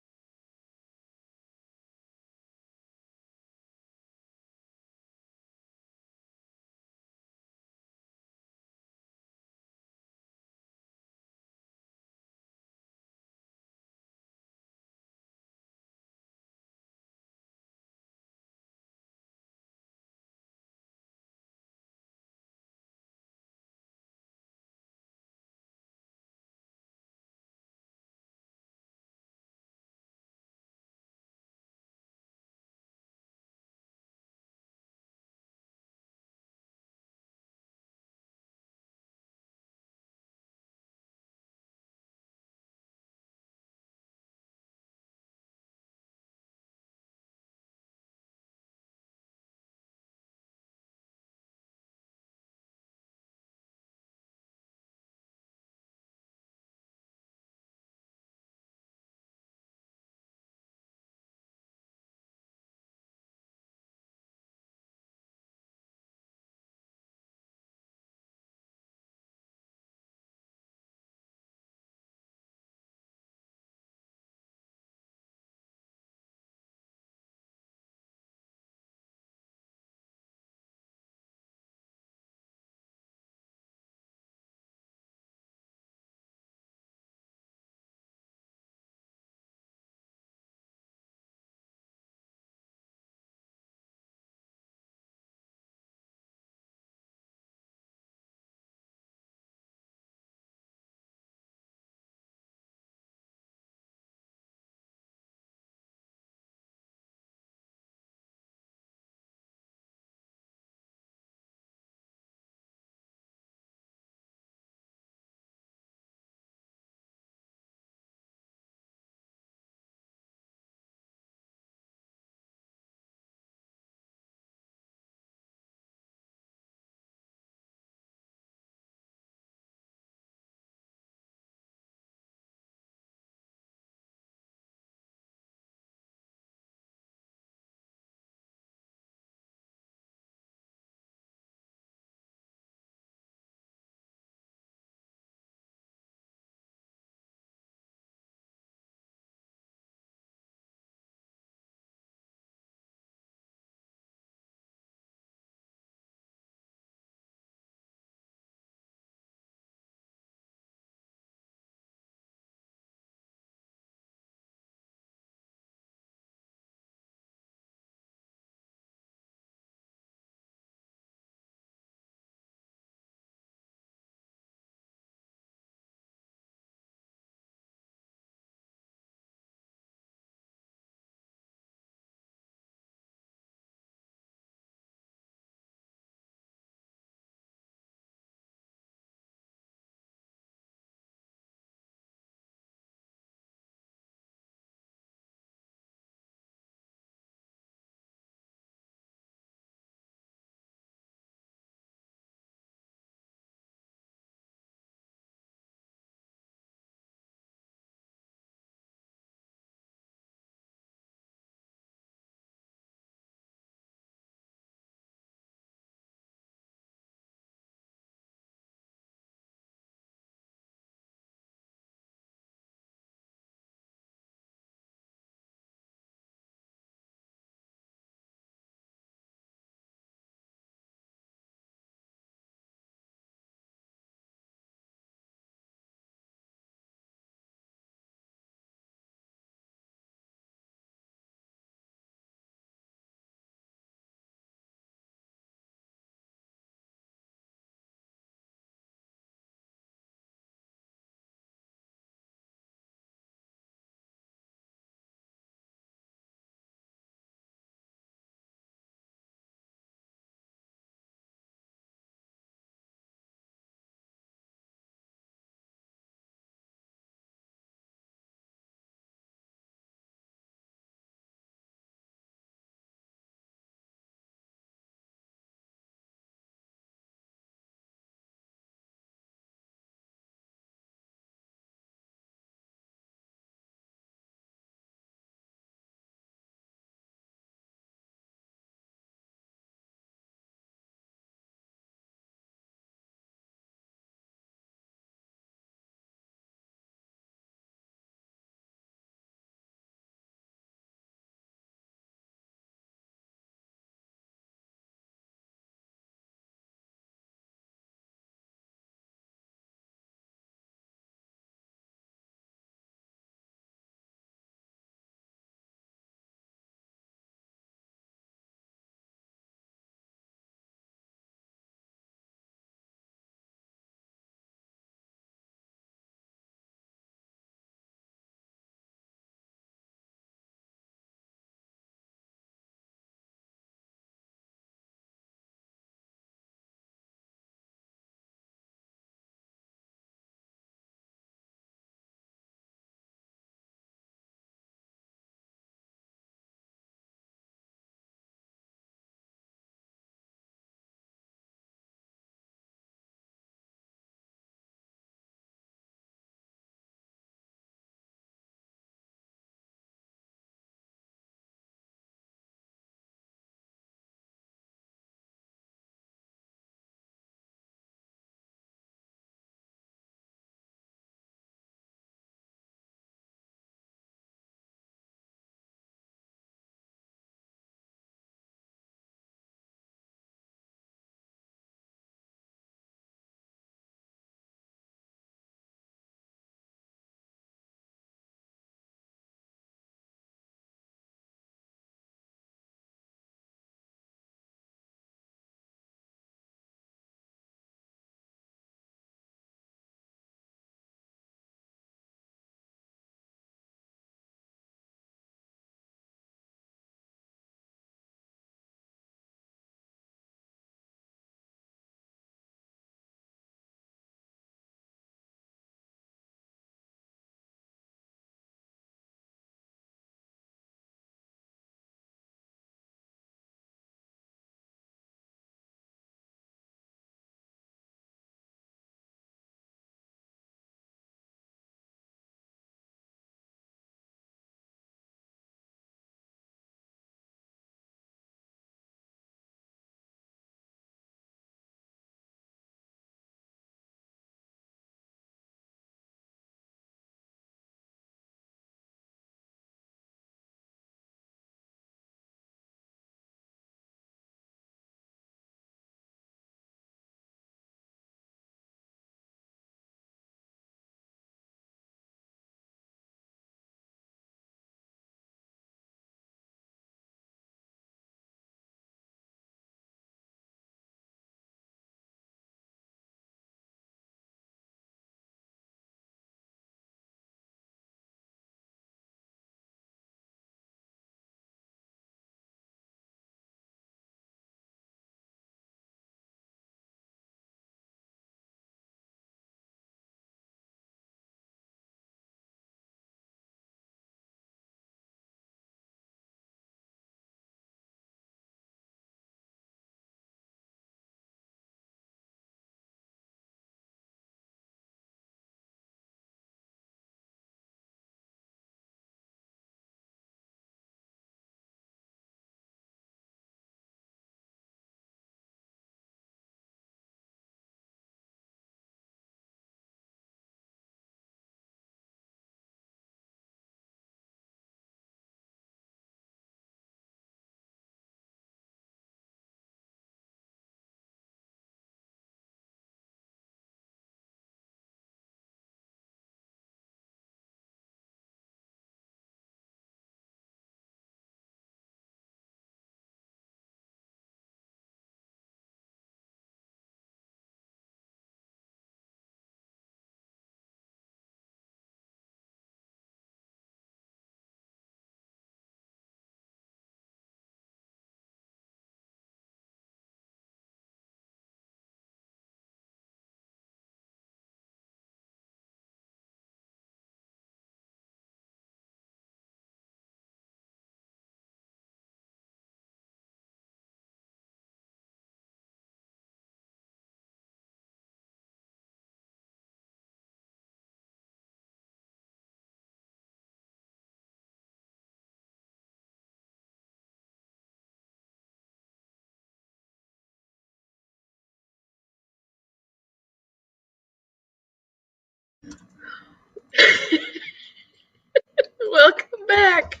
Come back.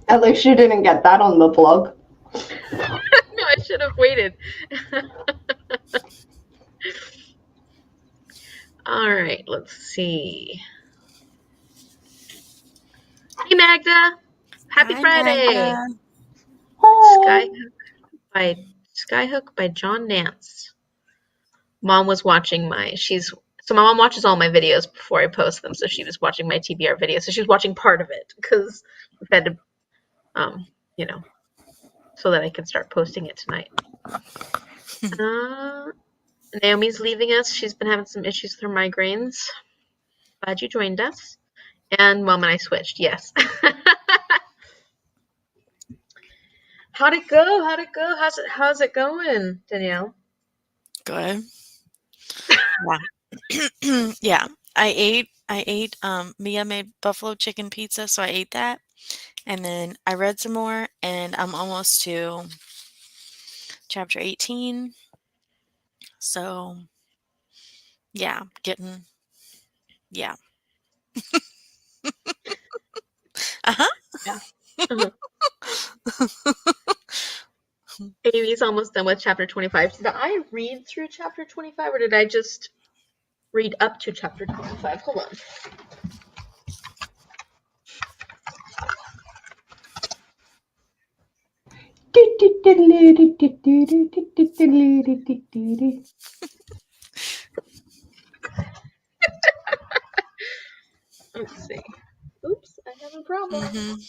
At least you didn't get that on the vlog. No, I should have waited. All right, let's see. Hey, Magda. Happy Hi, Friday. Magda. Skyhook by John Nance. Mom was watching my mom watches all my videos before I post them, so she was watching my TBR video. So she was watching part of it because we've had to, so that I can start posting it tonight. Naomi's leaving us. She's been having some issues with her migraines. Glad you joined us. And Mom and I switched. Yes. How'd it go? How's it going, Danielle? Good. Yeah. Yeah. I ate Mia made buffalo chicken pizza, so I ate that. And then I read some more, and I'm almost to chapter 18. So yeah, yeah. Uh-huh. Yeah. Amy's almost done with chapter 25. Did I read through chapter 25, or did I just read up to chapter 25? Hold on. Let's see. Oops, I have a problem.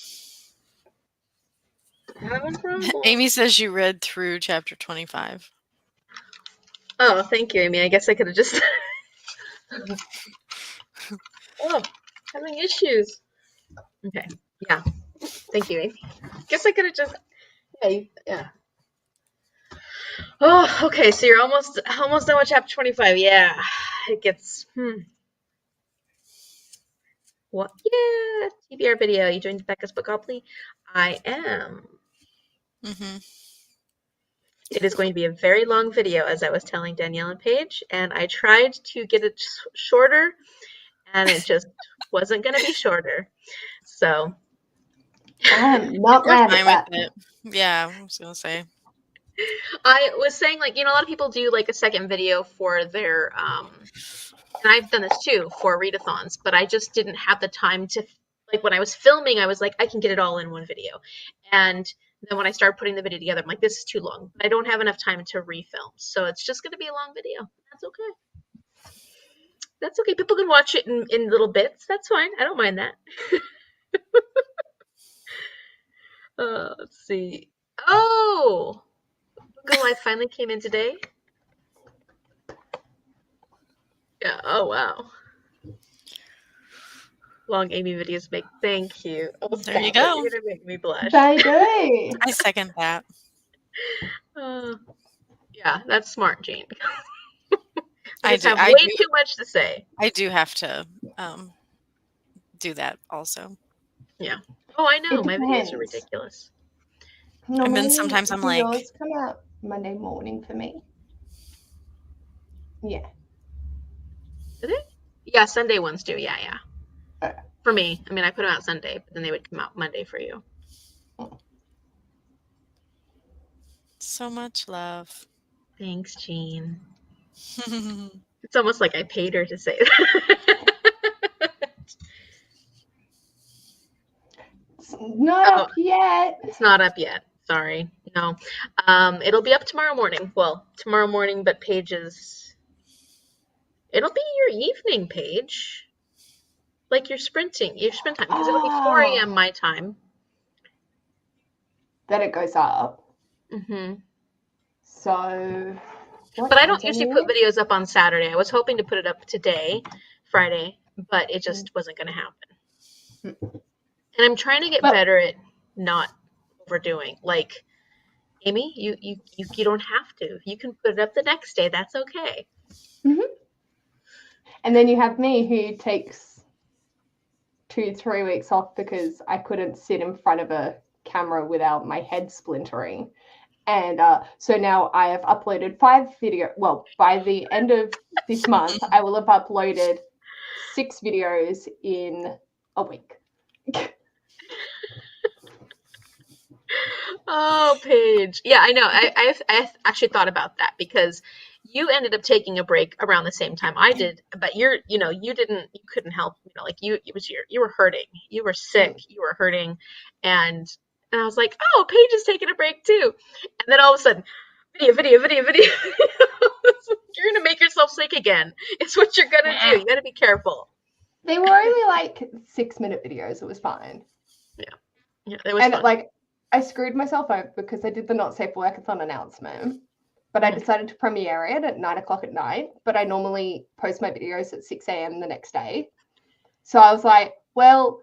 Amy says you read through chapter 25. Oh, thank you, Amy. I guess I could have just... Oh, having issues. Okay, yeah. Thank you, Amy. Guess I could have just... Yeah. Oh, okay, so you're almost done with chapter 25. Yeah, it gets... What? Yeah, TBR video. You joined Becca's Bookopoly? I am. It is going to be a very long video, as I was telling Danielle and Paige, and I tried to get it shorter, and it just wasn't going to be shorter. So I'm not mad at that. With it. Yeah, I was going to say. I was saying, like, a lot of people do like a second video for their and I've done this too for readathons, but I just didn't have the time to, like, when I was filming, I was like, I can get it all in one video. And then when I started putting the video together, I'm like, this is too long. I don't have enough time to refilm. So it's just going to be a long video. That's okay. That's okay. People can watch it in little bits. That's fine. I don't mind that. Let's see. Oh! Book of Life finally came in today. Yeah. Oh, wow. Long Amy videos make. Thank you. Oh, there you go. You're gonna make me blush. They do. I second that. Yeah, that's smart, Jean. I have way too much to say. I do have to do that also. Yeah. Oh, I know. My videos are ridiculous. And then sometimes I'm like, yours come out Monday morning for me. Yeah. Do they? Yeah, Sunday ones do. Yeah. For me, I mean, I put them out Sunday, but then they would come out Monday for you. So much love. Thanks, Jean. It's almost like I paid her to say that. It's not up yet. It's not up yet. Sorry. No. It'll be up tomorrow morning. Well, tomorrow morning, but Paige's... It'll be your evening, Paige. Like your sprint time, because it'll be 4 a.m. my time. Then it goes up. So... But I don't usually put videos up on Saturday. I was hoping to put it up today, Friday, but it just wasn't going to happen. And I'm trying to get better at not overdoing. Like, Amy, you don't have to. You can put it up the next day. That's okay. And then you have me who takes 2-3 weeks off because I couldn't sit in front of a camera without my head splintering. And so now I have uploaded 5 videos. Well, by the end of this month, I will have uploaded 6 videos in a week. Oh, Paige. Yeah, I know. I've actually thought about that because you ended up taking a break around the same time I did, but you couldn't help, like you were hurting. You were sick, you were hurting, and I was like, oh, Paige is taking a break too. And then all of a sudden, video. You're gonna make yourself sick again. It's what you're gonna do. You gotta be careful. They were only like 6-minute videos. It was fine. Yeah, it was fun. I screwed myself over because I did the Not Safe Workathon announcement, but I decided to premiere it at 9:00 at night. But I normally post my videos at 6 a.m. the next day. So I was like, well,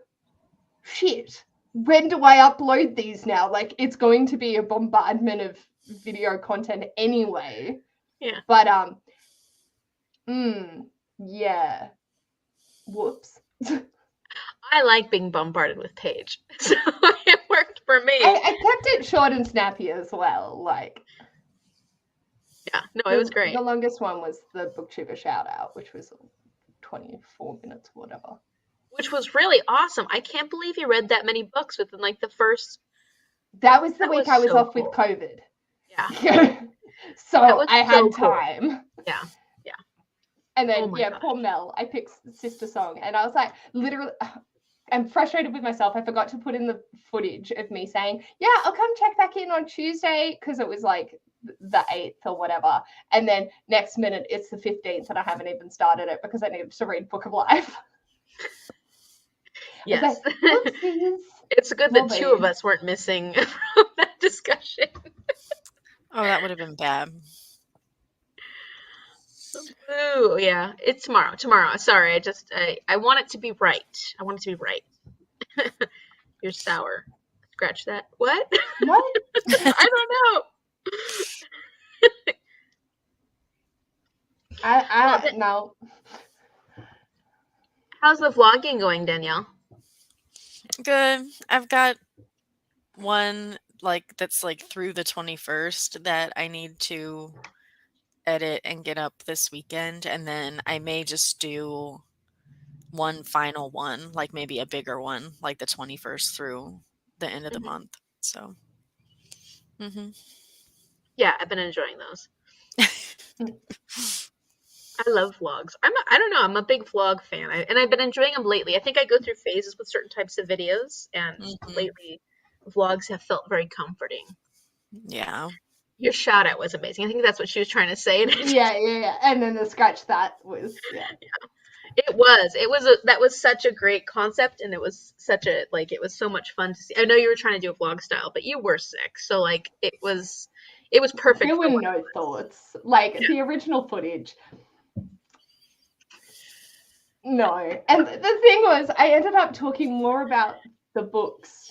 shit, when do I upload these now? Like, it's going to be a bombardment of video content anyway. Yeah. But, yeah. Whoops. I like being bombarded with Paige, so it worked for me. I kept it short and snappy as well. Like, yeah, no, it was great. The longest one was the BookTuber shout out, which was 24 minutes or whatever. Which was really awesome. I can't believe you read that many books within like the first. That was the week I was off with COVID. Yeah. So I had time. Yeah. And then, poor Mel, I picked Sister Song, and I was like, literally, I'm frustrated with myself. I forgot to put in the footage of me saying, yeah, I'll come check back in on Tuesday, because it was like the 8th or whatever. And then next minute, it's the 15th, and I haven't even started it because I needed to read Book of Life. Yes. It's good that 2 of us weren't missing from that discussion. Oh, that would have been bad. Ooh, yeah. It's tomorrow. Sorry, I want it to be right. You're sour. Scratch that. What? What? I don't know. No. How's the vlogging going, Danielle? Good. I've got one that's through the 21st that I need to edit and get up this weekend, and then I may just do one final one, like maybe a bigger one, like the 21st through the end of the month. So yeah, I've been enjoying those. I love vlogs. I don't know, I'm a big vlog fan, and I've been enjoying them lately. I think I go through phases with certain types of videos, and lately vlogs have felt very comforting. Yeah. Your shout out was amazing. I think that's what she was trying to say. Yeah. And then the scratch that was, yeah. That was such a great concept, and it was such a, it was so much fun to see. I know you were trying to do a vlog style, but you were sick, so it was perfect. There were no thoughts. The original footage. No. And the thing was, I ended up talking more about the books,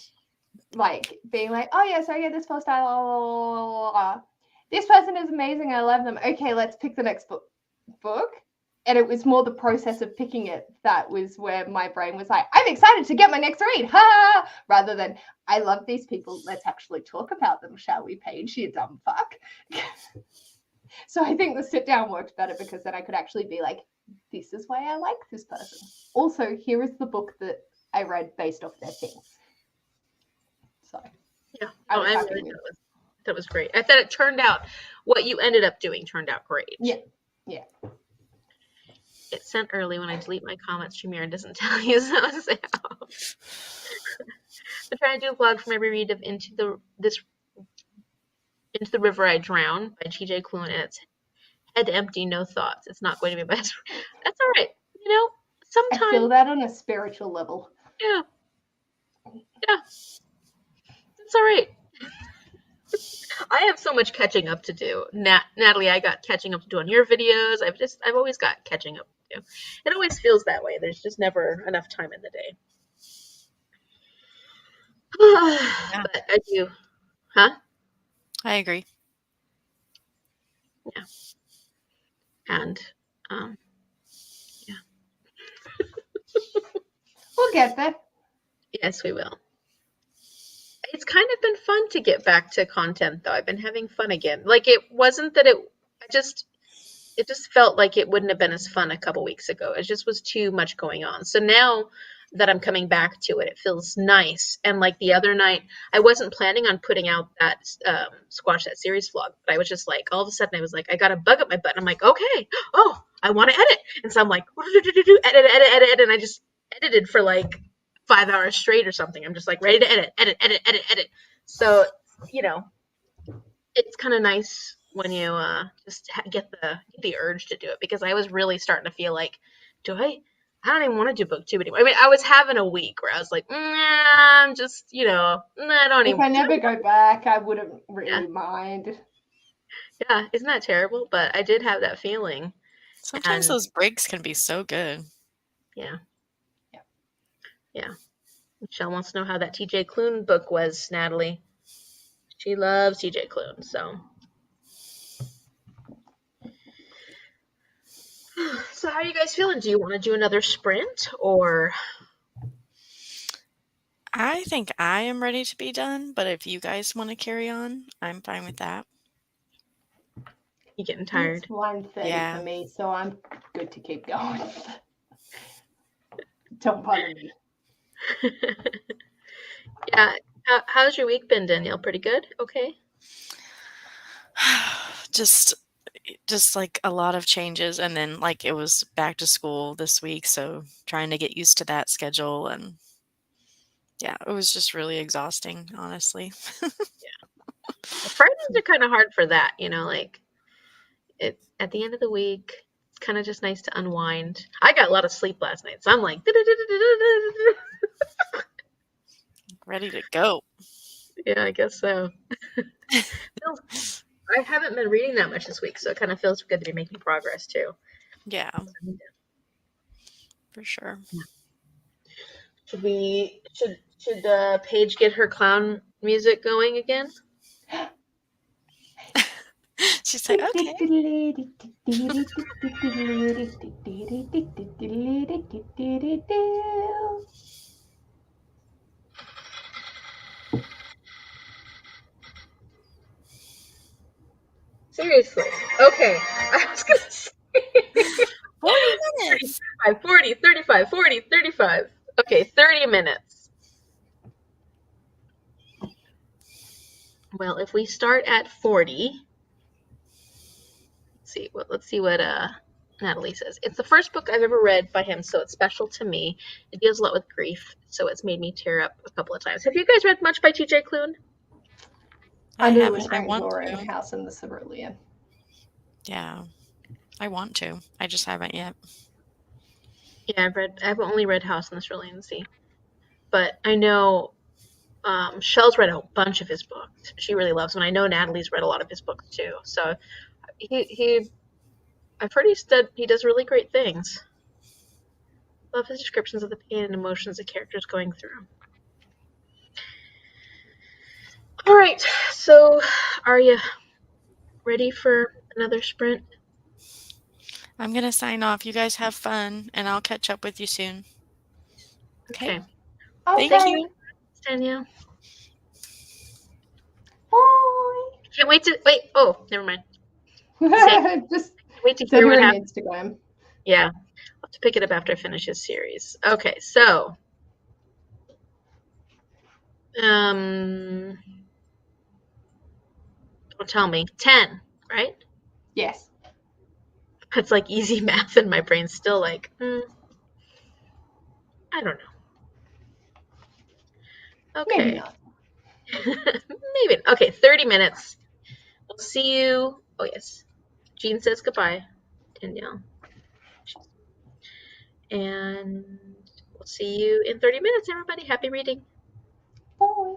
being like, oh yeah, so I get this post style. This person is amazing. I love them. Okay, let's pick the next book. And it was more the process of picking it that was where my brain was like, I'm excited to get my next read, ha! Rather than, I love these people, let's actually talk about them, shall we, Paige, you dumb fuck? So I think the sit down worked better, because then I could actually be like, this is why I like this person. Also, here is the book that I read based off their thing. So yeah, that was great. I thought it turned out, what you ended up doing turned out great. Yeah. It's sent early. When I delete my comments, Shamir doesn't tell you, so I'm trying to do a vlog from every read of Into the River I Drown by TJ Klune, and it's head empty, no thoughts. It's not going to be best. That's all right. Sometimes I feel that on a spiritual level. Yeah. It's all right. I have so much catching up to do. Natalie, I got catching up to do on your videos. I've always got catching up to do. It always feels that way. There's just never enough time in the day. But I do. Huh? I agree. Yeah. And yeah. We'll get there. Yes, we will. It's kind of been fun to get back to content, though. I've been having fun again. It wasn't that it just felt like it wouldn't have been as fun a couple weeks ago. It just was too much going on. So now that I'm coming back to it, it feels nice. And like the other night, I wasn't planning on putting out that Squash That Series vlog, but I was just like, all of a sudden, I was like, I got a bug up my butt. And I'm like, okay, oh, I want to edit. And so I'm like, edit. And I just edited for like 5 hours straight or something. I'm just like ready to edit. So, you know, it's kind of nice when you just get the urge to do it, because I was really starting to feel like, I don't even want to do book 2 anymore. I mean, I was having a week where I was like, I'm just, I don't even. If I never go back, I wouldn't really mind. Yeah, isn't that terrible? But I did have that feeling. Sometimes those breaks can be so good. Yeah. Michelle wants to know how that TJ Klune book was, Natalie. She loves TJ Klune, so. So how are you guys feeling? Do you want to do another sprint, or? I think I am ready to be done, but if you guys want to carry on, I'm fine with that. You getting tired? It's 1:30 for me, so I'm good to keep going. Don't bother me. Yeah. How's your week been, Danielle? Pretty good? Okay. Just like a lot of changes, and then like it was back to school this week, so trying to get used to that schedule, and yeah, it was just really exhausting, honestly. Yeah. Fridays are kind of hard for that, like it at the end of the week. It's kind of just nice to unwind. I got a lot of sleep last night, so I'm like ready to go. Yeah, I guess so. I haven't been reading that much this week, so it kind of feels good to be making progress too. Yeah, for sure. Should Paige get her clown music going again? She's like, okay. Seriously. Okay. I was going to say 40 minutes. 40, 35, 40, 35. Okay, 30 minutes. Well, if we start at 40, let's see what Natalie says. It's the first book I've ever read by him, so it's special to me. It deals a lot with grief, so it's made me tear up a couple of times. Have you guys read much by TJ Klune? I knew it was I want Laura to. and House in the Cerulean. Yeah, I want to. I just haven't yet. Yeah, I've only read House in the Cerulean Sea, but I know Shell's read a bunch of his books. She really loves him. I know Natalie's read a lot of his books too. So I've heard he does really great things. Love his descriptions of the pain and emotions the characters going through. All right, so are you ready for another sprint? I'm going to sign off. You guys have fun, and I'll catch up with you soon. Okay. Thank you. Danielle. Bye. Can't wait to wait. Oh, never mind. Just wait to send hear her what an happens. Instagram. Yeah, I'll have to pick it up after I finish his series. Okay, so don't tell me 10, right? Yes. It's like easy math, and my brain's still like, I don't know. Okay. Maybe not. Maybe. Okay, 30 minutes. We'll see you. Oh, yes. Jean says goodbye, Danielle. And we'll see you in 30 minutes, everybody. Happy reading. Bye.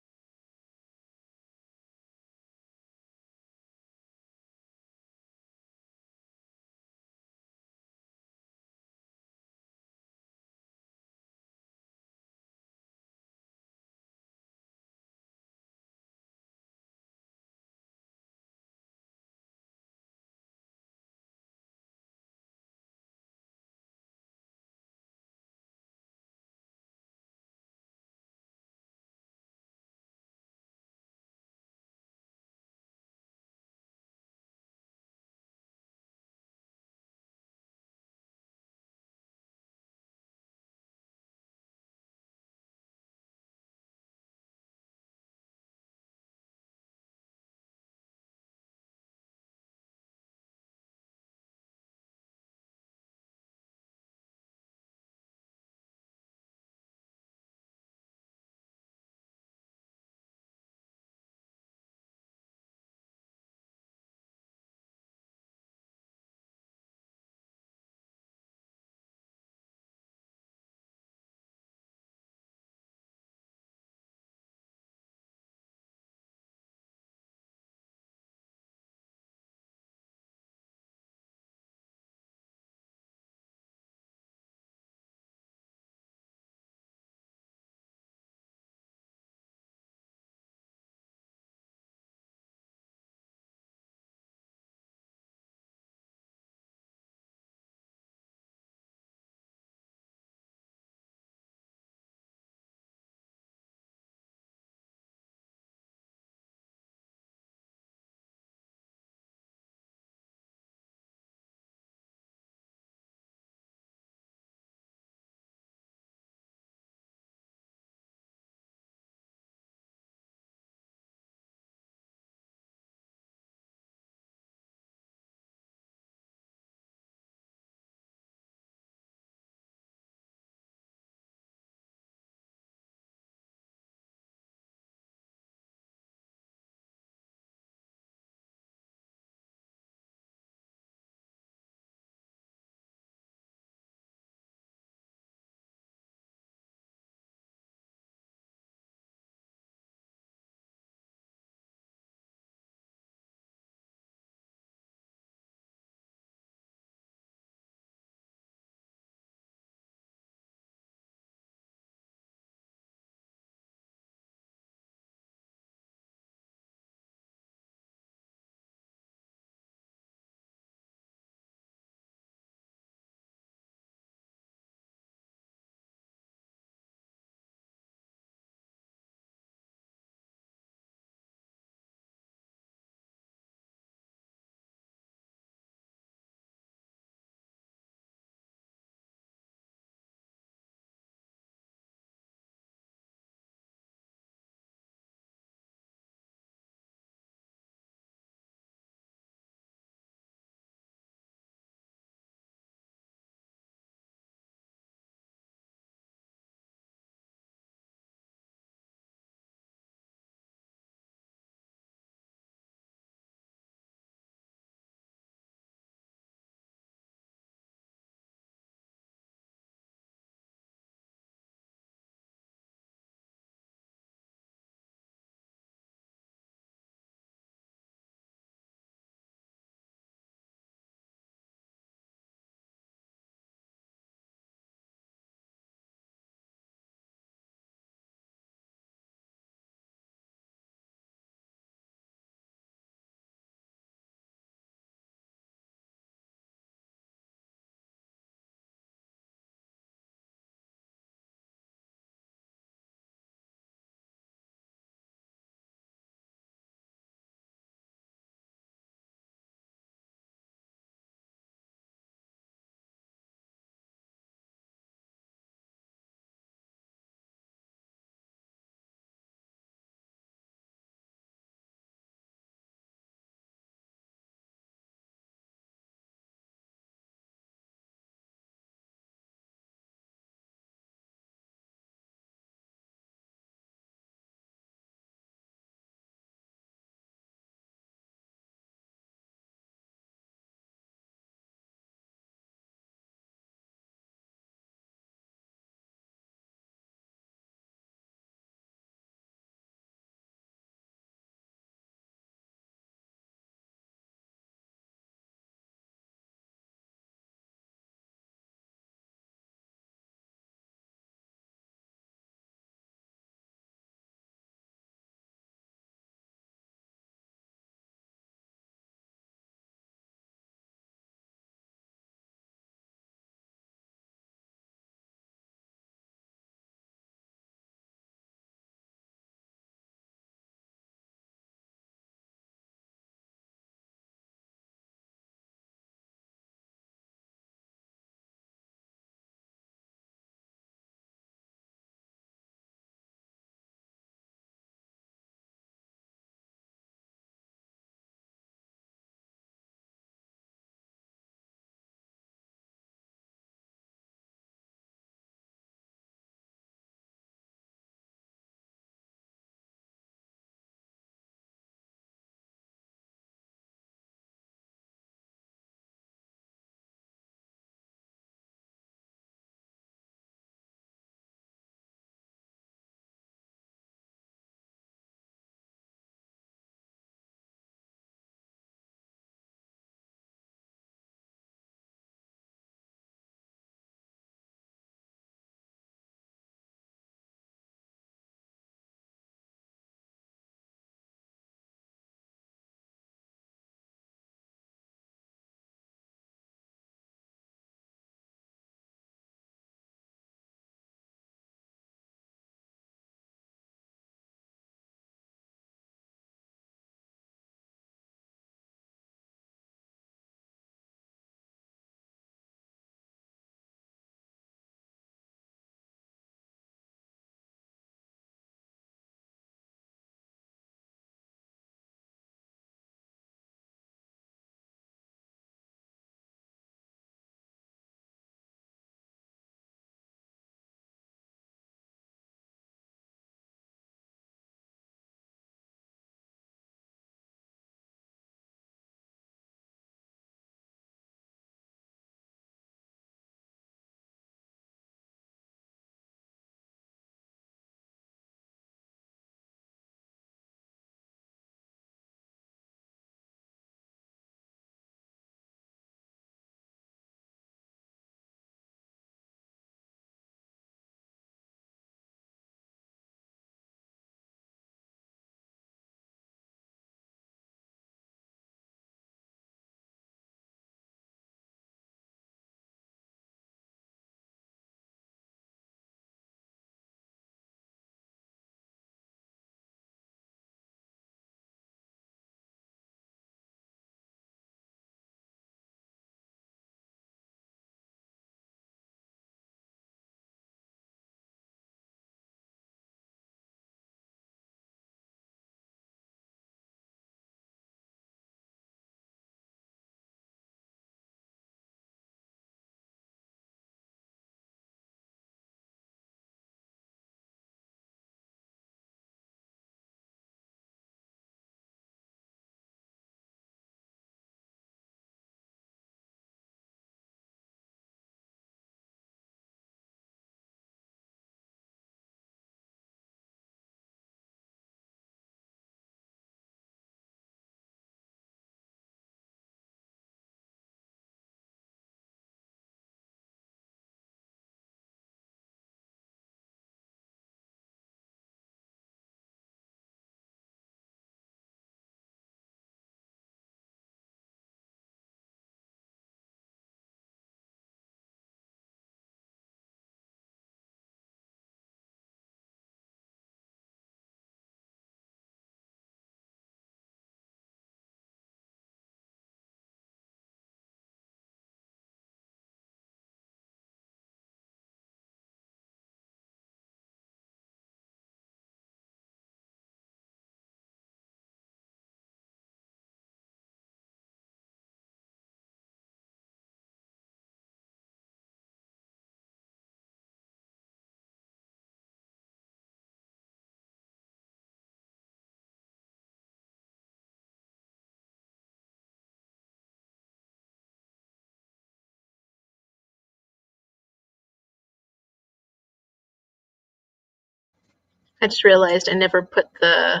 I just realized I never put the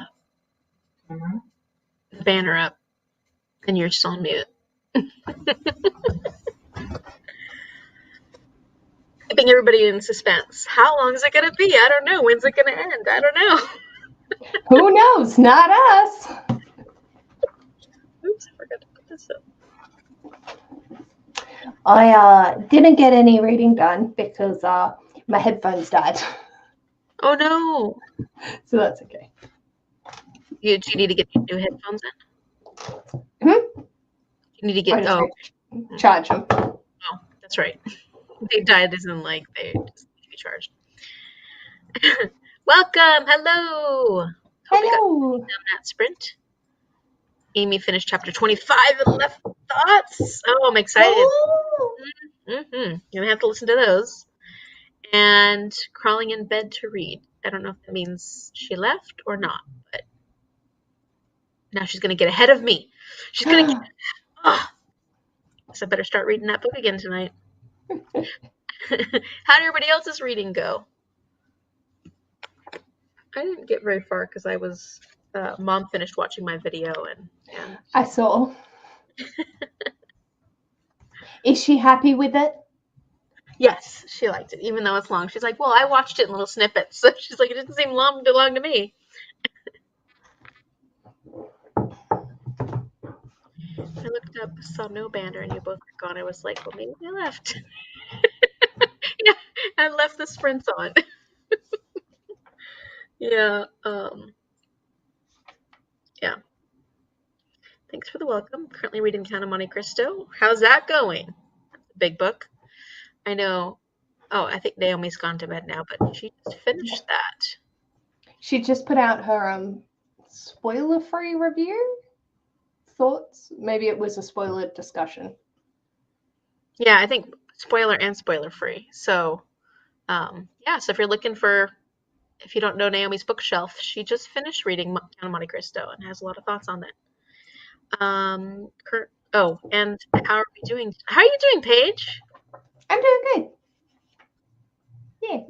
banner up, and you're still on mute. Keeping everybody in suspense. How long is it going to be? I don't know. When's it going to end? I don't know. Who knows? Not us. Oops, I forgot to put this up. I didn't get any reading done because my headphones died. Oh no. So that's okay. Do you need to get new headphones in? Hmm? You need to get charge them. Oh, that's right. They died isn't like they just need to be charged. Welcome. Hello. Hope you got Hello. down that sprint. Amy finished chapter 25 and left thoughts. Oh, I'm excited. You're gonna have to listen to those. And crawling in bed to read. I don't know if that means she left or not, but now she's gonna get ahead of me. She's gonna get. Oh, so I better start reading that book again tonight. How did everybody else's reading go? I didn't get very far because I was. Mom finished watching my video and I saw. Is she happy with it? Yes, she liked it, even though it's long. She's like, well, I watched it in little snippets. So she's like, it didn't seem long to me. I looked up, saw no banner, and you both were gone. I was like, well, maybe they left. Yeah, I left the sprints on. Yeah. Yeah. Thanks for the welcome. Currently reading Count of Monte Cristo. How's that going? That's a big book. I know. Oh, I think Naomi's gone to bed now, but she just finished that. She just put out her spoiler-free review. Thoughts? Maybe it was a spoiler discussion. Yeah, I think spoiler and spoiler-free. So, yeah. So if you're looking for, if you don't know Naomi's bookshelf, she just finished reading Count of Monte Cristo and has a lot of thoughts on that. And how are we doing? How are you doing, Paige? I'm doing good. Yeah.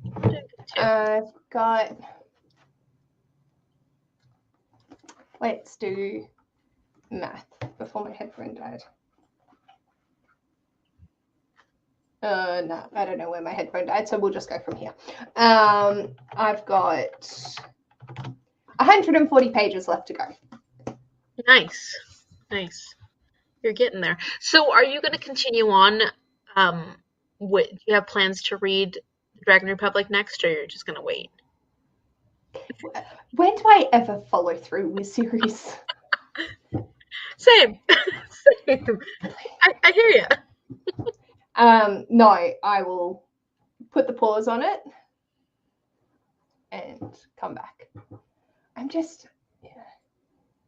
I'm doing good too. I've got. Let's do math before my headphone died. No, I don't know where my headphone died, so we'll just go from here. I've got 140 pages left to go. Nice. You're getting there. So, are you going to continue on? Do you have plans to read Dragon Republic next, or you're just going to wait? When do I ever follow through with series? Same. I hear you. No, I will put the pause on it and come back. I'm just,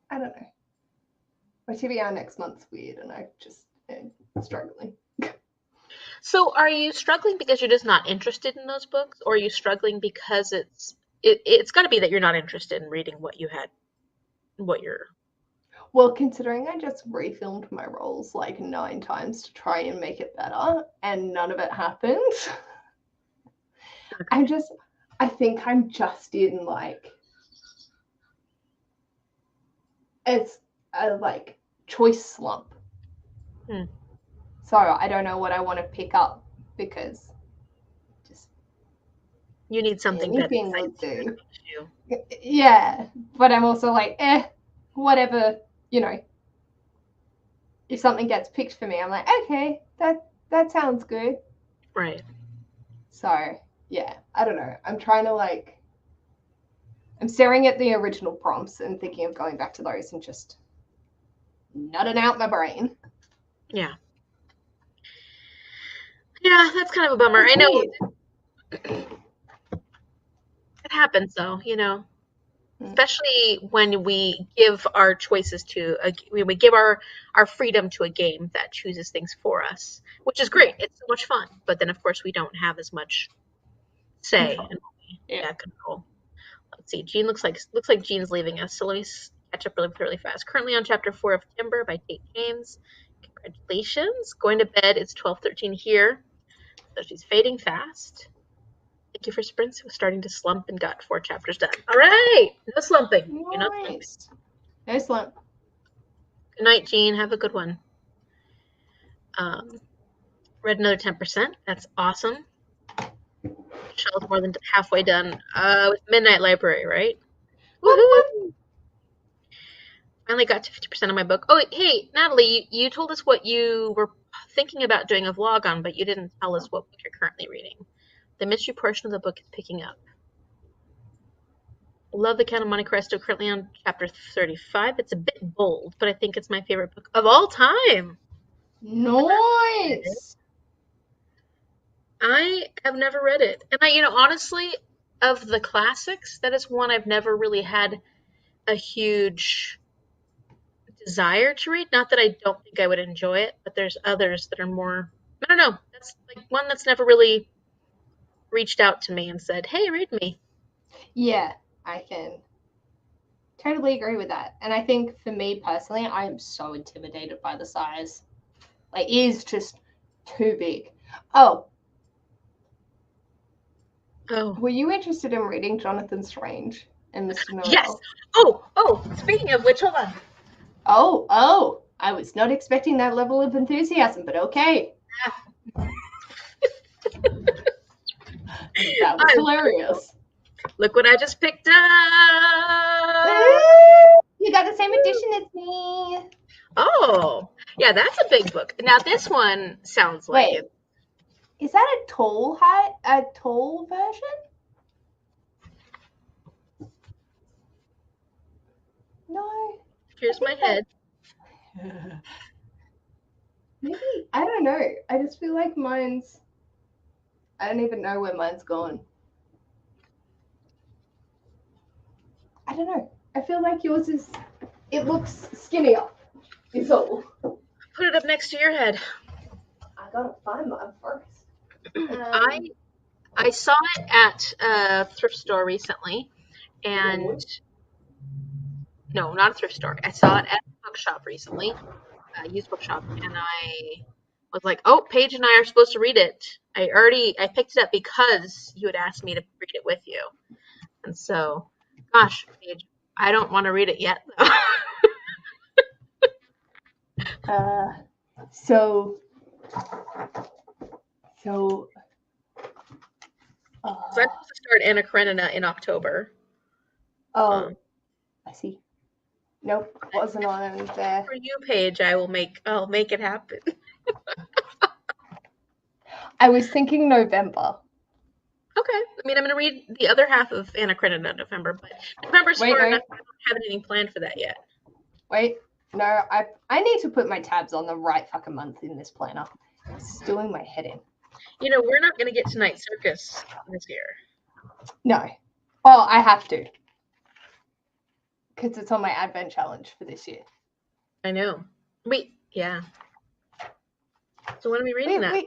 I don't know. My TBR next month's weird, and I'm just struggling. So, are you struggling because you're just not interested in those books, or are you struggling because it's got to be that you're not interested in reading what you're. Well, considering I just refilmed my roles like 9 times to try and make it better, and none of it happened. Okay. I think I'm just in like, it's a like choice slump. So I don't know what I want to pick up because just you need something anything will do. Yeah, but I'm also like, whatever, if something gets picked for me, I'm like, okay, that sounds good. Right. So yeah, I don't know. I'm trying to I'm staring at the original prompts and thinking of going back to those and just nutting out my brain. Yeah. Yeah, that's kind of a bummer. I know. It happens though, especially when we give our choices when we give our freedom to a game that chooses things for us, which is great. It's so much fun. But then, of course, we don't have as much say and control. Let's see. Jean looks like Jean's leaving us, so let me catch up really fast. Currently on chapter 4 of Timber by Kate James. Congratulations. Going to bed. It's 12:13 here, so she's fading fast. Thank you for sprints. It was starting to slump and got 4 chapters done. All right. No slumping. You're not slumping. Nice. No slump. Good night, Jean. Have a good one. Read another 10%. That's awesome. Michelle's more than halfway done with Midnight Library, right? Woohoo! Finally got to 50% of my book. Oh, hey, Natalie, you told us what you were thinking about doing a vlog on, but you didn't tell us what book you're currently reading. The mystery portion of the book is picking up. Love the Count of Monte Cristo, currently on chapter 35. It's a bit bold, but I think it's my favorite book of all time. Nice. I have never read it. And honestly, of the classics, that is one I've never really had a huge desire to read. Not that I don't think I would enjoy it, but there's others that are more, I don't know. That's like one that's never really reached out to me and said, hey, read me. Yeah, I can totally agree with that. And I think for me personally, I am so intimidated by the size. Like, it is just too big. Oh. Were you interested in reading Jonathan Strange and Mr. Norrell? Yes. Oh, speaking of which, hold on. Oh, I was not expecting that level of enthusiasm, but okay. That was hilarious. Look what I just picked up. You got the same edition as me. Oh, yeah, that's a big book. Now this one sounds like it. Is that a tall version? No. Here's my head. Maybe, I don't know. I just feel like I don't even know where mine's gone. I don't know. I feel like yours it looks skinnier. It's all. Put it up next to your head. I gotta find mine first. I saw it at a thrift store recently, and no, not a thrift store. I saw it at a bookshop recently, a used bookshop, and I was like, oh, Paige and I are supposed to read it. I picked it up because you had asked me to read it with you. And so, gosh, Paige, I don't want to read it yet, though. So I'm supposed to start Anna Karenina in October. I see. Nope, wasn't on there. For you, Paige, I'll make it happen. I was thinking November. Okay. I mean, I'm going to read the other half of Anna Karenina in November, but November's far enough. I don't have anything planned for that yet. Wait, no, I need to put my tabs on the right fucking month in this planner. It's doing my head in. We're not going to get to Night Circus this year. No. Oh, I have to. Because it's on my Advent challenge for this year. I know. Wait, yeah. So when are we reading that?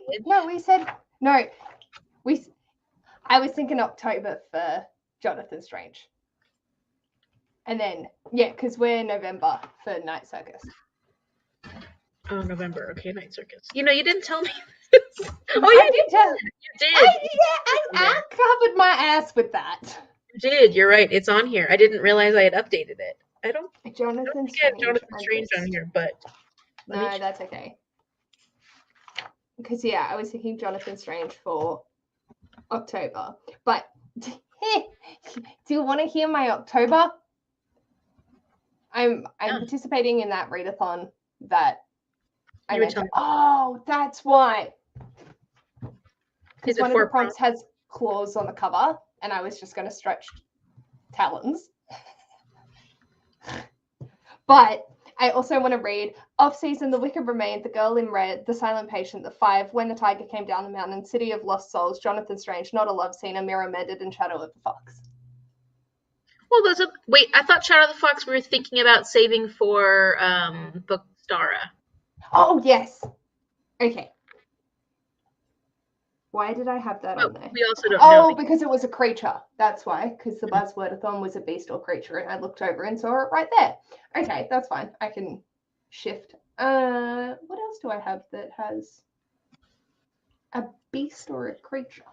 I was thinking October for Jonathan Strange. And then, because we're November for Night Circus. Oh, November. Okay, Night Circus. You didn't tell me this. Oh, yeah, I did tell you. You did. I covered my ass with that. You did. You're right. It's on here. I didn't realize I had updated it. I don't think I have Jonathan Strange on here, but... No, that's okay. Because, I was thinking Jonathan Strange for October. But, do you want to hear my October? I'm participating in that readathon that I mentioned. Oh, that's why. Because one of the prompts has claws on the cover, and I was just going to stretch talons. But I also want to read Off-Season, The Wicked Remained, The Girl in Red, The Silent Patient, The Five, When the Tiger Came Down the Mountain, City of Lost Souls, Jonathan Strange, Not a Love Scene, A Mirror Mended, and Shadow of the Fox. Well, wait, I thought Shadow of the Fox we were thinking about saving for BookStara. Oh, yes. Okay. Why did I have that on there? We also don't know. Oh, because it was a creature. That's why. Because the buzzwordathon was a beast or creature, and I looked over and saw it right there. Okay, that's fine. I can shift. What else do I have that has a beast or a creature?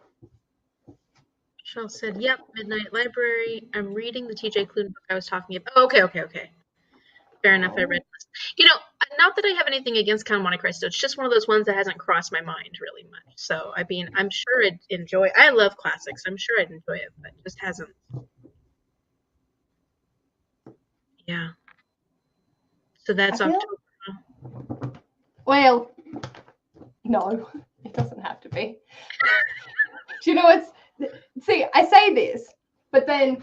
Michelle said, yep, Midnight Library. I'm reading the TJ Klune book I was talking about. Oh, okay. Fair enough, I read this. You know, not that I have anything against Count of Monte Cristo. It's just one of those ones that hasn't crossed my mind really much. So, I mean, I'm sure I'd enjoy it. I love classics. I'm sure I'd enjoy it, but it just hasn't. Yeah. So that's October. Well, no, it doesn't have to be. Do you know what's... See, I say this, but then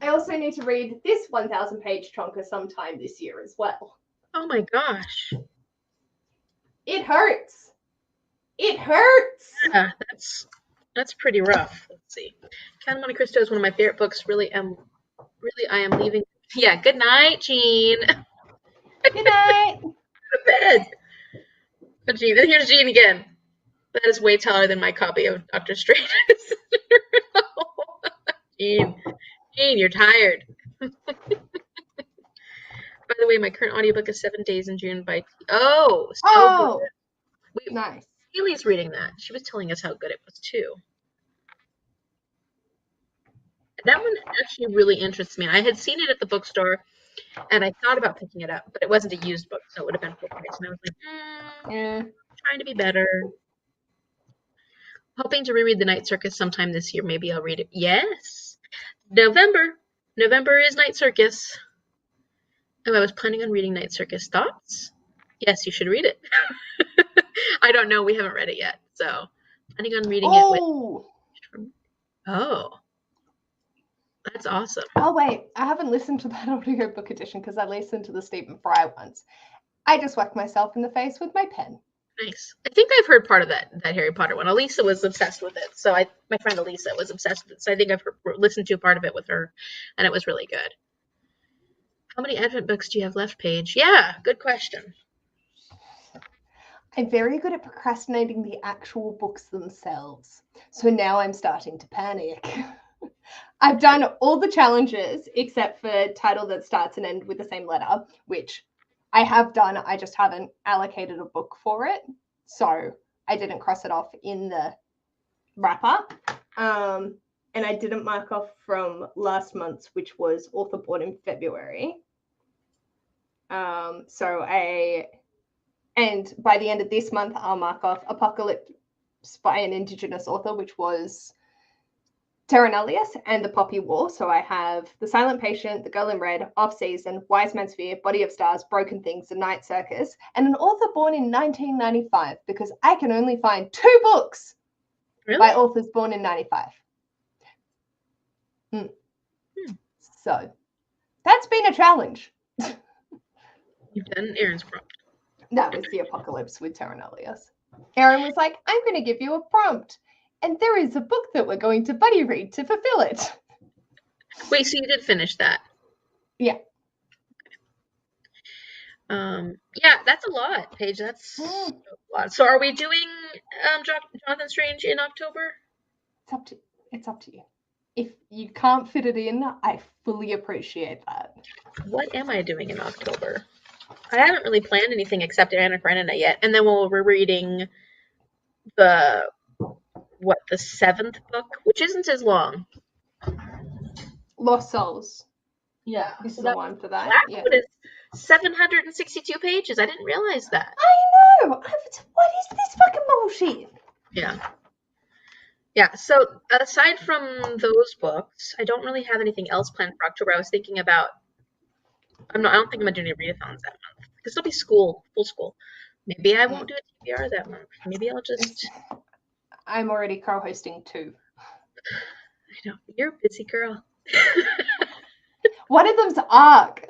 I also need to read this 1,000-page chonker sometime this year as well. Oh my gosh. It hurts. It hurts. Yeah, that's pretty rough. Let's see. Count of Monte Cristo is one of my favorite books. Really, I am leaving. Yeah, good night, Jean. Good night. Go to bed. Oh, Jean. And here's Jean again. That is way taller than my copy of Doctor Strange. Jean, you're tired. By the way, my current audiobook is 7 Days in June by... good. Nice. Haley's reading that. She was telling us how good it was, too. That one actually really interests me. I had seen it at the bookstore, and I thought about picking it up, but it wasn't a used book, so it would have been full price. And I was like, trying to be better. Hoping to reread The Night Circus sometime this year. Maybe I'll read it. Yes! November is Night Circus. Oh, I was planning on reading Night Circus. Thoughts? Yes, you should read it. I don't know. We haven't read it yet, so planning on reading it with... Oh. That's awesome. Oh, wait. I haven't listened to that audiobook edition because I listened to the Stephen Fry ones. I just whacked myself in the face with my pen. Nice. I think I've heard part of that Harry Potter one. Elisa was obsessed with it. So my friend Elisa was obsessed with it. So I think I've listened to part of it with her, and it was really good. How many Advent books do you have left, Paige? Yeah, good question. I'm very good at procrastinating the actual books themselves. So now I'm starting to panic. I've done all the challenges except for title that starts and ends with the same letter, which I have done. I just haven't allocated a book for it. So I didn't cross it off in the wrap-up. And I didn't mark off from last month's, which was author born in February. And by the end of this month, I'll mark off Apocalypse by an Indigenous author, which was Terranullius, and The Poppy War. So I have The Silent Patient, The Girl in Red, Off Season, Wise Man's Fear, Body of Stars, Broken Things, The Night Circus, and an author born in 1995, because I can only find 2 books by authors born in 95. So that's been a challenge. You've done Aaron's prompt. That was the Apocalypse with Terranullius. Aaron was like, I'm going to give you a prompt. And there is a book that we're going to buddy read to fulfill it. Wait, so you did finish that? Yeah. Yeah, that's a lot, Paige. That's a lot. So are we doing Jonathan Strange in October? It's up to you. If you can't fit it in, I fully appreciate that. What am I doing in October? I haven't really planned anything except Anna Karenina yet. And then we're reading the 7th book, which isn't as long. Lost Souls. Yeah. This is the one for that. Yeah. Is 762 pages. I didn't realize that. I know. What is this fucking bullshit? Yeah. Yeah, so aside from those books, I don't really have anything else planned for October. I was thinking about... I don't think I'm going to do any readathons that month. Because it'll be full school. Maybe I won't do a TBR that month. Maybe I'll just... I'm already co-hosting 2. I know. You're a busy girl. One of them's ARC,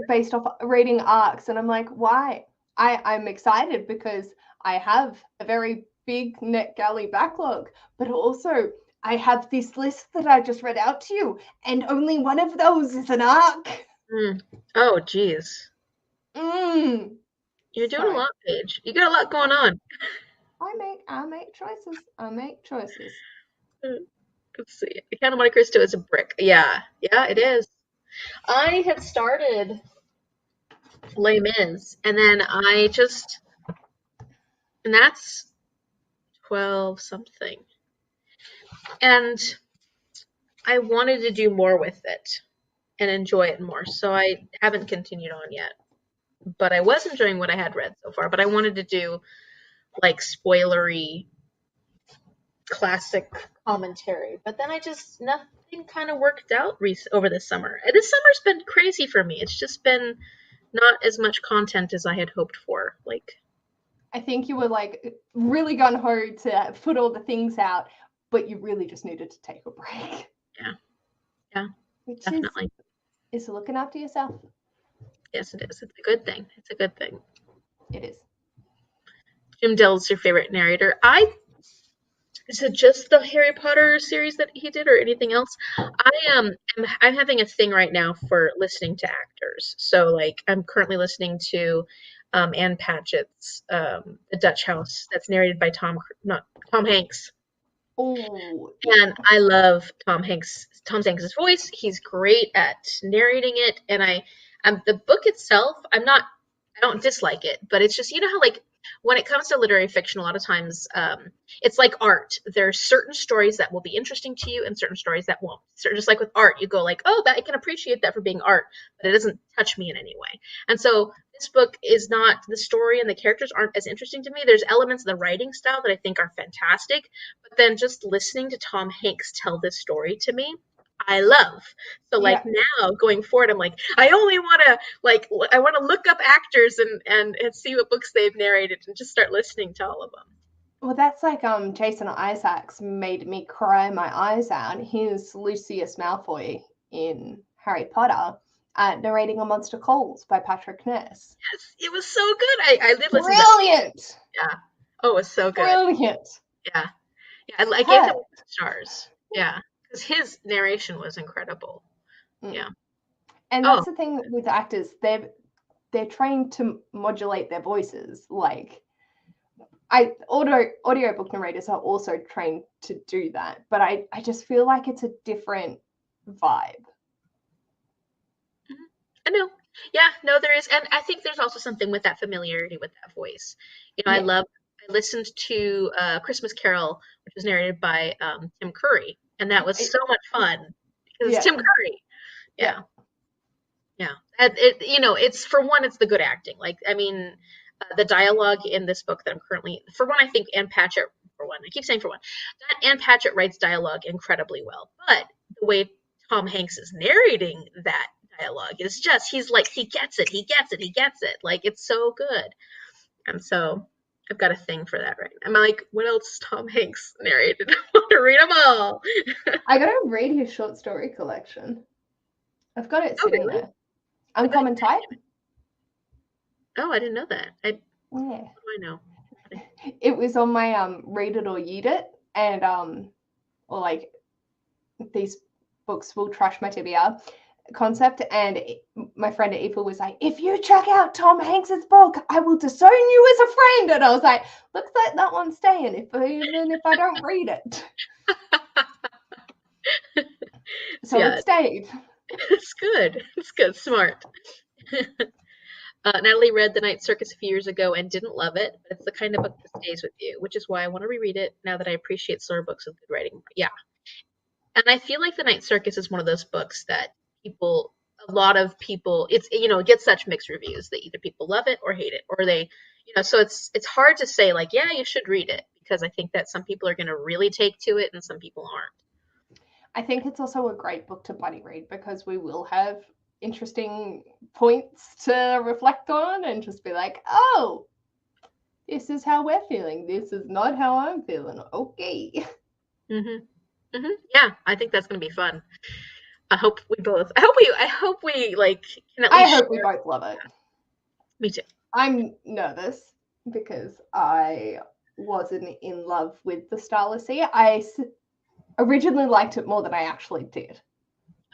based off reading ARCs. And I'm like, why? I'm excited because I have a very big NetGalley backlog. But also, I have this list that I just read out to you. And only one of those is an ARC. Oh, geez. You're doing a lot, Paige. You got a lot going on. I make choices. Let's see. The Count of Monte Cristo is a brick. Yeah, it is. I had started Les Mis, and then and that's 12 something. And I wanted to do more with it and enjoy it more. So I haven't continued on yet. But I was enjoying what I had read so far. But I wanted to do like spoilery classic commentary. But then nothing kind of worked out over this summer. This summer's been crazy for me. It's just been not as much content as I had hoped for. Like, I think you were like really gung-ho to put all the things out, but you really just needed to take a break. Yeah, Which definitely. is looking after yourself. Yes, it is. It's a good thing. It's a good thing. It is. Jim Dell's your favorite narrator. Is it just the Harry Potter series that he did, or anything else? I'm having a thing right now for listening to actors. So like I'm currently listening to Anne Patchett's The Dutch House, that's narrated by Tom Hanks. Oh, And I love Tom Hanks' voice. He's great at narrating it, and the book itself, I don't dislike it, but it's just, you know how like when it comes to literary fiction, a lot of times it's like art. There's certain stories that will be interesting to you and certain stories that won't. So just like with art, you go like, oh, that I can appreciate that for being art, but it doesn't touch me in any way. And so this book is not, the story and the characters aren't as interesting to me. There's elements of the writing style that I think are fantastic, but then just listening to Tom Hanks tell this story to me, I love. So like now going forward, I'm like, I only want to I want to look up actors and see what books they've narrated and just start listening to all of them. Well, that's like Jason Isaacs made me cry my eyes out. He's Lucius Malfoy in Harry Potter, narrating A Monster Calls by Patrick Ness. Yes, it was so good. I did listen. Brilliant. Yeah. Oh, it was so good. Brilliant. Yeah. Yeah. I gave him stars. Yeah. Because his narration was incredible. Yeah. And that's the thing with actors, they're trained to modulate their voices. Like audiobook narrators are also trained to do that, but I just feel like it's a different vibe. I know. Yeah, no, there is. And I think there's also something with that familiarity with that voice. You know, I listened to Christmas Carol, which was narrated by Tim Curry, and that was so much fun because it's Tim Curry. Yeah. It's for one, it's the good acting. Like, I mean, the dialogue in this book that I'm currently, for one, I think Anne Patchett, I keep saying for one, that Anne Patchett writes dialogue incredibly well, but the way Tom Hanks is narrating that dialogue is just, he's like, he gets it. Like, it's so good. And so I've got a thing for that right now. I'm like, what else Tom Hanks narrated? I want to read them all. I gotta read his short story collection. I've got it sitting there. Uncommon Type? Oh, I didn't know that. What do I know? It was on my Read It or Yeet It, and or like these books will trash my TBR concept, and my friend Aoife was like, if you check out Tom Hanks's book, I will disown you as a friend. And I was like, looks like that one's staying even if I don't read it. So it stayed. It's good. It's good. Smart. Natalie read The Night Circus a few years ago and didn't love it, but it's the kind of book that stays with you, which is why I want to reread it now that I appreciate slower books with good writing. Yeah. And I feel like The Night Circus is one of those books that a lot of people, it gets such mixed reviews that either people love it or hate it, or they, so it's hard to say like, yeah, you should read it, because I think that some people are going to really take to it and some people aren't. I think it's also a great book to buddy read because we will have interesting points to reflect on and just be like, oh, this is how we're feeling. This is not how I'm feeling. Okay. Yeah, I think that's going to be fun. I hope we like can at least I hope we both love it. Me too. I'm nervous because I wasn't in love with the Starlessy. I originally liked it more than I actually did.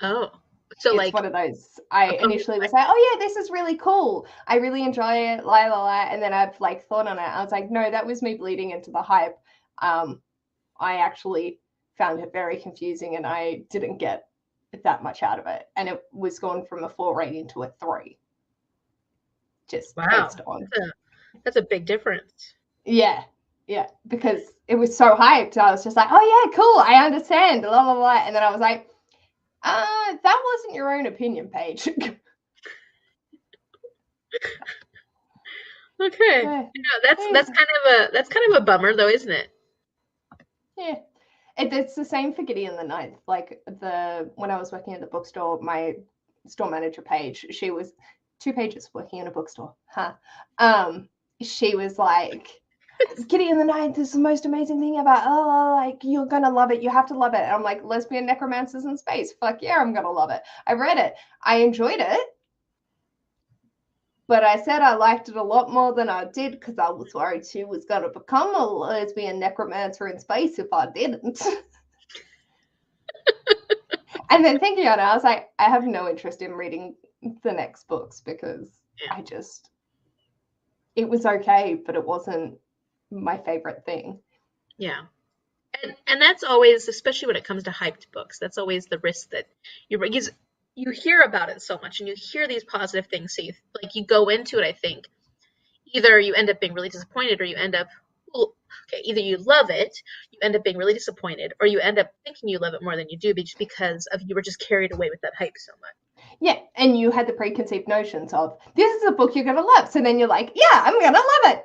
Oh, so it's one of those. I initially was like, "Oh yeah, this is really cool. I really enjoy it." And then I've thought on it. I was like, "No, that was me bleeding into the hype." I actually found it very confusing, and I didn't get that much out of it. And it was gone from a 4 rating to a 3. Just based on that's a big difference. Yeah, because it was so hyped. I was just like, oh yeah, cool, I understand, blah, blah, blah. And then I was like, that wasn't your own opinion page. Okay. Yeah, that's kind of a bummer though, isn't it? Yeah. It's the same for Gideon the Ninth. Like when I was working at the bookstore, my store manager Paige, she was 2 pages working in a bookstore. She was like, Gideon the Ninth is the most amazing thing ever. Oh, like you're gonna love it. You have to love it. And I'm like, lesbian necromancers in space. Fuck yeah, I'm gonna love it. I read it. I enjoyed it. But I said I liked it a lot more than I did because I was worried she was going to become a lesbian necromancer in space if I didn't. And then thinking on it, I was like, I have no interest in reading the next books because it was okay, but it wasn't my favorite thing. Yeah. And that's always, especially when it comes to hyped books, that's always the risk that you hear about it so much and you hear these positive things, so you go into it, I think either you end up being really disappointed or you end up either you love it, you end up being really disappointed, or you end up thinking you love it more than you do just because you were just carried away with that hype so much. Yeah, and you had the preconceived notions of this is a book you're gonna love, so then you're like, yeah, I'm gonna love it.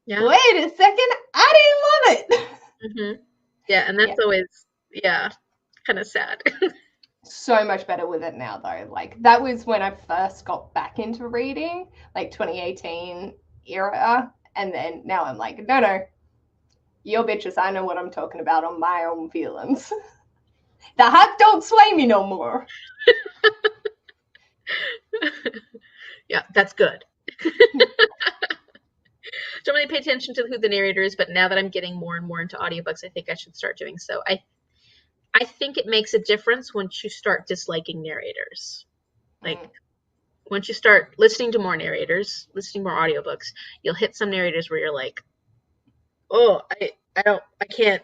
Yeah. Wait a second, I didn't love it. Mm-hmm. Yeah, and that's always kind of sad. So much better with it now though. Like that was when I first got back into reading, like 2018 era, and then now I'm like, no, you're bitches, I know what I'm talking about on my own feelings. The hype don't sway me no more. Yeah, that's good. Don't really pay attention to who the narrator is, but now that I'm getting more and more into audiobooks, I think I should start doing so. I think it makes a difference once you start disliking narrators. Like, once you start listening to more narrators, listening to more audiobooks, you'll hit some narrators where you're like, oh, I can't.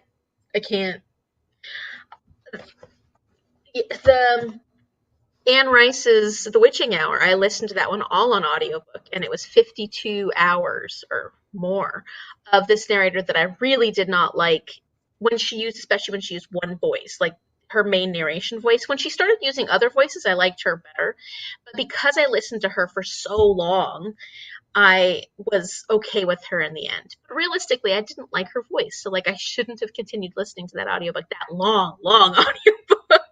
Anne Rice's The Witching Hour, I listened to that one all on audiobook, and it was 52 hours or more of this narrator that I really did not like especially when she used one voice, like her main narration voice. When she started using other voices, I liked her better. But because I listened to her for so long, I was okay with her in the end. But realistically, I didn't like her voice. So I shouldn't have continued listening to that audiobook, that long audiobook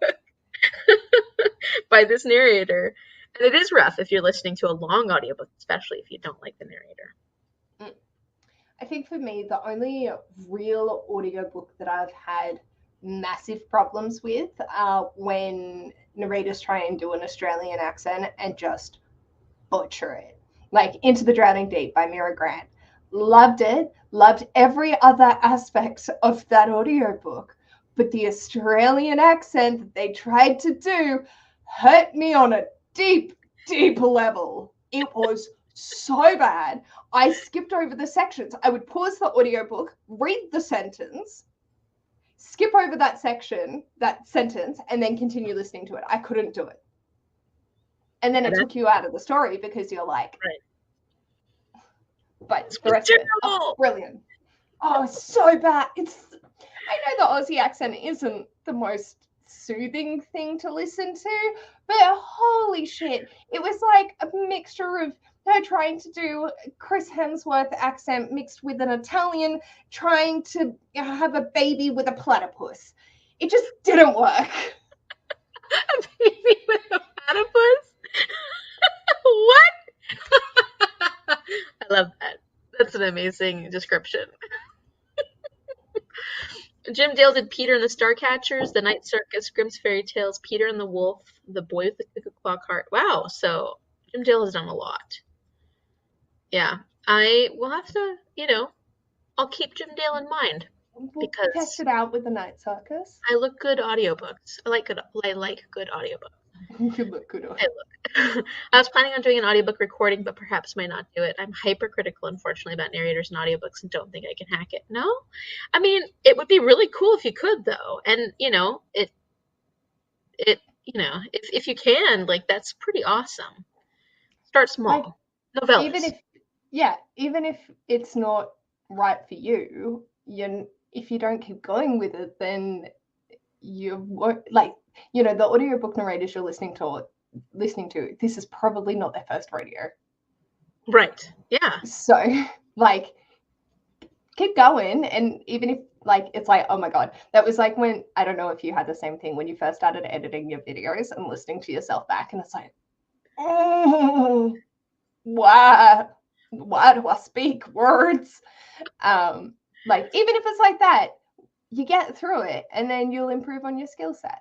by this narrator. And it is rough if you're listening to a long audiobook, especially if you don't like the narrator. I think for me, the only real audiobook that I've had massive problems with when narrators try and do an Australian accent and just butcher it. Like Into the Drowning Deep by Mira Grant. Loved it. Loved every other aspect of that audiobook. But the Australian accent that they tried to do hurt me on a deep, deep level. It was so bad. I skipped over the sections. I would pause the audiobook, read the sentence, skip over that sentence, and then continue listening to it. I couldn't do it. And then it took you out of the story because you're like, right. But the rest of it, brilliant. Oh, so bad. I know the Aussie accent isn't the most soothing thing to listen to, but holy shit, it was like a mixture of her trying to do Chris Hemsworth accent mixed with an Italian trying to have a baby with a platypus. It just didn't work. A baby with a platypus? What? I love that. That's an amazing description. Jim Dale did Peter and the Starcatchers, The Night Circus, Grimm's Fairy Tales, Peter and the Wolf, The Boy with the Cuckoo Clock Heart. Wow, so Jim Dale has done a lot. Yeah, I will have to, I'll keep Jim Dale in mind. We'll test it out with The Night Circus. I like good audiobooks. I like good audiobooks. You look good. I was planning on doing an audiobook recording, but perhaps might not do it. I'm hypercritical, unfortunately, about narrators and audiobooks and don't think I can hack it. No? I mean, it would be really cool if you could, though. And, if you can, that's pretty awesome. Start small. Novellas. Even if it's not right for you, if you don't keep going with it, then you won't, like, the audiobook narrators you're listening to, this is probably not their first rodeo. Right. Yeah. So, like, keep going. And even if, like, it's like, oh my God, that was like when, I don't know if you had the same thing when you first started editing your videos and listening to yourself back, and it's like, oh, why do I speak words? Like, even if it's like that, you get through it and then you'll improve on your skill sets.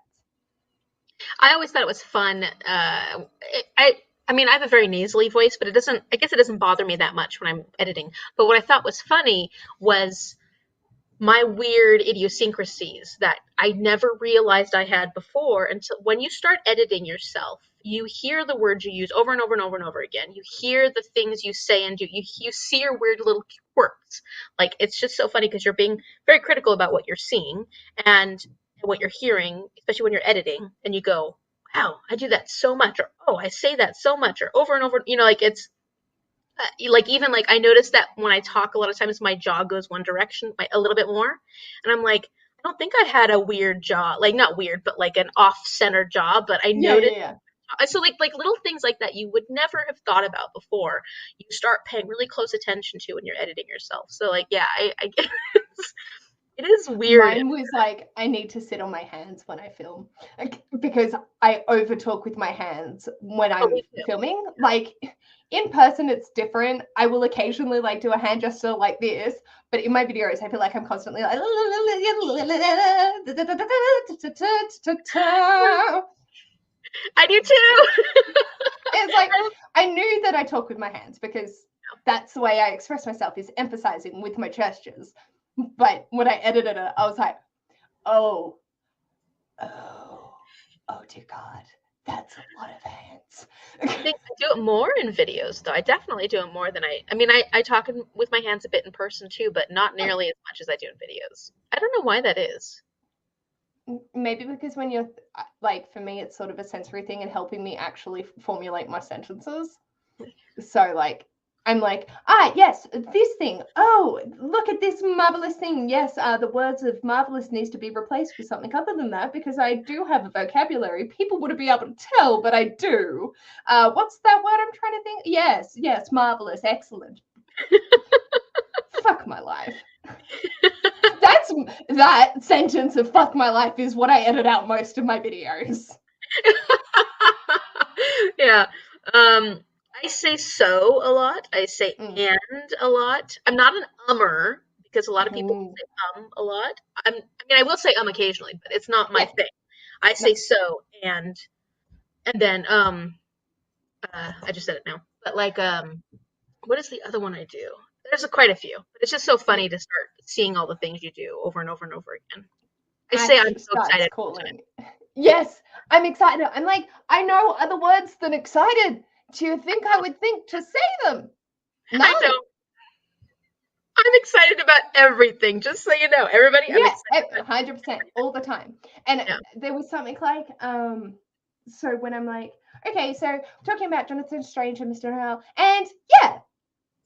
I always thought it was fun. I mean, I have a very nasally voice, but I guess it doesn't bother me that much when I'm editing. But what I thought was funny was my weird idiosyncrasies that I never realized I had before until when you start editing yourself, you hear the words you use over and over and over and over again. You hear the things you say and do. You see your weird little quirks. Like, it's just so funny because you're being very critical about what you're seeing and what you're hearing, especially when you're editing, and you go, wow, I do that so much, or oh, I say that so much, or over and over, like it's like, even like I noticed that when I talk a lot of times my jaw goes one direction a little bit more, and I'm like, I don't think I had a weird jaw, like not weird, but like an off-center jaw, but I noticed. Yeah. So like little things like that you would never have thought about before, you start paying really close attention to when you're editing yourself. So like, yeah, I guess it is weird. Mine was like, I need to sit on my hands when I film, because I overtalk with my hands when I'm filming. Like, in person, it's different. I will occasionally like do a hand gesture like this, but in my videos, I feel like I'm constantly like, I do too. It's like, I knew that I talk with my hands because that's the way I express myself, is emphasizing with my gestures. But when I edited it, I was like, oh dear God, that's a lot of hands. I think I do it more in videos, though. I definitely do it more than I mean, I talk with my hands a bit in person too, but not nearly as much as I do in videos. I don't know why that is. Maybe because when you're, like, for me, it's sort of a sensory thing and helping me actually formulate my sentences. So, like, I'm like, yes, this thing. Oh, look at this marvelous thing. Yes, the words of marvelous needs to be replaced with something other than that, because I do have a vocabulary. People wouldn't be able to tell, but I do. What's that word I'm trying to think? Yes, marvelous, excellent. Fuck my life. That sentence of fuck my life is what I edit out most of my videos. Yeah. I say so a lot. I say and a lot. I'm not an ummer, because a lot of people say a lot. I mean, I will say occasionally, but it's not my thing. I say so and then I just said it now. But like what is the other one I do? There's quite a few. But it's just so funny to start seeing all the things you do over and over and over again. I say I'm so excited. Yes, I'm excited. I'm like, I know other words than excited. Do you think I would think to say them? No. I don't. I'm excited about everything, just so you know. Everybody, I'm excited. 100%, all the time. And there was something like, so when I'm like, okay, so talking about Jonathan Strange and Mr. Howell, and yeah,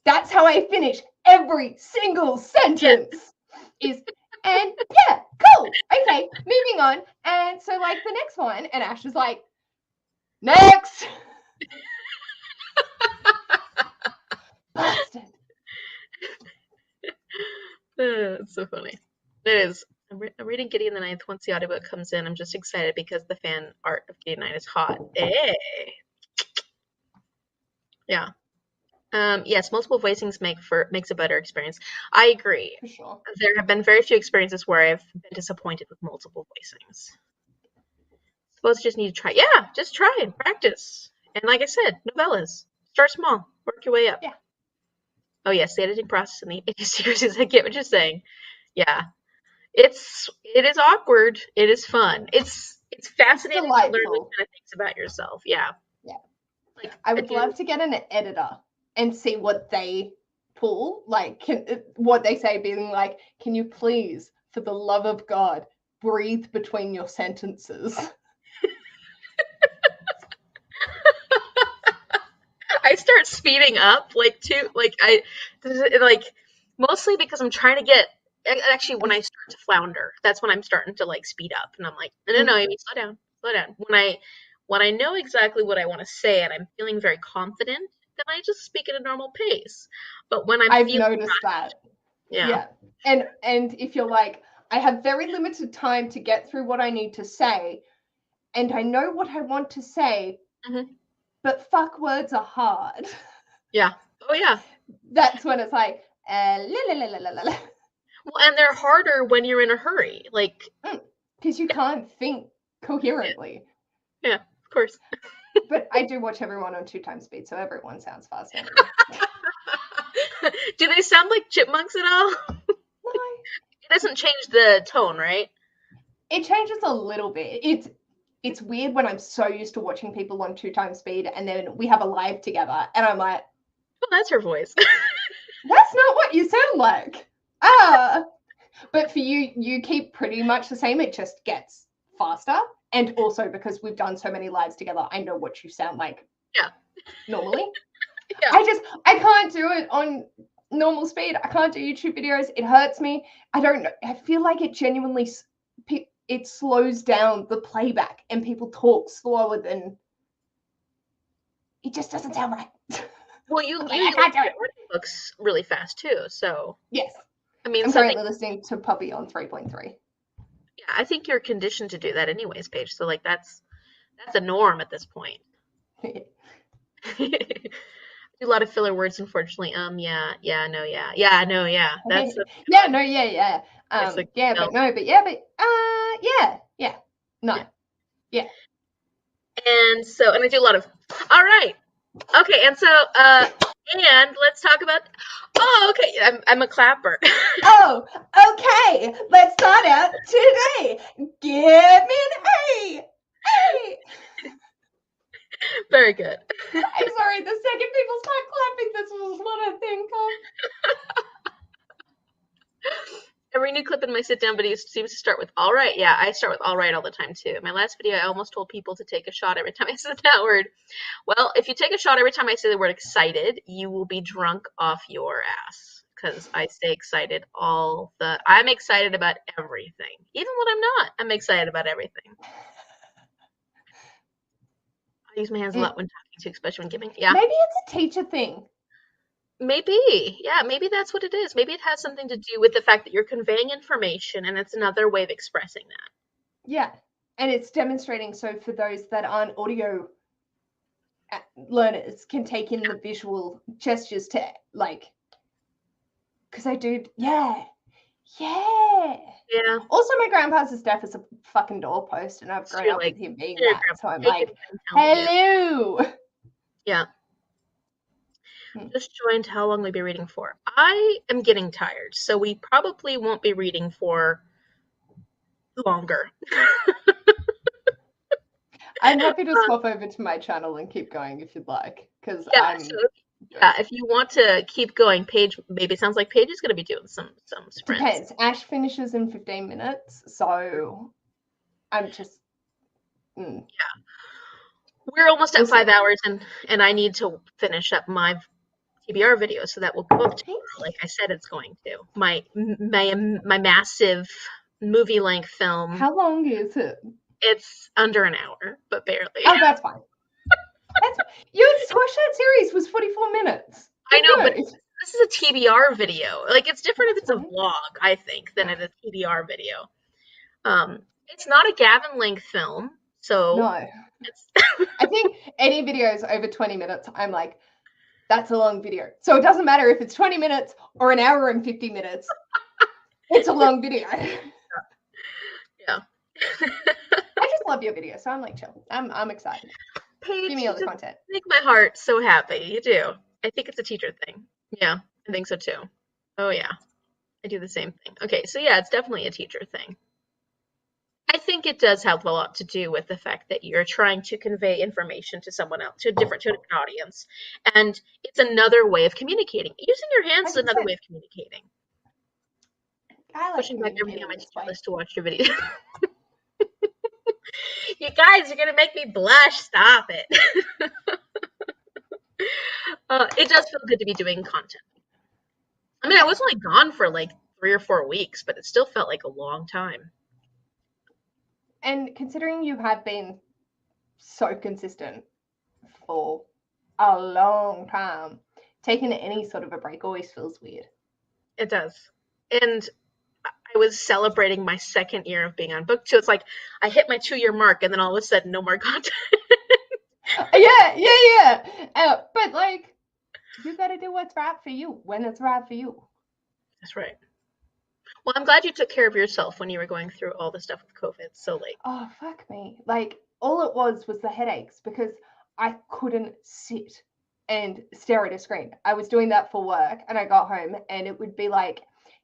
that's how I finish every single sentence. Is, and yeah, cool. Okay, moving on. And so, like, the next one, and Ash is like, next. Bastard. It's so funny. It is. I'm reading Gideon the Ninth. Once the audiobook comes in, I'm just excited because the fan art of Gideon the Ninth is hot. Hey. Yeah. Yes, multiple voicings makes a better experience. I agree. For sure. There have been very few experiences where I've been disappointed with multiple voicings. Suppose you just need to try. Yeah, just try and practice. And like I said, novellas. Start small. Work your way up. Yeah. Oh yes, the editing process in the series. I get what you're saying. Yeah. It is awkward. It is fun. It's fascinating to learn these kind of things about yourself. Yeah. Yeah. Like, I would love to get an editor and see what they pull, like what they say, being like, can you please, for the love of God, breathe between your sentences? I start speeding up, mostly because I'm trying to get actually, when I start to flounder, that's when I'm starting to like speed up, and I'm like, no, Amy, slow down. When I know exactly what I want to say and I'm feeling very confident, then I just speak at a normal pace. But when I've noticed that. Yeah. And if you're like, I have very limited time to get through what I need to say, and I know what I want to say, but fuck words are hard. Yeah. Oh yeah. That's when it's like, la la la la la la. Well, and they're harder when you're in a hurry, like because you can't think coherently. Yeah, of course. But I do watch everyone on 2x speed, so everyone sounds faster. Do they sound like chipmunks at all? No. It doesn't change the tone, right? It changes a little bit. It's weird when I'm so used to watching people on 2x speed, and then we have a live together, and I'm like, oh, that's her voice. That's not what you sound like. But for you, you keep pretty much the same. It just gets faster. And also because we've done so many lives together, I know what you sound like. Yeah. Normally. Yeah. I can't do it on normal speed. I can't do YouTube videos. It hurts me. I don't know. I feel like it genuinely, it slows down the playback and people talk slower than, it just doesn't sound right. Well, you can't do it. Books really fast too, so. Yes. I mean, I'm currently listening to Puppy on 3.3. Yeah, I think you're conditioned to do that anyways, Paige. So like that's a norm at this point. I do a lot of filler words, unfortunately. Yeah, no, yeah. Yeah, no, yeah. That's yeah, no, yeah. Yeah, but no, but yeah, but yeah. No. Yeah. And so, and I do a lot of, all right. Okay, and so, and let's talk about, oh, okay, I'm a clapper. Oh, okay, let's start out today. Give me an A. A. Very good. I'm sorry, the second people start clapping, this was what I think of. Every new clip in my sit-down video seems to start with, all right. Yeah, I start with all right all the time, too. In my last video, I almost told people to take a shot every time I said that word. Well, if you take a shot every time I say the word excited, you will be drunk off your ass. Because I stay excited I'm excited about everything. Even when I'm not, I'm excited about everything. I use my hands a lot when talking to, especially when giving. Yeah. Maybe it's a teacher thing. Maybe. Yeah, maybe that's what it is. Maybe it has something to do with the fact that you're conveying information, and it's another way of expressing that. Yeah. And it's demonstrating, so for those that aren't audio learners can take in the visual gestures to, like, because I do, yeah. Also, my grandpa's as deaf as a fucking doorpost, and I've grown up with him being that, so I'm like, hello. Yeah. Just joined. How long will we be reading for? I am getting tired, so we probably won't be reading for longer. I'm happy to swap over to my channel and keep going if you'd like, because if you want to keep going, Paige, maybe it sounds like Paige is going to be doing some sprints. Depends. Ash finishes in 15 minutes, so I'm just Yeah. We're almost at 5 hours, and I need to finish up my TBR video, so that will go up tomorrow, like I said it's going to. My massive movie-length film. How long is it? It's under an hour, but barely. Oh, that's fine. Your Squash series was 44 minutes. I know, but this is a TBR video. Like, it's different if it's a vlog, I think, than a TBR video. It's not a Gavin length film, so no. I think any videos over 20 minutes, I'm like, that's a long video. So it doesn't matter if it's 20 minutes or an hour and 50 minutes. It's a long video. Yeah. I just love your video, so I'm like, chill. I'm excited. Paige, give me all the content. Make my heart so happy. You do. I think it's a teacher thing. Yeah, I think so too. Oh yeah, I do the same thing. Okay, so yeah, it's definitely a teacher thing. I think it does have a lot to do with the fact that you're trying to convey information to someone else, to a different audience, and it's another way of communicating. Using your hands is another way of communicating. I like pushing back everything on my to-do list to watch your video. You guys, you're gonna make me blush. Stop it. It does feel good to be doing content. I mean, I was only gone for like 3 or 4 weeks, but it still felt like a long time. And considering you have been so consistent for a long time, taking any sort of a break always feels weird. It does. And I was celebrating my 2nd year of being on BookTube. So it's like I hit my 2-year mark, and then all of a sudden, no more content. Yeah. But like, you gotta do what's right for you when it's right for you. That's right. Well, I'm glad you took care of yourself when you were going through all the stuff with COVID. So like, oh fuck me, like all it was the headaches, because I couldn't sit and stare at a screen. I was doing that for work, and I got home, and it would be like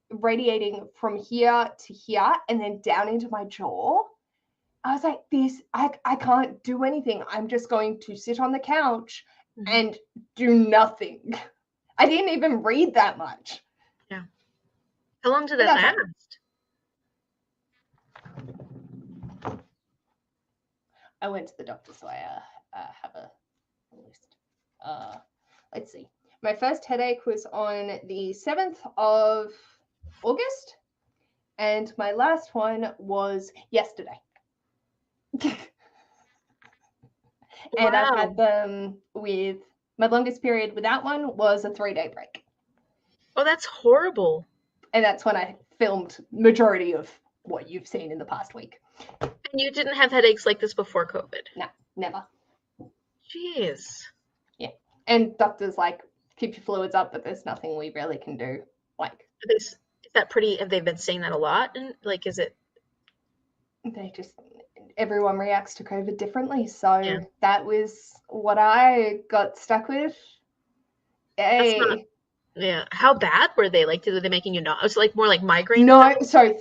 radiating from here to here and then down into my jaw. I was like, I can't do anything. I'm just going to sit on the couch and do nothing. I didn't even read that much. Yeah. How long did that last? I went to the doctor, so I have a list. Let's see. My first headache was on the 7th of August, and my last one was yesterday. And I've had them with, my longest period with that one was a 3-day break. Oh, that's horrible. And that's when I filmed majority of what you've seen in the past week. And you didn't have headaches like this before COVID? No, never. Jeez. Yeah. And doctors like, keep your fluids up, but there's nothing we really can do. Like, is that pretty, have they been saying that a lot? And like, is it? They just, everyone reacts to COVID differently. So that was what I got stuck with. Hey. Yeah. How bad were they? Like, were they making you nauseous? Was it like more like migraine? No, so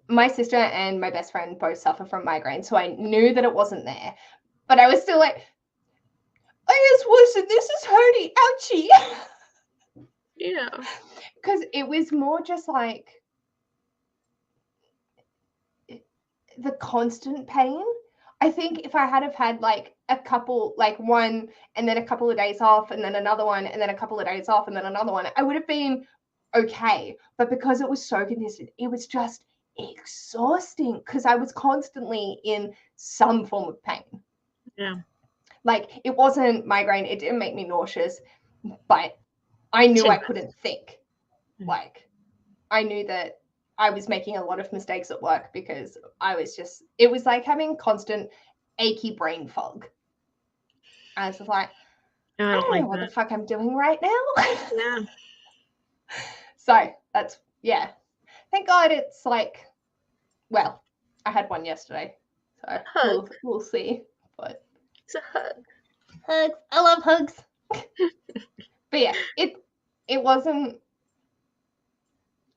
my sister and my best friend both suffer from migraine, so I knew that it wasn't there. But I was still like, I guess worse than this is hurting. Ouchie. Yeah. Because it was more just like the constant pain. I think if I had have had like a couple, like one and then a couple of days off and then another one and then a couple of days off and then another one, I would have been okay. But because it was so consistent, it was just exhausting because I was constantly in some form of pain. Yeah. Like, it wasn't migraine. It didn't make me nauseous, but I knew I couldn't think. Like, I knew that I was making a lot of mistakes at work because I was just, it was like having constant achy brain fog. I was just like, I don't know what the fuck I'm doing right now. Yeah. So that's, yeah. Thank God it's like, well, I had one yesterday. So we'll see. But it's a hug. Hugs. I love hugs. But yeah, it wasn't,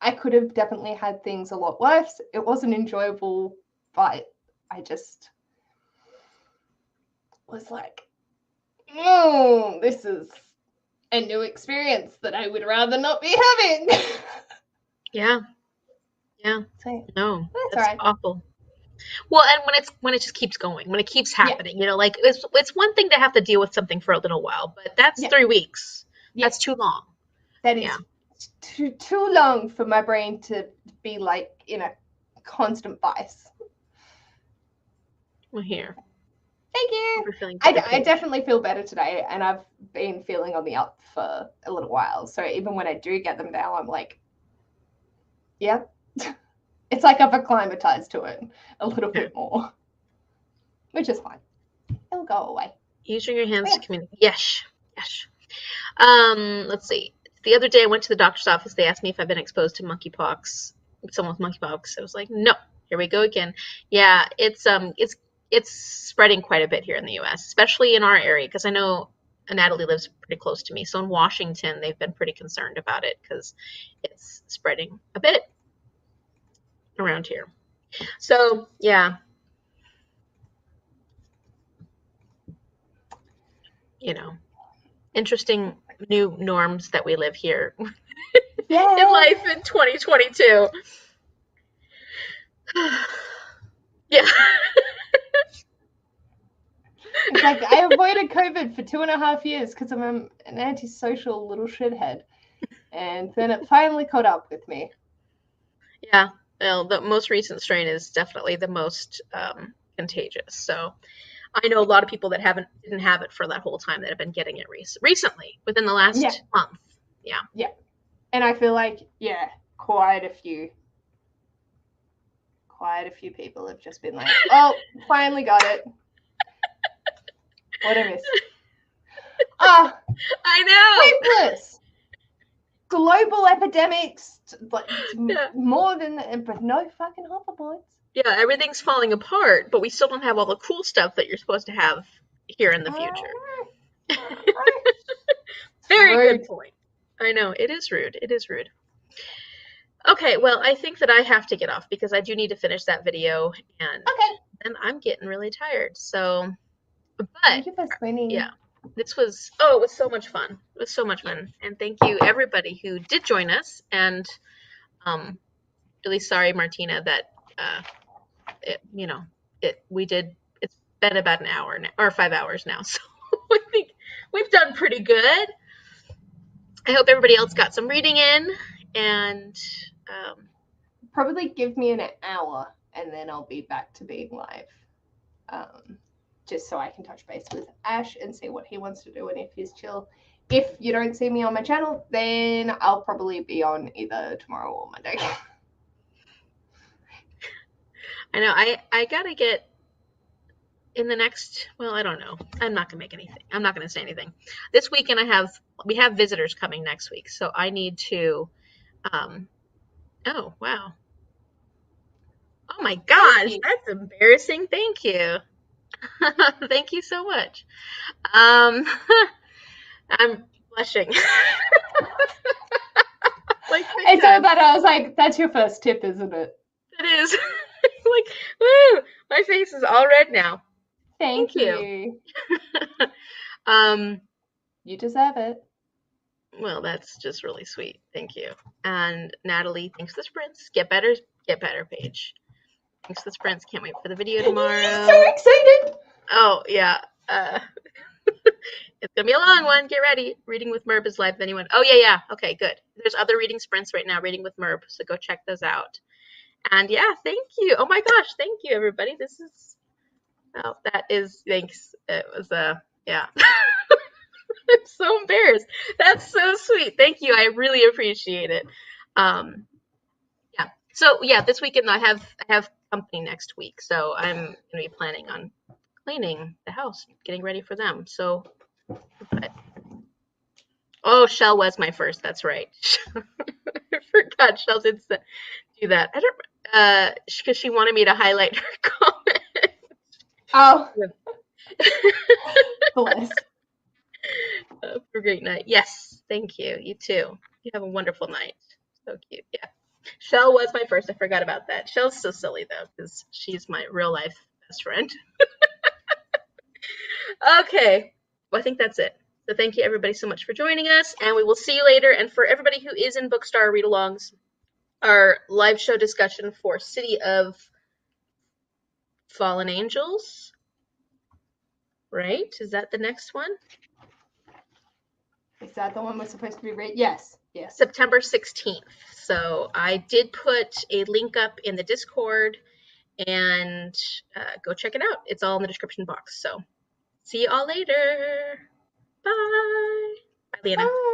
I could have definitely had things a lot worse. It wasn't enjoyable, but I just was like, oh, this is a new experience that I would rather not be having. Yeah. Yeah. So, no, that's right. Awful. Well, and when it just keeps going, when it keeps happening, you know, like it's one thing to have to deal with something for a little while, but that's 3 weeks. Yeah. That's too long. That is too long for my brain to be like in a constant vice. We're here. Thank you. I definitely feel better today, and I've been feeling on the up for a little while. So even when I do get them now, I'm like, yeah. It's like I've acclimatized to it a little bit more, which is fine. It'll go away. Using your hands to communicate. Yes. Let's see. The other day I went to the doctor's office. They asked me if I've been exposed to monkeypox. Someone with monkeypox. I was like, no. Here we go again. Yeah, it's spreading quite a bit here in the U.S., especially in our area, because I know Natalie lives pretty close to me. So in Washington, they've been pretty concerned about it because it's spreading a bit around here. So yeah, you know, interesting new norms that we live here in life in 2022. Yeah. It's like I avoided COVID for 2.5 years because I'm an antisocial little shithead, and then it finally caught up with me. Yeah. Well, the most recent strain is definitely the most contagious. So I know a lot of people that didn't have it for that whole time that have been getting it recently, within the last month. Yeah. Yeah. And I feel like, quite a few people have just been like, oh, finally got it. What a miss. I know. Hopeless. Global epidemics, like more than, but no fucking hoverboards. Yeah, everything's falling apart, but we still don't have all the cool stuff that you're supposed to have here in the future. Very rude. Good point. I know, it is rude. It is rude. Okay, well, I think that I have to get off because I do need to finish that video, and then I'm getting really tired. So, but thank you for spinning. Yeah, it was so much fun. It was so much fun, and thank you everybody who did join us. And really sorry, Martina, that it's been about an hour now, or 5 hours now, so I think we've done pretty good. I hope everybody else got some reading in, and probably give me an hour and then I'll be back to being live, just so I can touch base with Ash and see what he wants to do and if he's chill. If you don't see me on my channel, then I'll probably be on either tomorrow or Monday. I know I gotta get in the next, well, I don't know. I'm not gonna make anything. I'm not gonna say anything. This weekend we have visitors coming next week, so I need to oh wow. Oh my gosh, that's embarrassing. Thank you. Thank you so much. I'm blushing. It's all that I was like, that's your first tip, isn't it? It is. Like, woo, my face is all red now. Thank you. You deserve it. Well, that's just really sweet. Thank you. And Natalie, thanks for the sprints. Get better, Paige. Thanks for the sprints. Can't wait for the video tomorrow. I'm so excited. Oh, yeah. It's going to be a long one. Get ready. Reading with Merb is live. Anyone? Oh, yeah. Okay, good. There's other reading sprints right now, Reading with Merb. So go check those out. And yeah, thank you. Oh my gosh, thank you, everybody. Thanks. It was, yeah. I'm so embarrassed. That's so sweet. Thank you. I really appreciate it. Yeah. So yeah, this weekend I have company next week, so I'm going to be planning on cleaning the house, getting ready for them. So, Shell was my first. That's right. I forgot Shell did do that. I don't, because she wanted me to highlight her comment. Oh. Bless. For a great night. Yes, thank you. You too. You have a wonderful night. So cute. Yeah. Shell was my first. I forgot about that. Shell's so silly though, because she's my real life best friend. Okay. Well, I think that's it. So thank you everybody so much for joining us, and we will see you later. And for everybody who is in BookStara Readalongs, our live show discussion for City of Fallen Angels, right? Is that the next one? Is that the one we're supposed to be reading? Yes. September 16th. So I did put a link up in the Discord, and go check it out. It's all in the description box. So see you all later. Bye. Bye, Leanna. Bye.